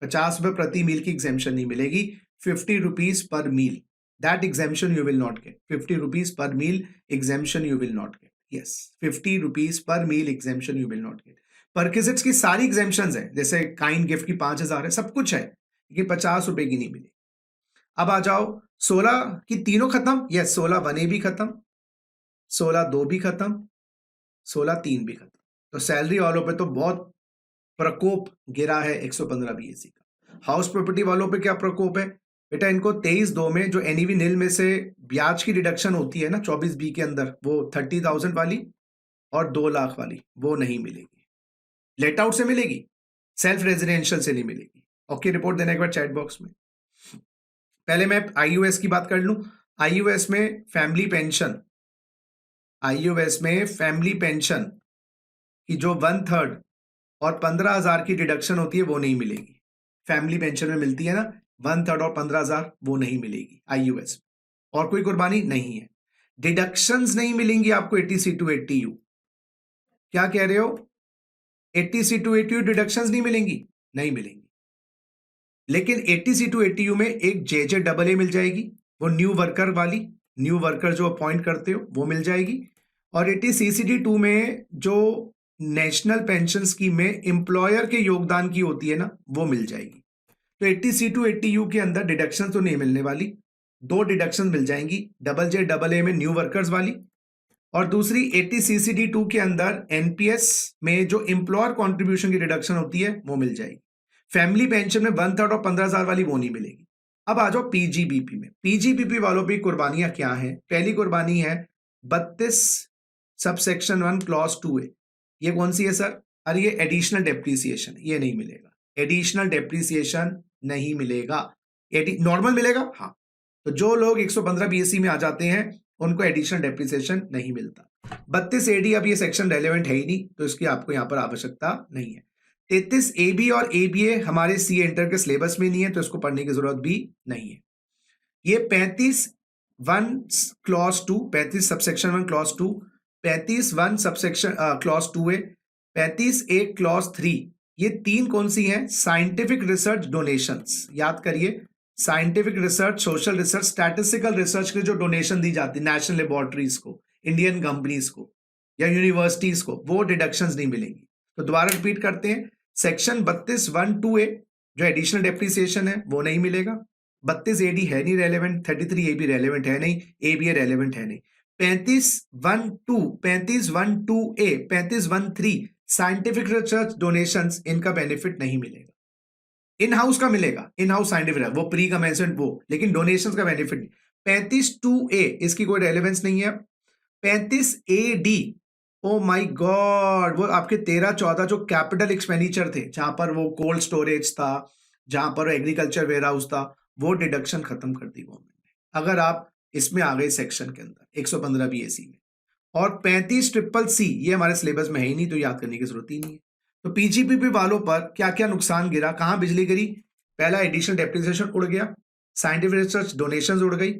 50 रुपए प्रति मील की एग्जेम्पशन नहीं मिलेगी। 50 rupees per meal, that exemption you will not get. 50 rupees per meal exemption you will not get, yes, 50 rupees per meal exemption you will not get. Perquisites की सारी एग्जेम्पशंस है, जैसे काइंड गिफ्ट की 5000 है, सब कुछ है, लेकिन 50 रुपए की नहीं मिलेगी। अब आ जाओ 16 की, तीनों खत्म, यस, 16(1)(a) भी खत्म, 16(2) भी खत्म, 16(3) भी खत्म। तो सैलरी वालों पे तो बहुत प्रकोप गिरा है 115 BAC का। हाउस प्रॉपर्टी वालों पे क्या प्रकोप है बेटा, इनको 23(2) में जो एनईवी नील में से ब्याज की डिडक्शन होती है ना 24B के अंदर, वो 30,000 वाली और 2 लाख वाली वो नहीं मिलेगी। लेट आउट से मिलेगी, सेल्फ रेजिडेंशियल से नहीं मिलेगी। ओके, रिपोर्ट देने के बाद चैट बॉक्स में। पहले मैं आईयूएस की बात कर लूं। आईयूएस में फैमिली पेंशन, आईयूएस में फैमिली पेंशन की जो 1/3 और 15,000 की डिडक्शन होती है वो नहीं मिलेगी। फैमिली पेंशन में मिलती है ना 1/3 और 15,000, वो नहीं मिलेगी आईयूएस। और कोई कुर्बानी नहीं है, डिडक्शंस नहीं मिलेंगी आपको 80C to 80U। क्या कह रहे हो, 80C to 80U डिडक्शंस नहीं मिलेंगी? नहीं मिलेंगी, लेकिन 80C to 80U में एक JJAA मिल जाएगी, वो न्यू वर्कर वाली, न्यू वर्कर जो अपॉइंट करते हो वो मिल जाएगी। और 80CCD2 में जो नेशनल पेंशन स्कीम में एम्प्लॉयर के योगदान की होती है ना, वो मिल जाएगी। तो 80C to 80U के अंदर डिडक्शन तो नहीं मिलने वाली, 2 डिडक्शन मिल जाएंगी, JJAA में न्यू वर्कर्स वाली और दूसरी 80 CCD2 के अंदर एनपीएस में जो एम्प्लॉयर कॉन्ट्रीब्यूशन की डिडक्शन होती है वो मिल जाएगी। फैमिली पेंशन में 1/3 और 15,000 वाली वो नहीं मिलेगी। अब आ जाओ पीजीबीपी में। पीजीबीपी वालों पे कुर्बानियां क्या हैं? पहली कुर्बानी है 32 सबसेक्शन 1 क्लॉज 2A। ये कौन सी है सर? अरे ये एडिशनल डेप्रिसिएशन, ये नहीं मिलेगा। एडिशनल डेप्रिसिएशन नहीं मिलेगा। नॉर्मल मिलेगा, हाँ। तो जो लोग 115 बीएससी में आ जाते हैं उनको एडिशनल डेप्रिसिएशन नहीं मिलता। 32 एडी, अब ये सेक्शन रेलेवेंट है ही नहीं, तो इसकी आपको यहां पर आवश्यकता नहीं है। 33 एबी और एबीए हमारे सी इंटर के सिलेबस में नहीं है, तो इसको पढ़ने की जरूरत भी नहीं है। ये 35(1) clause 2, 35 subsection 1 clause 2, 35(1) subsection clause 2A, 35(a) clause 3, ये तीन कौन सी हैं? Scientific research donations. याद करिए, scientific research, social research, statistical research के जो डोनेशन दी जाती है नेशनल लेबोरेटरीज को, इंडियन कंपनीज को या यूनिवर्सिटीज को, वो डिडक्शंस नहीं मिलेंगी। तो दोबारा रिपीट करते हैं, सेक्शन 32(1)(2)A जो एडिशनल डेप्रिसिएशन है वो नहीं मिलेगा। 32 एडी है नहीं रेलेवेंट, 33 एबी रेलेवेंट है नहीं, एबीए रेलेवेंट है नहीं। 35(1)(2), 35(1)(2)A, 35(1)(3) साइंटिफिक रिसर्च डोनेशंस, इनका बेनिफिट नहीं मिलेगा। इन हाउस का मिलेगा, इन हाउस साइंटिफिक वो प्री कमेंसेंट वो, लेकिन डोनेशंस का बेनिफिट नहीं। 35(2)A इसकी कोई रेलेवेंस नहीं है। 35(AD), ओ माय गॉड, वो आपके 13-14 जो कैपिटल एक्सपेंडिचर थे, जहां पर वो कोल्ड स्टोरेज था, जहां पर एग्रीकल्चर वेयर हाउस था, वो डिडक्शन खत्म कर दी गवर्नमेंट ने, अगर आप इसमें आ गए सेक्शन के अंदर 115 बीएससी में। और 35CCC ये हमारे सिलेबस में है ही नहीं, तो याद करने की जरूरत ही नहीं है। तो पीजीपीपी वालों पर क्या क्या नुकसान गिरा, कहां बिजली गिरी? पहला, एडिशनल डेप्रिसिएशन उड़ गया, साइंटिफिक रिसर्च डोनेशंस उड़ गई,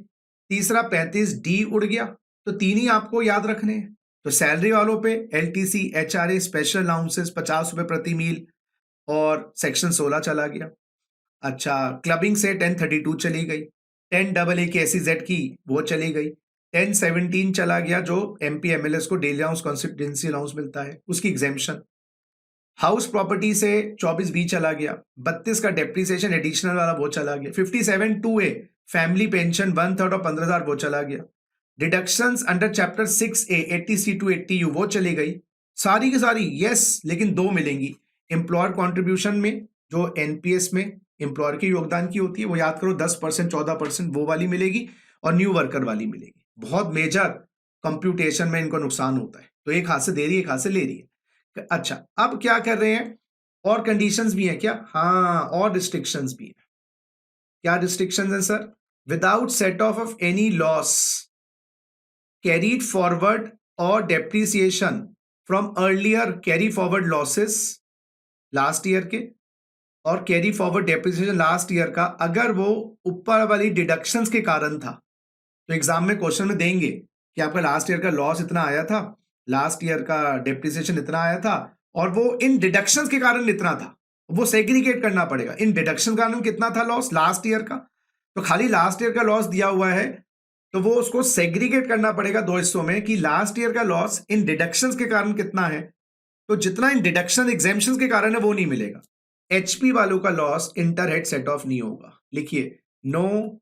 तीसरा 35D उड़ गया। तो तीन ही आपको याद रखने हैं। तो सैलरी वालों पे एलटीसी, एचआरए, स्पेशल अलाउंसेस 50 रुपए प्रति मील और सेक्शन 16 चला गया। अच्छा, क्लबिंग से 1032 चली गई, 10AA की SEZ की वो चली गई, 1017 चला गया जो MP MLS को डेली अलाउंस, कॉन्स्टिट्यूएंसी अलाउंस मिलता है, उसकी एग्जेम्पशन। हाउस प्रॉपर्टी से 24B चला गया, 32 का डेप्रिसिएशन एडिशनल वाला वो चला गया, 57(2)A फैमिली पेंशन 1/3 और 15,000 वो चला गया, deductions under chapter 6A 80C to 80U वो चली गई, सारी की सारी। यस, लेकिन दो मिलेंगी, एम्प्लॉयर कॉन्ट्रीब्यूशन में जो एनपीएस में एम्प्लॉयर के योगदान की होती है वो याद करो 10%, 14% वो वाली मिलेगी, और न्यू वर्कर वाली मिलेगी। बहुत मेजर कंप्यूटेशन में इनको नुकसान होता है, तो एक हाथ से दे रही है, एक हाथ से ले रही है। अच्छा, अब क्या कर रहे हैं? और कंडीशंस भी हैं क्या? हाँ, और रिस्ट्रिक्शंस भी हैं। क्या रिस्ट्रिक्शंस हैं sir? Without set off any loss carried forward और depreciation from earlier carry forward losses last year के और carry forward depreciation last year का, अगर वो ऊपर वाली डिडक्शंस के कारण था। तो एग्जाम में क्वेश्चन में देंगे कि आपका लास्ट ईयर का लॉस इतना आया था, लास्ट ईयर का डेप्रिसिएशन इतना आया था, और वो इन डिडक्शंस के कारण इतना था, वो सेग्रीगेट करना पड़ेगा। इन डिडक्शन के कारण कितना था लॉस लास्ट ईयर का, तो खाली लास्ट ईयर का लॉस दिया हुआ है तो वो उसको सेग्रीगेट करना पड़ेगा दो हिस्सों में कि लास्ट ईयर का लॉस इन डिडक्शंस के कारण कितना है। तो जितना इन डिडक्शन एग्जेम्पशंस के कारण है वो नहीं मिलेगा। एचपी वालों का लॉस इंटरहेड सेट ऑफ नहीं होगा। लिखिए, no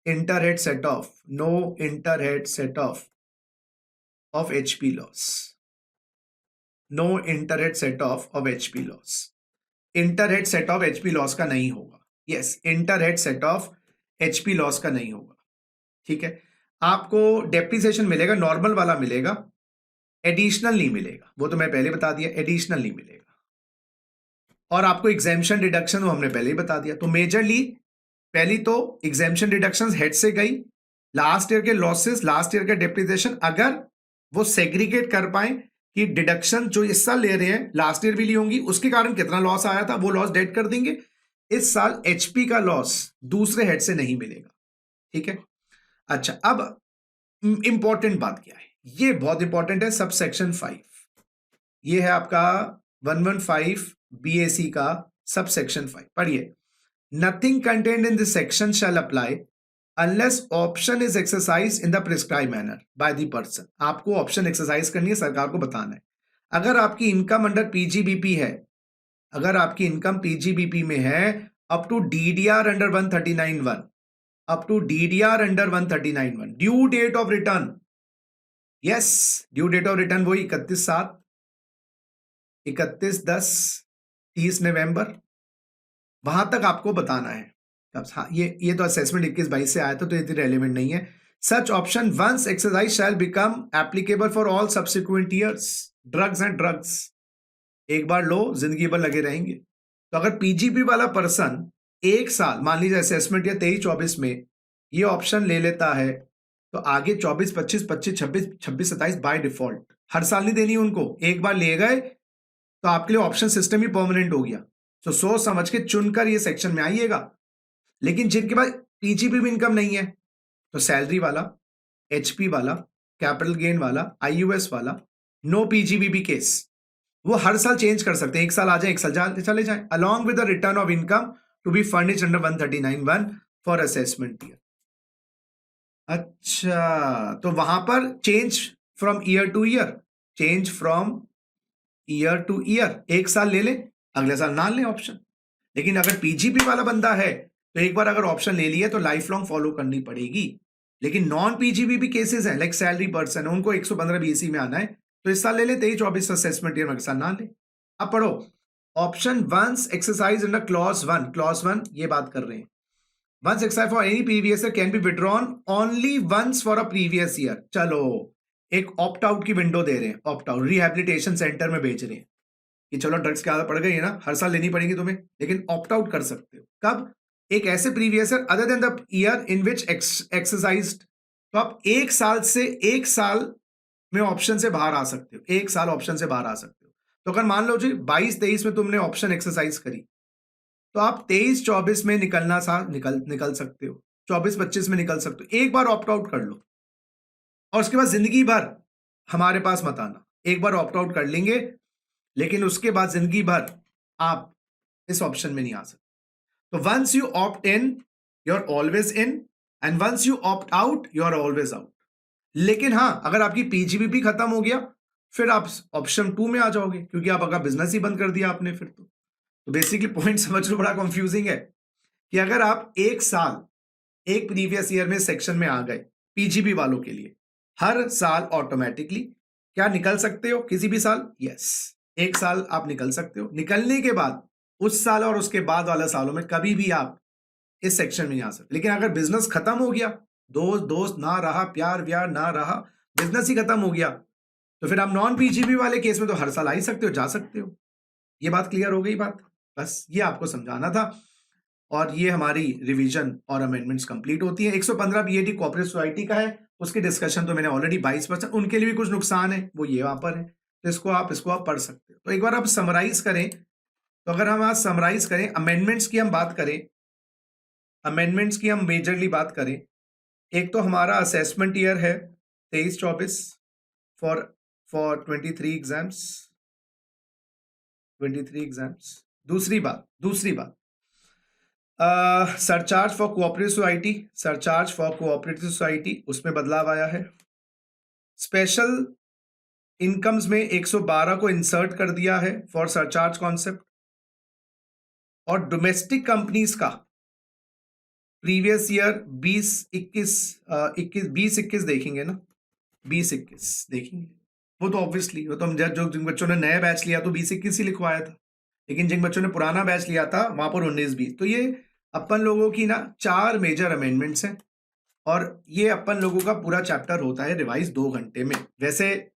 interhead set off, no interhead set off HP loss, no interhead set off HP loss. Interhead set off HP loss का नहीं होगा। Yes, interhead set off HP loss का नहीं होगा। ठीक है, आपको डेप्रिसिएशन मिलेगा, नॉर्मल वाला मिलेगा, एडिशनल नहीं मिलेगा, वो तो मैं पहले बता दिया, एडिशनल नहीं मिलेगा। और आपको एग्जेम्पशन डिडक्शन वो हमने पहले ही बता दिया। तो मेजरली पहली तो एग्जेम्पशन डिडक्शन हेड से गई, लास्ट ईयर के लॉसेस, लास्ट ईयर का डेप्रिसिएशन, अगर वो सेग्रीगेट कर पाए कि डिडक्शन जो इस साल ले रहे हैं लास्ट ईयर भी ली होंगी, उसके कारण कितना लॉस आया था वो लॉस डेड कर देंगे। इस साल एचपी का लॉस दूसरे हेड से नहीं मिलेगा। ठीक है, अच्छा, अब इंपॉर्टेंट बात क्या है, ये बहुत इंपॉर्टेंट है, सब सेक्शन 5, ये है आपका 115 BAC का सब सेक्शन 5। पढ़िए, nothing contained in this section shall apply unless option is exercise in the prescribe manner by the person. आपको ऑप्शन एक्सरसाइज करनी है, सरकार को बताना है। अगर आपकी इनकम अंडर पीजीबीपी है, अगर आपकी इनकम पीजीबीपी में है up to DDR under 139(1), up to DDR under 139(1), due date of return yes, due date of return वही 31/7, 31/10, 30 नवंबर, वहां तक आपको बताना है। हाँ, ये तो असेसमेंट 21-22 से आया था, तो इतनी रेलिवेंट नहीं है। Such option once exercise shall become applicable for all subsequent years. Drugs and drugs, एक बार लो जिंदगी भर लगे रहेंगे। तो अगर पीजीपी वाला पर्सन एक साल, मान लीजिए असेसमेंट या 23-24 में ये ऑप्शन ले लेता है, तो आगे 24, 25, 25, 26, 26, 27 बाय डिफॉल्ट हर साल नहीं देनी उनको, एक बार ले गए तो आपके लिए ऑप्शन सिस्टम ही परमानेंट हो गया। तो सोच समझ के चुनकर ये सेक्शन में आइएगा। लेकिन जिनके पास पीजीपी भी इनकम नहीं है, तो सैलरी वाला, एचपी वाला, कैपिटल गेन वाला, आईयूएस वाला, नो पीजीबीबी केस, वो हर साल चेंज कर सकते हैं। एक साल आ जाए, एक साल चले जाए, along with the return of income to be furnished under 139(1) for assessment year. अच्छा, तो वहां पर change from year to year, change from year to year, एक साल ले ले, अगले साल ना ले ऑप्शन। लेकिन अगर पीजीपी वाला बंदा है, तो एक बार अगर ऑप्शन ले लिया तो लाइफ लॉन्ग फॉलो करनी पड़ेगी। लेकिन नॉन पीजीबी भी केसेस हैं, लाइक सैलरी पर्सन है, उनको 115 बीएससी में आना है, तो इस साल ले ले, 23-24 असेसमेंट ईयर में, साल ना ले। अब पढ़ो, option once exercise under clause 1 ये बात कर रहे हैं। Once exercise for any previous year can be withdrawn only once for a previous year. चलो, एक ऑप्ट आउट की विंडो दे रहे हैं, ऑप्ट आउट रिहैबिलिटेशन सेंटर में भेज रहे हैं कि चलो ड्रग्स की आदत पड़ गई है ना, हर साल लेनी पड़ेगी तुम्हें, लेकिन ऑप्ट आउट कर सकते हो। कब? एक ऐसे previous year other than the year in which exercised, तो आप एक साल में ऑप्शन से बाहर आ सकते हो, एक साल ऑप्शन से बाहर आ सकते हो। तो अगर मान लो जी 22-23 में तुमने ऑप्शन एक्सरसाइज करी, तो आप 23-24 में निकल सकते हो, 24-25 में निकल सकते हो। एक बार ऑप्ट आउट कर लो और उसके बाद जिंदगी भर हमारे पास मत आना। एक बार ऑप्ट आउट कर लेंगे, लेकिन उसके बाद जिंदगी भर आप इस ऑप्शन में नहीं आ सकते। तो once you opt in, you are always in, and once you opt out, you are always out. लेकिन हां, अगर आपकी पीजीबीपी खत्म हो गया, फिर आप ऑप्शन 2 में आ जाओगे, क्योंकि आप अगर बिजनेस ही बंद कर दिया आपने फिर तो बेसिकली पॉइंट समझ लो, बड़ा कंफ्यूजिंग है कि अगर आप एक साल एक प्रीवियस ईयर में सेक्शन में आ गए पीजीबी वालों के लिए, हर साल ऑटोमेटिकली क्या निकल सकते हो किसी भी साल? यस, एक साल आप निकल सकते हो। निकलने के बाद उस साल और उसके बाद वाले सालों में कभी भी आप इस सेक्शन में नहीं आ सकते। लेकिन अगर बिजनेस खत्म हो गया, दोस्त ना रहा, प्यार व्यार ना रहा, बिजनेस ही खत्म हो गया, तो फिर आप नॉन पीजीबी वाले केस में तो हर साल आ ही सकते हो, जा सकते हो। ये बात क्लियर हो गई बात? बस ये आपको समझाना था। और ये हमारी रिवीजन और अमेंडमेंट्स कंप्लीट होती है। 115 बीएडी कोऑपरेटिव सोसाइटी का है, उसकी डिस्कशन तो मैंने ऑलरेडी 22%, उनके लिए भी कुछ नुकसान है, वो ये वहां पर है, तो इसको आप पढ़ सकते हो। तो एक बार आप समराइज करें, तो अगर हम आज समराइज करें, अमेंडमेंट्स की हम बात करें, अमेंडमेंट्स की हम मेजरली बात करें, एक तो हमारा असेसमेंट ईयर है 23-24 फॉर 23 एग्जाम्स। दूसरी बात सरचार्ज फॉर कोऑपरेटिव सोसाइटी, उसमें बदलाव आया है। स्पेशल इनकम्स में 112 को इंसर्ट कर दिया है फॉर सरचार्ज कॉन्सेप्ट। और डोमेस्टिक कंपनीज का प्रीवियस ईयर 20-21 देखेंगे ना, 20-21 देखेंगे, वो तो ऑब्वियसली वो तो हम जिन बच्चों ने नया बैच लिया तो 20-21 ही लिखवाया था, लेकिन जिन बच्चों ने पुराना बैच लिया था वहां पर 19-20। तो ये अपन लोगों की ना 4 मेजर अमेंडमेंट्स हैं, और ये अपन लोगों का पूरा चैप्टर होता है रिवाइज 2 घंटे में। वैसे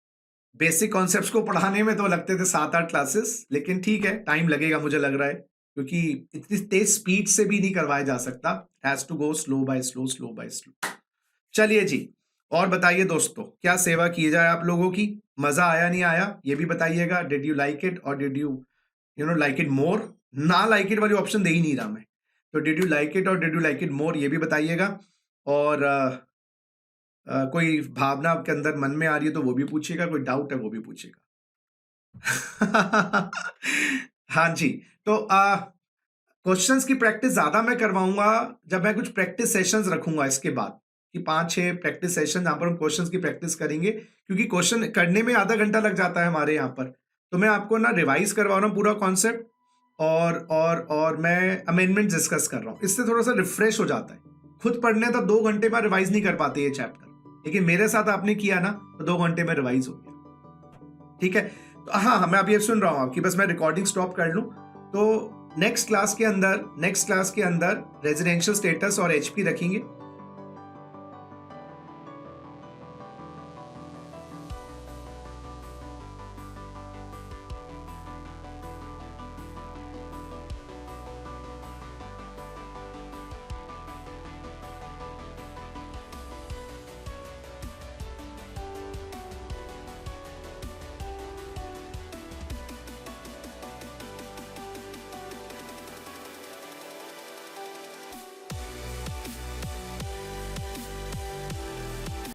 बेसिक कॉन्सेप्ट्स को पढ़ाने में तो लगते थे 7-8 क्लासेस, लेकिन ठीक है, टाइम लगेगा मुझे लग रहा है, क्योंकि इतनी तेज स्पीड से भी नहीं करवाया जा सकता, has to go slow by slow. चलिए जी, और बताइए दोस्तों, क्या सेवा की जाए आप लोगों की? मजा आया नहीं आया ये भी बताइएगा। डिड यू लाइक इट और did you like it more? ना लाइक इट वाली ऑप्शन दे ही नहीं रहा मैं, तो डिड यू लाइक इट और did you like it more ये भी बताइएगा। और कोई भावना आपके अंदर मन में आ रही है तो वो भी पूछिएगा, कोई डाउट है वो भी पूछिएगा। हाँ जी, तो क्वेश्चंस की प्रैक्टिस ज्यादा मैं करवाऊंगा जब मैं कुछ प्रैक्टिस सेशंस रखूंगा इसके बाद, कि 5-6 प्रैक्टिस सेशन जहां पर हम क्वेश्चंस की प्रैक्टिस करेंगे, क्योंकि क्वेश्चन करने में आधा घंटा लग जाता है हमारे यहाँ पर। तो मैं आपको ना रिवाइज करवा रहा हूँ पूरा कॉन्सेप्ट, और मैं अमेंडमेंट डिस्कस कर रहा हूँ, इससे थोड़ा सा रिफ्रेश हो जाता है। खुद पढ़ने तो 2 घंटे में रिवाइज नहीं कर पाते ये चैप्टर, लेकिन मेरे साथ आपने किया ना तो 2 घंटे में रिवाइज हो गया। ठीक है, तो हाँ मैं अभी सुन रहा हूँ आपकी, बस मैं रिकॉर्डिंग स्टॉप कर लूँ। तो नेक्स्ट क्लास के अंदर रेजिडेंशियल स्टेटस और एचपी रखेंगे।